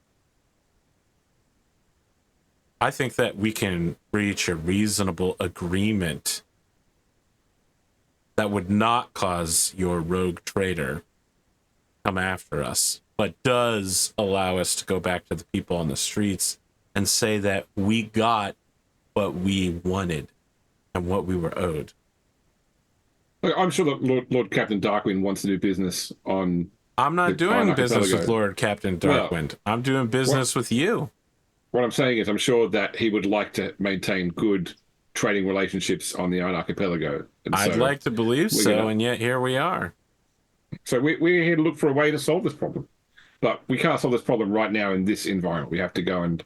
I think that we can reach a reasonable agreement that would not cause your rogue trader come after us, but does allow us to go back to the people on the streets and say that we got what we wanted and what we were owed. Look, I'm sure that Lord Captain Darkwind wants to do business on. I'm not doing business with Archipelago. Lord Captain Darkwind. I'm doing business with you. What I'm saying is, I'm sure that he would like to maintain good trading relationships on the Archipelago. And I'd so like to believe so, gonna- and yet here we are. So we're here to look for a way to solve this problem. But we can't solve this problem right now in this environment. We have to go and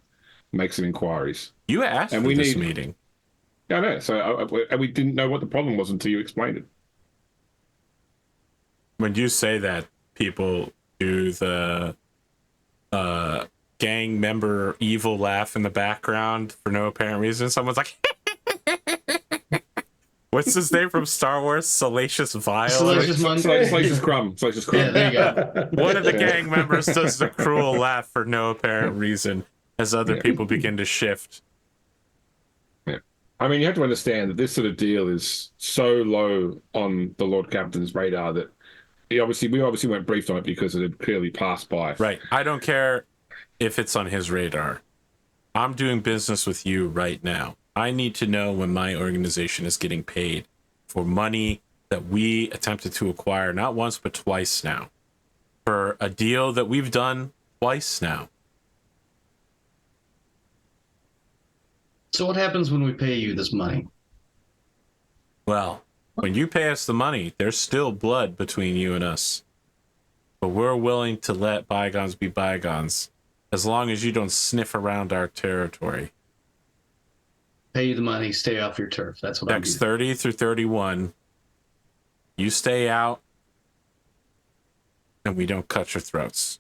make some inquiries. You asked And for we this need- meeting. Yeah, I know. So and we didn't know what the problem was until you explained it. When you say that, people do the gang member evil laugh in the background for no apparent reason. Someone's like, what's his name from Star Wars? Salacious Vile? Salacious Monday. Salacious Crumb. Salacious Crumb. Yeah, there you go. One of the gang members does the cruel laugh for no apparent reason as other people begin to shift. Yeah. I mean, you have to understand that this sort of deal is so low on the Lord Captain's radar that we obviously weren't briefed on it because it had clearly passed by. Right. I don't care if it's on his radar. I'm doing business with you right now. I need to know when my organization is getting paid for money that we attempted to acquire not once but twice now, for a deal that we've done twice now. So what happens when we pay you this money? Well, when you pay us the money, there's still blood between you and us. But we're willing to let bygones be bygones, as long as you don't sniff around our territory. Pay you the money, stay off your turf. That's what I'm Decks doing. 30 through 31, you stay out, and we don't cut your throats.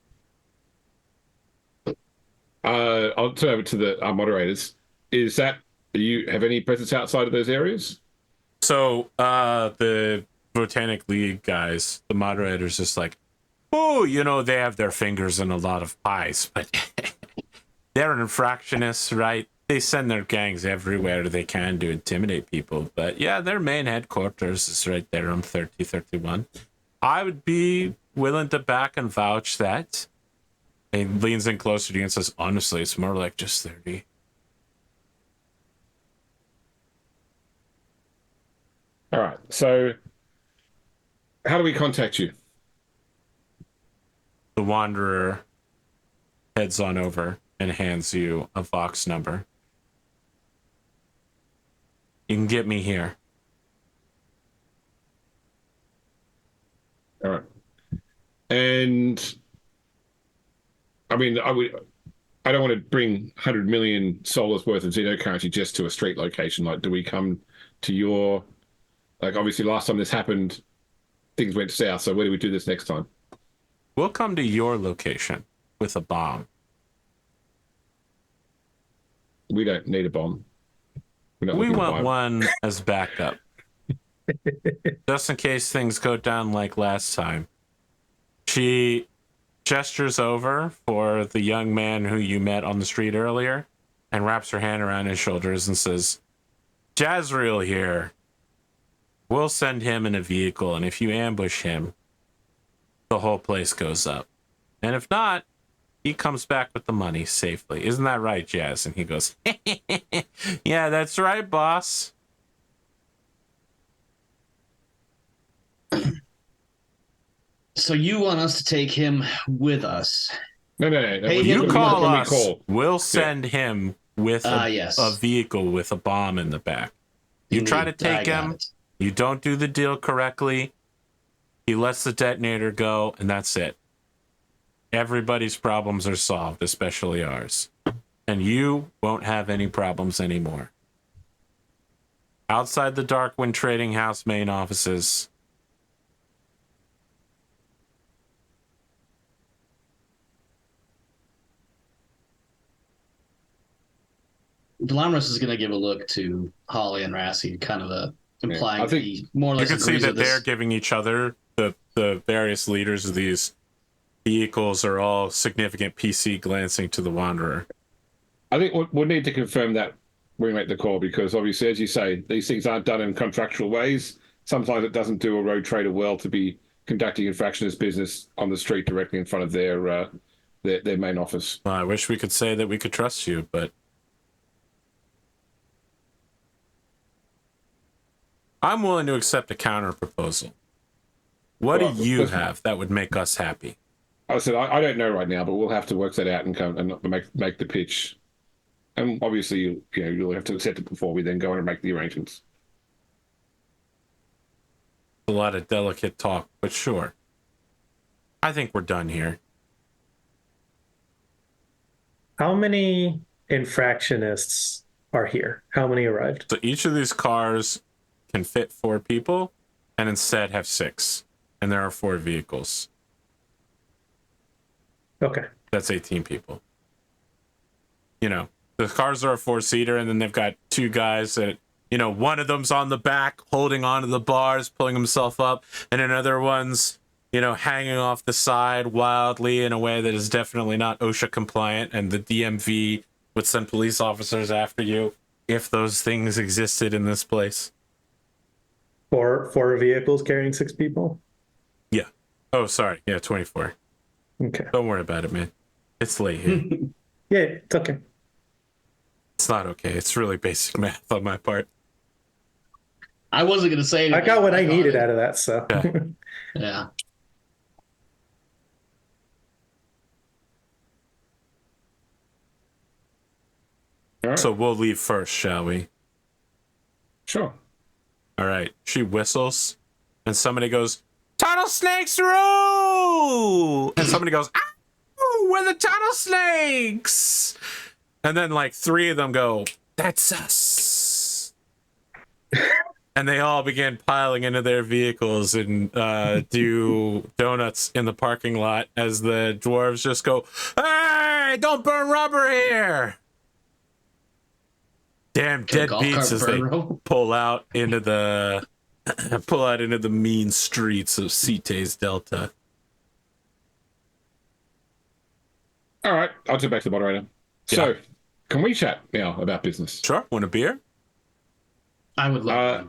I'll turn over to our moderators. Do you have any presence outside of those areas? So the Botanic League guys, the moderators, just like, oh, they have their fingers in a lot of pies, but they're infractionists, right? they send their gangs everywhere they can to intimidate people. But yeah, their main headquarters is right there on 3031. I would be willing to back and vouch that. He leans in closer to you and says, honestly, it's more like just 30. All right. So, how do we contact you? The Wanderer heads on over and hands you a Vox number. You can get me here. All right. And I mean, I don't want to bring 100 million solar's worth of xenocurrency just to a street location. Like, do we come to your, like, obviously last time this happened, things went south. So where do we do this next time? We'll come to your location with a bomb. We don't need a bomb. We want one as backup. Just in case things go down like last time. She gestures over for the young man who you met on the street earlier and wraps her hand around his shoulders and says, Jazrael here. We'll send him in a vehicle, and if you ambush him, the whole place goes up. And if not, he comes back with the money safely. Isn't that right, Jazz? And he goes, yeah, that's right, boss. So you want us to take him with us? No. Hey, You call when us. we call. We'll send him with a vehicle with a bomb in the back. You try to take him. You don't do the deal correctly. He lets the detonator go, and that's it. Everybody's problems are solved, especially ours. And you won't have any problems anymore. Outside the Darkwind Trading House main offices, Velamris is going to give a look to Holly and Rassie, kind of implying I think he more or less you can see agrees that with this. they're giving each other, the various leaders of these vehicles are all significant PC glancing to the Wanderer. I think we'll need to confirm that when we make the call, because obviously, as you say, these things aren't done in contractual ways. Sometimes it doesn't do a road trader well to be conducting infractionist business on the street directly in front of their main office. Well, I wish we could say that we could trust you, but I'm willing to accept a counter proposal. What do you have that would make us happy? I said I don't know right now, but we'll have to work that out and come and make the pitch. And obviously, you'll have to accept it before we then go in and make the arrangements. A lot of delicate talk, but sure. I think we're done here. How many infractionists are here? How many arrived? So each of these cars can fit 4 people, and instead have 6. And there are 4 vehicles. Okay. That's 18 people. The cars are a 4-seater, and then they've got 2 guys that, one of them's on the back holding onto the bars, pulling himself up, and another one's, hanging off the side wildly in a way that is definitely not OSHA compliant, and the DMV would send police officers after you if those things existed in this place. 4 vehicles carrying 6 people? Yeah. Oh, sorry. Yeah, 24. Okay. Don't worry about it, man. It's late here. Yeah, it's okay. It's not okay. It's really basic math on my part. I wasn't going to say anything. I got what I needed out of that, so. Okay. Yeah. All right. So we'll leave first, shall we? Sure. All right. She whistles, and somebody goes, "Tunnel snakes through!" And somebody goes, "Ow! We're the tunnel snakes!" And then 3 of them go, "That's us!" And they all begin piling into their vehicles and do donuts in the parking lot as the dwarves just go, "Hey, don't burn rubber here!" Damn deadbeats as they pull out into the mean streets of Cites Delta. All right, I'll turn back to the moderator. So, can we chat now about business? Sure. Want a beer? I would love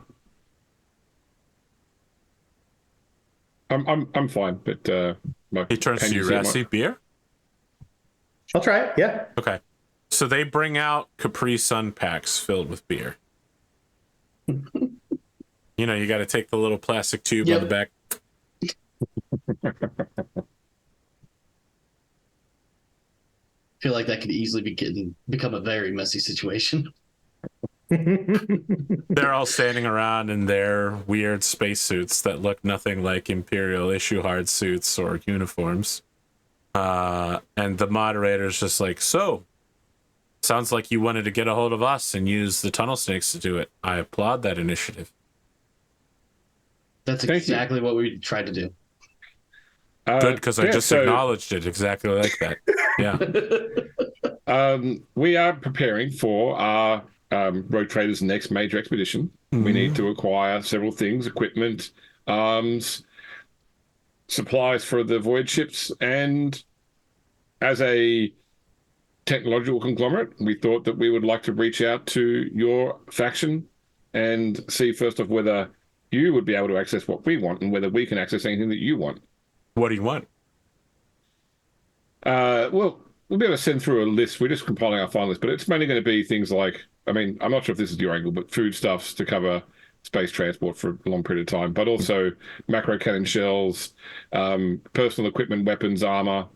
one. I'm fine, but He turns to you, Rassie. Beer? I'll try it. Yeah. Okay. So they bring out Capri Sun packs filled with beer. You know, you got to take the little plastic tube on the back. I feel like that could easily become a very messy situation. They're all standing around in their weird spacesuits that look nothing like Imperial issue hard suits or uniforms. And the moderator's just like, so, sounds like you wanted to get a hold of us and use the tunnel snakes to do it. I applaud that initiative. That's exactly what we tried to do. Good, because I just acknowledged it exactly like that. Yeah. We are preparing for our Rogue Trader's next major expedition. Mm-hmm. We need to acquire several things: equipment, arms, supplies for the voyage ships, and as a technological conglomerate, we thought that we would like to reach out to your faction and see first of whether you would be able to access what we want and whether we can access anything that you want. What do you want? Well, we'll be able to send through a list. We're just compiling our final list, but it's mainly going to be things like, I mean, I'm not sure if this is your angle, but foodstuffs to cover space transport for a long period of time, but also macro cannon shells, personal equipment, weapons, armor,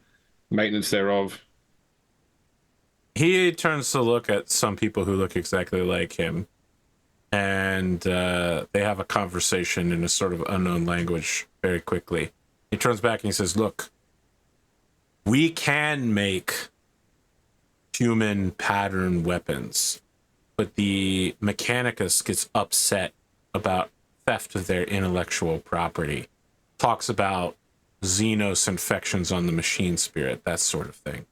maintenance thereof. He turns to look at some people who look exactly like him, and they have a conversation in a sort of unknown language very quickly. He turns back and he says, look, we can make human pattern weapons, but the Mechanicus gets upset about theft of their intellectual property, talks about Xenos infections on the machine spirit, that sort of thing.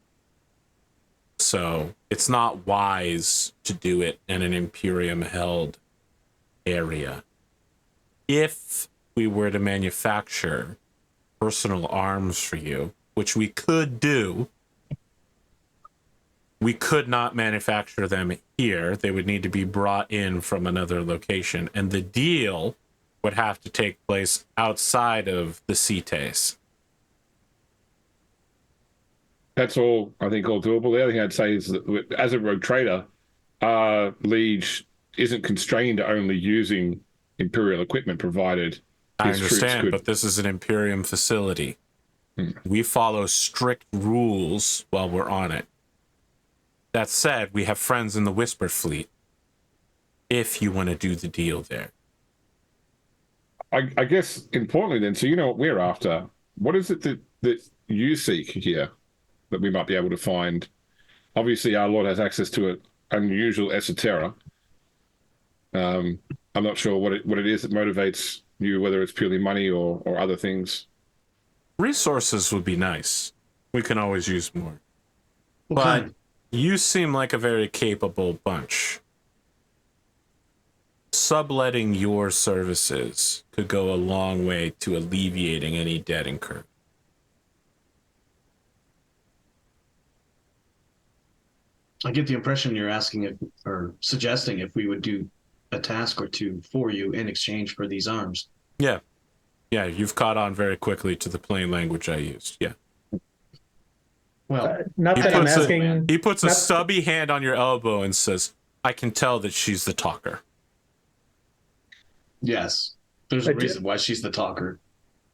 So it's not wise to do it in an Imperium-held area. If we were to manufacture personal arms for you, which we could do, we could not manufacture them here. They would need to be brought in from another location, and the deal would have to take place outside of the CITES. That's all, I think, all doable. The other thing I'd say is that as a rogue trader, our liege isn't constrained to only using Imperial equipment provided. I understand, but this is an Imperium facility. We follow strict rules while we're on it. That said, we have friends in the Whisper Fleet, if you want to do the deal there. I guess, importantly then, so you know what we're after. What is it that you seek here that we might be able to find? Obviously, our Lord has access to an unusual esoterra. I'm not sure what it is that motivates you, whether it's purely money or other things. Resources would be nice. We can always use more. But you seem like a very capable bunch. Subletting your services could go a long way to alleviating any debt incurred. I get the impression you're asking or suggesting if we would do a task or two for you in exchange for these arms. Yeah. Yeah, you've caught on very quickly to the plain language I used. Yeah. Well, not that I'm asking. He puts a stubby hand on your elbow and says, I can tell that she's the talker. Yes. There's a reason why she's the talker.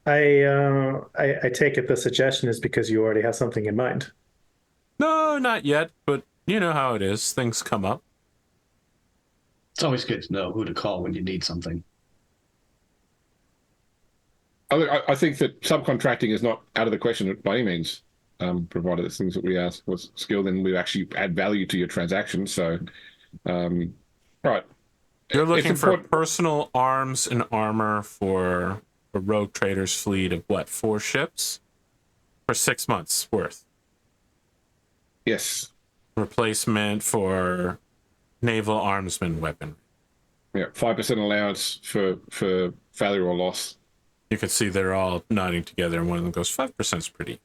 I take it the suggestion is because you already have something in mind. No, not yet, but you know how it is. Things come up. It's always good to know who to call when you need something. I think that subcontracting is not out of the question by any means, provided it's things that we ask was skill, then we actually add value to your transaction. So, right. You're looking for personal arms and armor for a rogue trader's fleet of what, 4 ships? For 6 months worth. Yes. Replacement for naval armsman weapon. Yeah, 5% allowance for failure or loss. You can see they're all nodding together, and one of them goes, 5% is pretty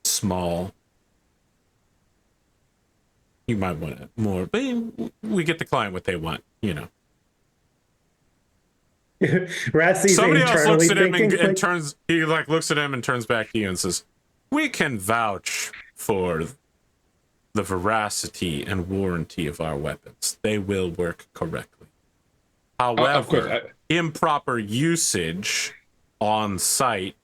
small. you might want it more, but we get the client what they want, you know. Rassie's Somebody else looks at him thinking, and turns. He like looks at him and turns back to you and says, "We can vouch for the veracity and warranty of our weapons. They will work correctly. However, improper usage on site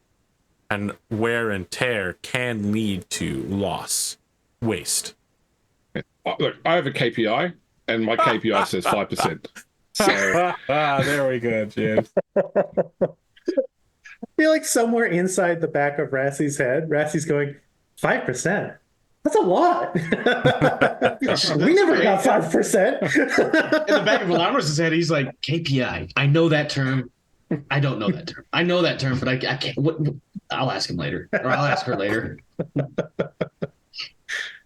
and wear and tear can lead to loss, waste." Look, I have a KPI, and my KPI says 5%. So there we go, Jim. I feel like somewhere inside the back of Rassie's head, Rassie's going, 5%? That's a lot. We never got 5%. In the back of Velamris' head, he's like, KPI. I know that term. I don't know that term. I know that term, but I can't. I'll ask him later, or I'll ask her later.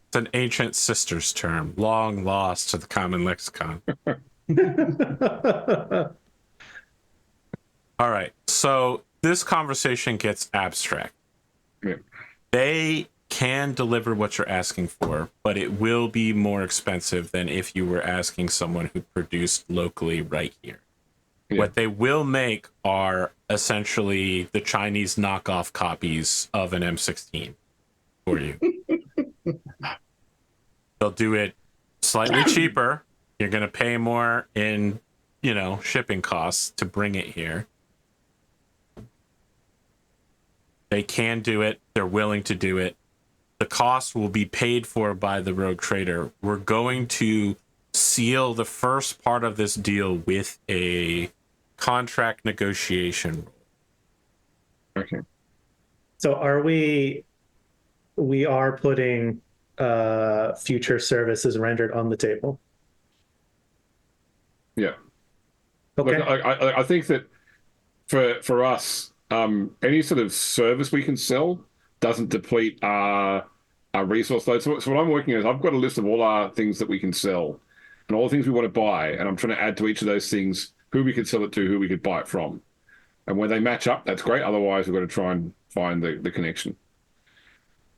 It's an ancient sisters term, long lost to the common lexicon. All right, so this conversation gets abstract. Yeah. They can deliver what you're asking for, but it will be more expensive than if you were asking someone who produced locally right here. Yeah. What they will make are essentially the Chinese knockoff copies of an M16 for you. They'll do it slightly cheaper. You're going to pay more in, shipping costs to bring it here. They can do it. They're willing to do it. The cost will be paid for by the rogue trader. We're going to seal the first part of this deal with a contract negotiation. Okay. So we are putting future services rendered on the table. Yeah. Okay. Look, I think that for us, any sort of service we can sell doesn't deplete our resource load. So what I'm working on is I've got a list of all our things that we can sell and all the things we want to buy, and I'm trying to add to each of those things who we could sell it to, who we could buy it from. And when they match up, that's great. Otherwise, we've got to try and find the connection.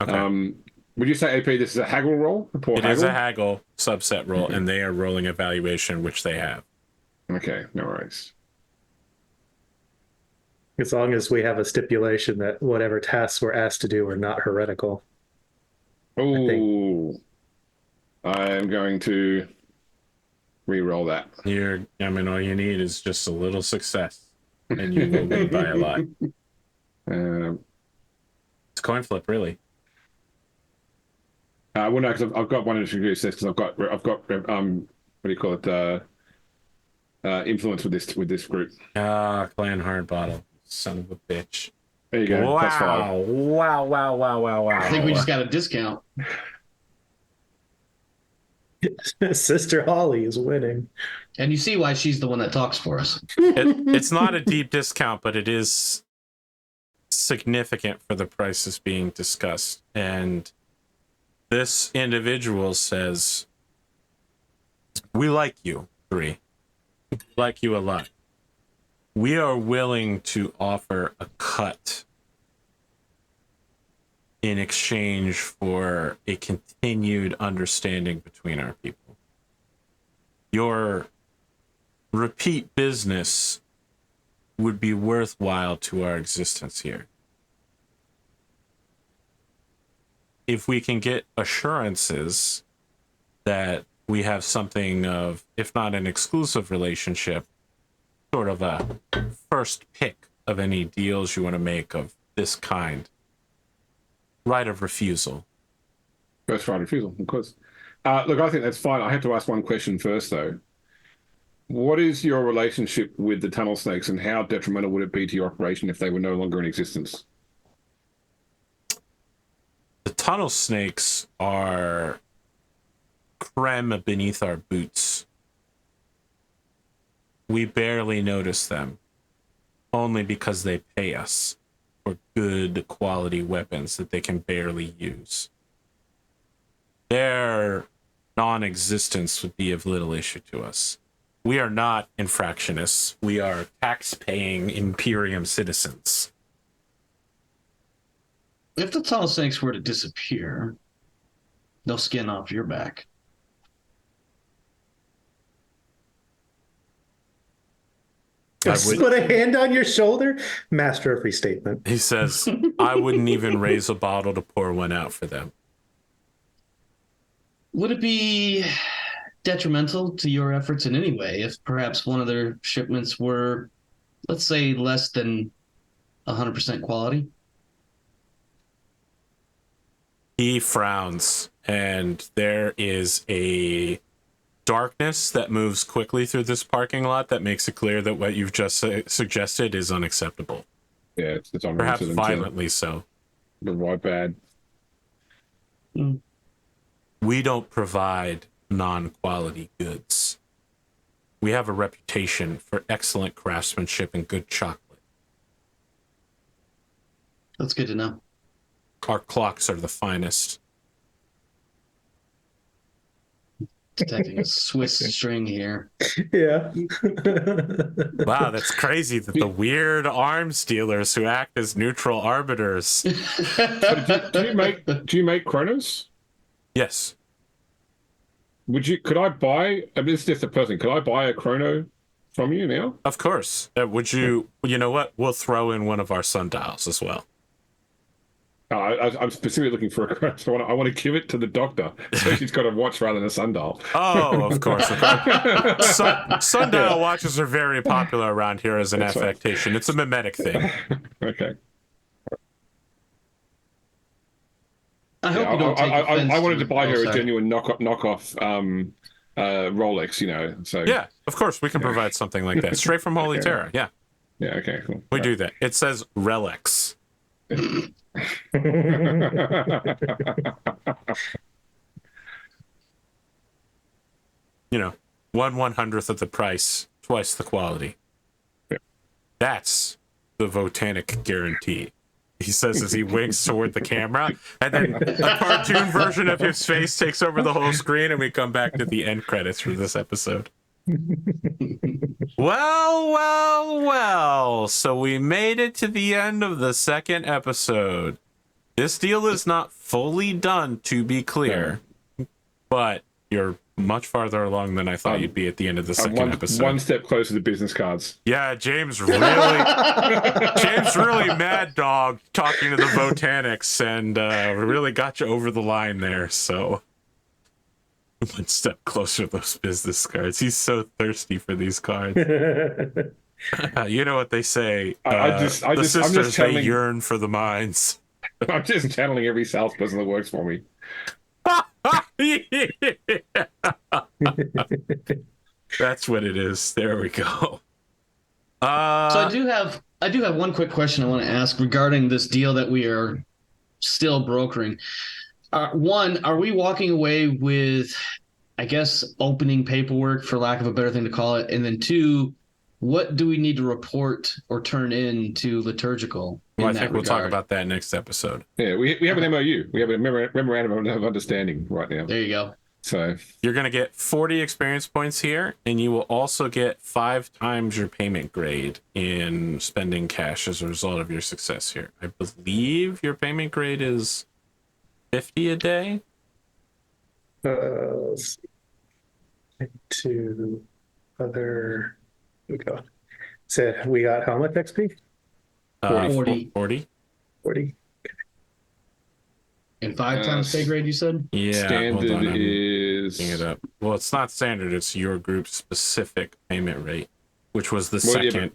Okay. Would you say, AP, this is a haggle roll? It is a haggle subset roll, and they are rolling evaluation, which they have. Okay, no worries. As long as we have a stipulation that whatever tasks we're asked to do are not heretical. Oh, I am going to re-roll that. All you need is just a little success, and you will win by a lot. It's a coin flip, really. Well, no, because I've got one introduced because I've got what do you call it? Influence with this group. Clan Hardbottle, son of a bitch. There you go. Wow! +5. Wow! I think we just got a discount. Sister Holly is winning, and you see why she's the one that talks for us. It's not a deep discount, but it is significant for the prices being discussed. And this individual says, "We like you, 3. We like you a lot. We are willing to offer a cut in exchange for a continued understanding between our people. Your repeat business would be worthwhile to our existence here. If we can get assurances that we have something of, if not an exclusive relationship, sort of a first pick of any deals you want to make of this kind. Right of refusal." First right of refusal, of course. Look, I think that's fine. I have to ask one question first, though. What is your relationship with the tunnel snakes, and how detrimental would it be to your operation if they were no longer in existence? The tunnel snakes are creme beneath our boots. We barely notice them, only because they pay us for good quality weapons that they can barely use. Their non-existence would be of little issue to us. We are not infractionists. We are tax-paying Imperium citizens. If the tunnel snakes were to disappear, no skin off your back. Put a hand on your shoulder. Master of restatement. He says, I wouldn't even raise a bottle to pour one out for them. Would it be detrimental to your efforts in any way if perhaps one of their shipments were, let's say, less than 100% quality? He frowns, and there is a darkness that moves quickly through this parking lot that makes it clear that what you've just suggested is unacceptable. Yeah, it's on Perhaps violently so. The right bad. We don't provide non-quality goods. We have a reputation for excellent craftsmanship and good chocolate. That's good to know. Our clocks are the finest. Detecting a Swiss string here. Yeah. Wow, that's crazy that the weird arms dealers who act as neutral arbiters. Do you make chronos? Yes. Could I buy, I mean, it's just a person, could I buy a chrono from you now? Of course. Would you know what? We'll throw in one of our sundials as well. I'm specifically looking for a chrono, so I want to give it to the doctor, so she's got a watch rather than a sundial. Oh, of course. Sundial watches are very popular around here as an affectation. It's a mimetic thing. Okay. I hope you don't take offense I wanted to buy her a sorry. genuine knockoff Rolex, you know. So Yeah, of course, we can provide something like that. Straight from Holy Terra, yeah. Yeah, okay, cool. We do that. It says relics. You know, 1/100th of the price, twice the quality. Yeah. That's the Botanic guarantee. He says as he winks toward the camera, and then a cartoon version of his face takes over the whole screen, and we come back to the end credits for this episode. Well. So we made it to the end of the second episode. This deal is not fully done, to be clear, but you're much farther along than I thought you'd be at the end of the second episode. One step closer to business cards. Yeah, James really mad dog talking to the botanics, and really got you over the line there. So one step closer to those business cards. He's so thirsty for these cards. You know what they say? The sisters, they yearn for the mines. I'm just channeling every salesperson that works for me. That's what it is. There we go. So I do have one quick question I want to ask regarding this deal that we are still brokering. One, are we walking away with, I guess, opening paperwork, for lack of a better thing to call it? And then two, what do we need to report or turn in to liturgical? Well, I think we'll talk about that next episode. Yeah, we have an MOU. We have a memorandum of understanding right now. There you go. So you're going to get 40 experience points here, and you will also get 5 times your payment grade in spending cash as a result of your success here. I believe your payment grade is 50 a day. Let's see. To other, we go. Said we got how much XP? 40. 40. And 5 times pay grade, you said? Yeah. standard is. Looking it up. Well, it's not standard. It's your group's specific payment rate, which was the second.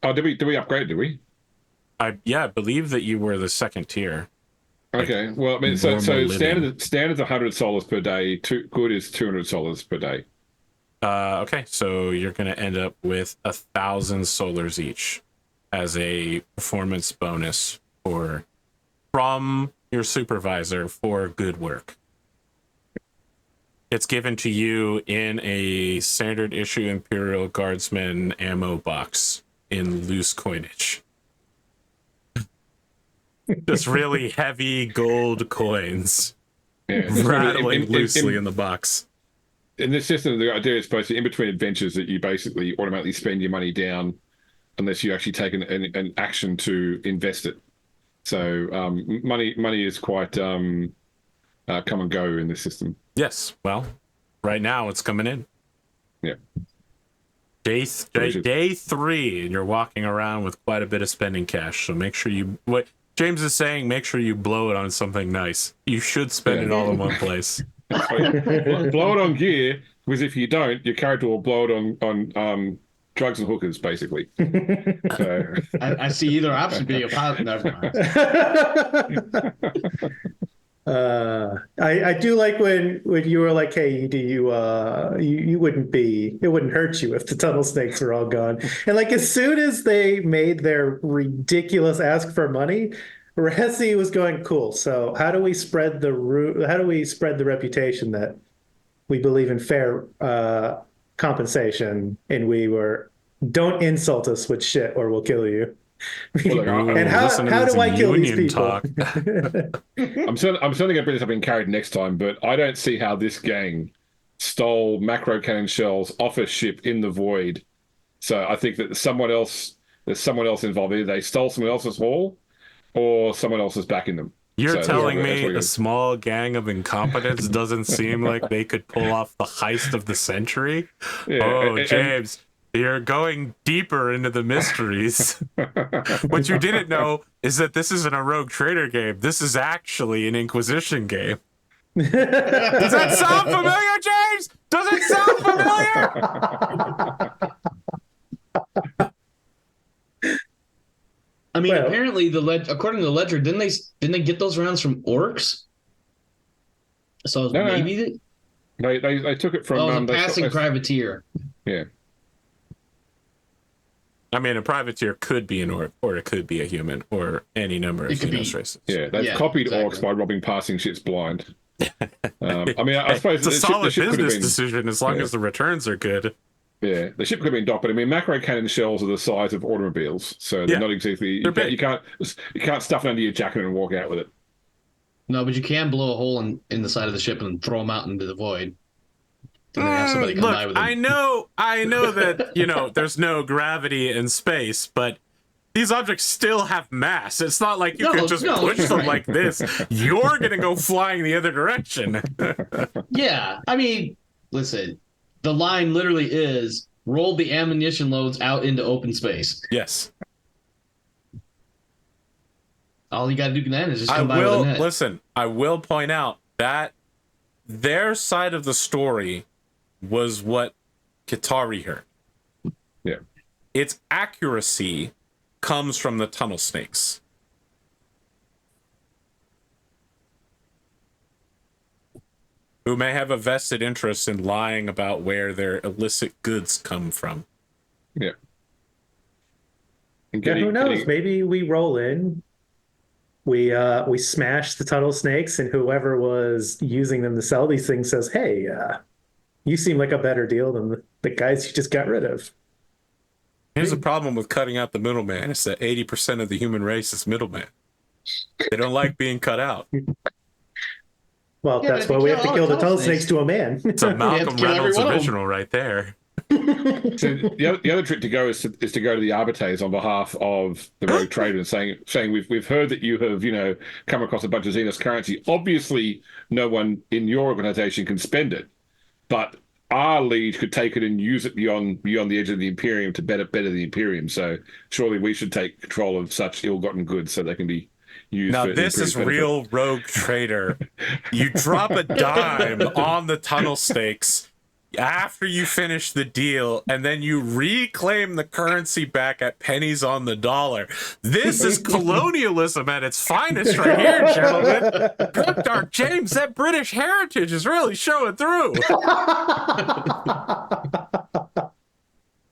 Yeah, did we upgrade? Did we? I believe that you were the second tier. Okay. Well, I mean, so standard's 100 solas per day. Good is 200 solas per day. Okay, so you're going to end up with 1,000 solars each as a performance bonus from your supervisor for good work. It's given to you in a standard issue Imperial Guardsman ammo box in loose coinage. Just really heavy gold coins rattling loosely in the box. In this system, the idea is supposed to be in between adventures that you basically automatically spend your money down unless you actually take an action to invest it. So money is quite come and go in this system. Yes. Well, right now it's coming in. Yeah. Day 3, and you're walking around with quite a bit of spending cash. So make sure what James is saying, make sure you blow it on something nice. You should spend it all in one place. Blow it on gear, because if you don't, your character will blow it on drugs and hookers, basically. So. I see either option being a pilot. Never mind. I do like when you were like, hey, do you you wouldn't be, it wouldn't hurt you if the tunnel snakes were all gone. And like as soon as they made their ridiculous ask for money, Rassie was going, cool. So how do we spread the reputation that we believe in fair compensation, and don't insult us with shit or we'll kill you. And how do I kill these people? I'm certainly going to bring this up in Carried next time, but I don't see how this gang stole macro cannon shells off a ship in the void. So I think that there's someone else involved. Either they stole someone else's haul, or someone else is backing them. You're telling me a small gang of incompetents doesn't seem like they could pull off the heist of the century? Yeah, James, you're going deeper into the mysteries. What you didn't know is that this isn't a Rogue Trader game. This is actually an Inquisition game. Does that sound familiar, James? Does it sound familiar? I mean, apparently, according to the ledger, didn't they get those rounds from orcs? So maybe they took it from a passing privateer. Yeah. I mean, a privateer could be an orc, or it could be a human, or any number of races. Yeah, they've copied orcs by robbing passing ships blind. I mean, I suppose it's a solid business decision as long as the returns are good. Yeah, the ship could have been docked, but I mean, macro cannon shells are the size of automobiles, so they're not exactly. You can't stuff it under your jacket and walk out with it. No, but you can blow a hole in the side of the ship and throw them out into the void. And then have somebody come by with them. I know that there's no gravity in space, but these objects still have mass. It's not like you can just push them like this. You're gonna go flying the other direction. Yeah, I mean, listen. The line literally is roll the ammunition loads out into open space. Yes. All you got to do then is just come by with a net. Listen, I will point out that their side of the story was what Katari heard. Yeah. Its accuracy comes from the tunnel snakes. Who may have a vested interest in lying about where their illicit goods come from. Yeah. Who knows? Maybe we roll in, we smash the tunnel snakes, and whoever was using them to sell these things says, hey, you seem like a better deal than the guys you just got rid of. Here's the problem with cutting out the middleman. It's that 80% of the human race is middleman. They don't like being cut out. Well, that's why we have to kill the tunnel snakes to a man. It's a Malcolm Reynolds original right there. So the other trick to go is to go to the arbitres on behalf of the Rogue Trader and saying we've heard that you have come across a bunch of Xenos currency. Obviously, no one in your organization can spend it, but our lead could take it and use it beyond the edge of the Imperium to better the Imperium. So surely we should take control of such ill-gotten goods so they can be. Now this is real Rogue Trader. You drop a dime on the tunnel snakes after you finish the deal, and then you reclaim the currency back at pennies on the dollar. This is colonialism at its finest right here, gentlemen. Dark James, that British heritage is really showing through.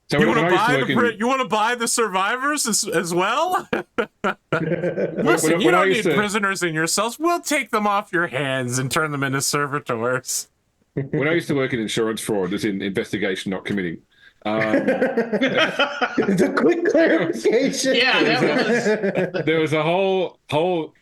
So you want to buy the survivors as well? Listen, you don't need prisoners in your cells. We'll take them off your hands and turn them into servitors. When I used to work in insurance fraud, as in investigation, not committing. It's a quick clarification. Yeah, there was a whole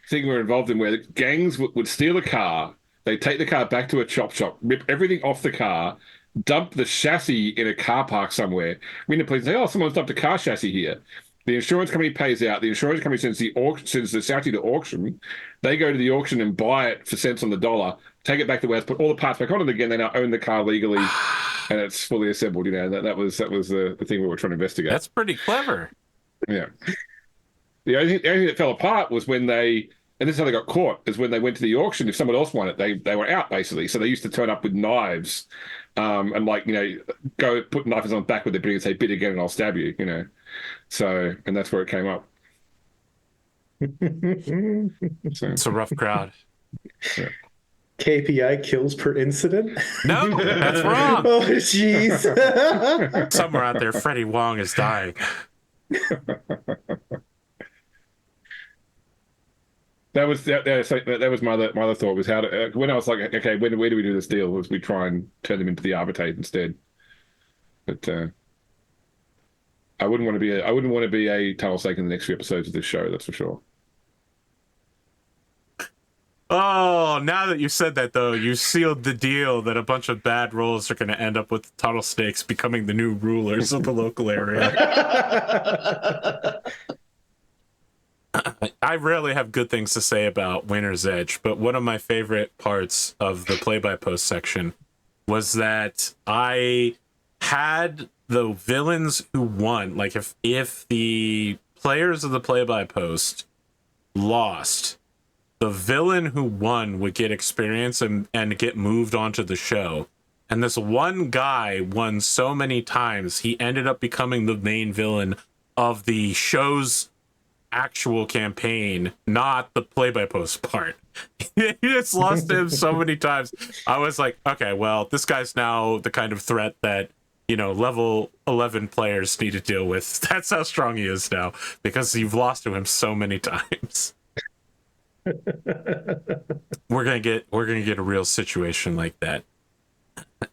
thing we're involved in where gangs would steal a car. They take the car back to a chop shop, rip everything off the car, dump the chassis in a car park somewhere. Ring the police and say, oh, someone's dumped a car chassis here. The insurance company pays out. The insurance company sends the chassis to auction. They go to the auction and buy it for cents on the dollar, take it back to the warehouse, put all the parts back on it again. They now own the car legally, and it's fully assembled. You know, that was the thing we were trying to investigate. That's pretty clever. Yeah. The only thing that fell apart was when they, and this is how they got caught, is when they went to the auction. If someone else won it, they were out basically. So they used to turn up with knives, and like, you know, go put knives on the back with their bidding and say, bid again and I'll stab you, you know. So, and that's where it came up. So. It's a rough crowd. Yeah. KPI kills per incident? No, that's wrong. Oh, jeez. Somewhere out there, Freddie Wong is dying. That was my other thought, was how to, when I was like, okay, where do we do this deal? Was we try and turn them into the arbitrate instead? But I wouldn't want to be a tunnel snake in the next few episodes of this show. That's for sure. Oh, now that you said that, though, you sealed the deal that a bunch of bad rolls are going to end up with tunnel snakes becoming the new rulers of the local area. I rarely have good things to say about Winter's Edge, but one of my favorite parts of the play-by-post section was that I had the villains who won, like if the players of the play-by-post lost, the villain who won would get experience and get moved onto the show. And this one guy won so many times, he ended up becoming the main villain of the show's actual campaign, not the play-by-post part. He just lost him so many times. I was like, okay, well, this guy's now the kind of threat that, you know, level 11 players need to deal with. That's how strong he is now, because you've lost to him so many times. We're gonna get a real situation like that.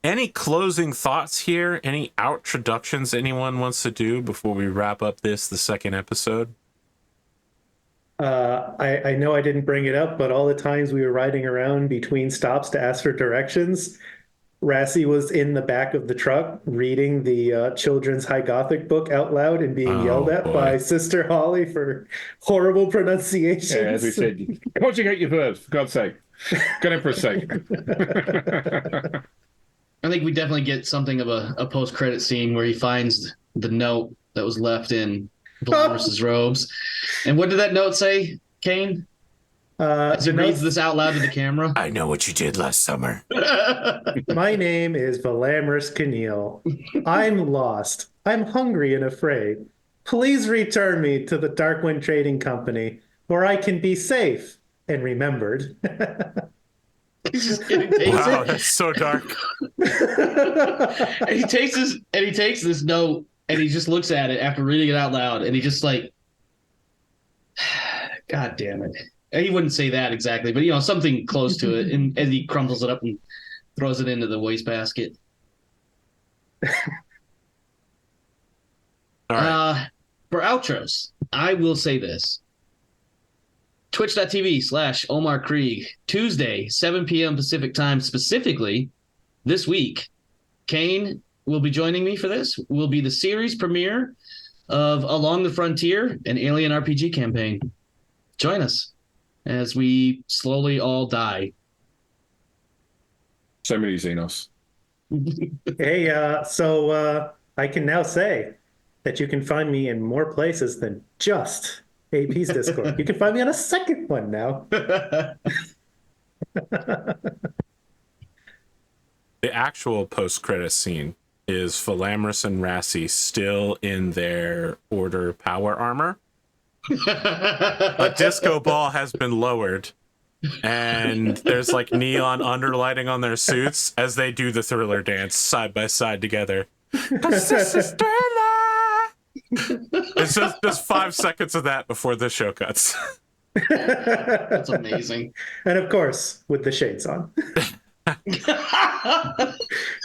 Any closing thoughts here? Any outroductions anyone wants to do before we wrap up the second episode? I know I didn't bring it up, but all the times we were riding around between stops to ask for directions, Rassie was in the back of the truck reading the children's High Gothic book out loud and being yelled at by Sister Holly for horrible pronunciations. Yeah, as we said, conjugate your verbs, for God's sake. Go down for a sake. I think we definitely get something of a post-credit scene where he finds the note that was left in Velamris' robes. And what did that note say, Kain? As he reads this out loud to the camera. I know what you did last summer. My name is Velamris Quineel. I'm lost. I'm hungry and afraid. Please return me to the Darkwind Trading Company, where I can be safe and remembered. Wow, that's so dark. And he takes this note and he just looks at it after reading it out loud, and he just like, God damn it. He wouldn't say that exactly, but, you know, something close to it. And as he crumples it up and throws it into the wastebasket. All right. For outros, I will say this. Twitch.tv/Omar Krieg, Tuesday, 7 p.m. Pacific time, specifically this week. Kain will be joining me for this. Will be the series premiere of Along the Frontier, an alien RPG campaign. Join us as we slowly all die. So many Xenos. Hey, so I can now say that you can find me in more places than just AP's Discord. You can find me on a second one now. The actual post-credit scene is Velamris and Rassie still in their Order power armor. A disco ball has been lowered, and there's like neon underlighting on their suits as they do the Thriller dance side by side together. 'Cause this is Thriller! It's just 5 seconds of that before the show cuts. That's amazing. And of course, with the shades on.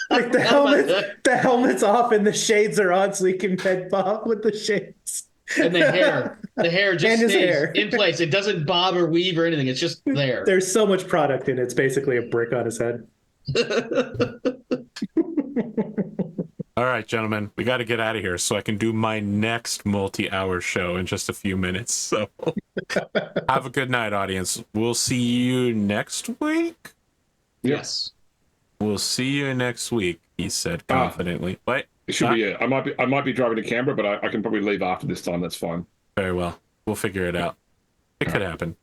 Like the helmet's off and the shades are on, so you can head bob with the shades. And the hair just stays in place. It doesn't bob or weave or anything. It's just there. There's so much product in it. It's basically a brick on his head. All right, gentlemen, we got to get out of here so I can do my next multi-hour show in just a few minutes. So have a good night, audience. We'll see you next week. Yep. Yes. We'll see you next week, he said confidently. Wait. It should be. I might be driving to Canberra, but I can probably leave after this time. That's fine. Very well. We'll figure it out. It could happen.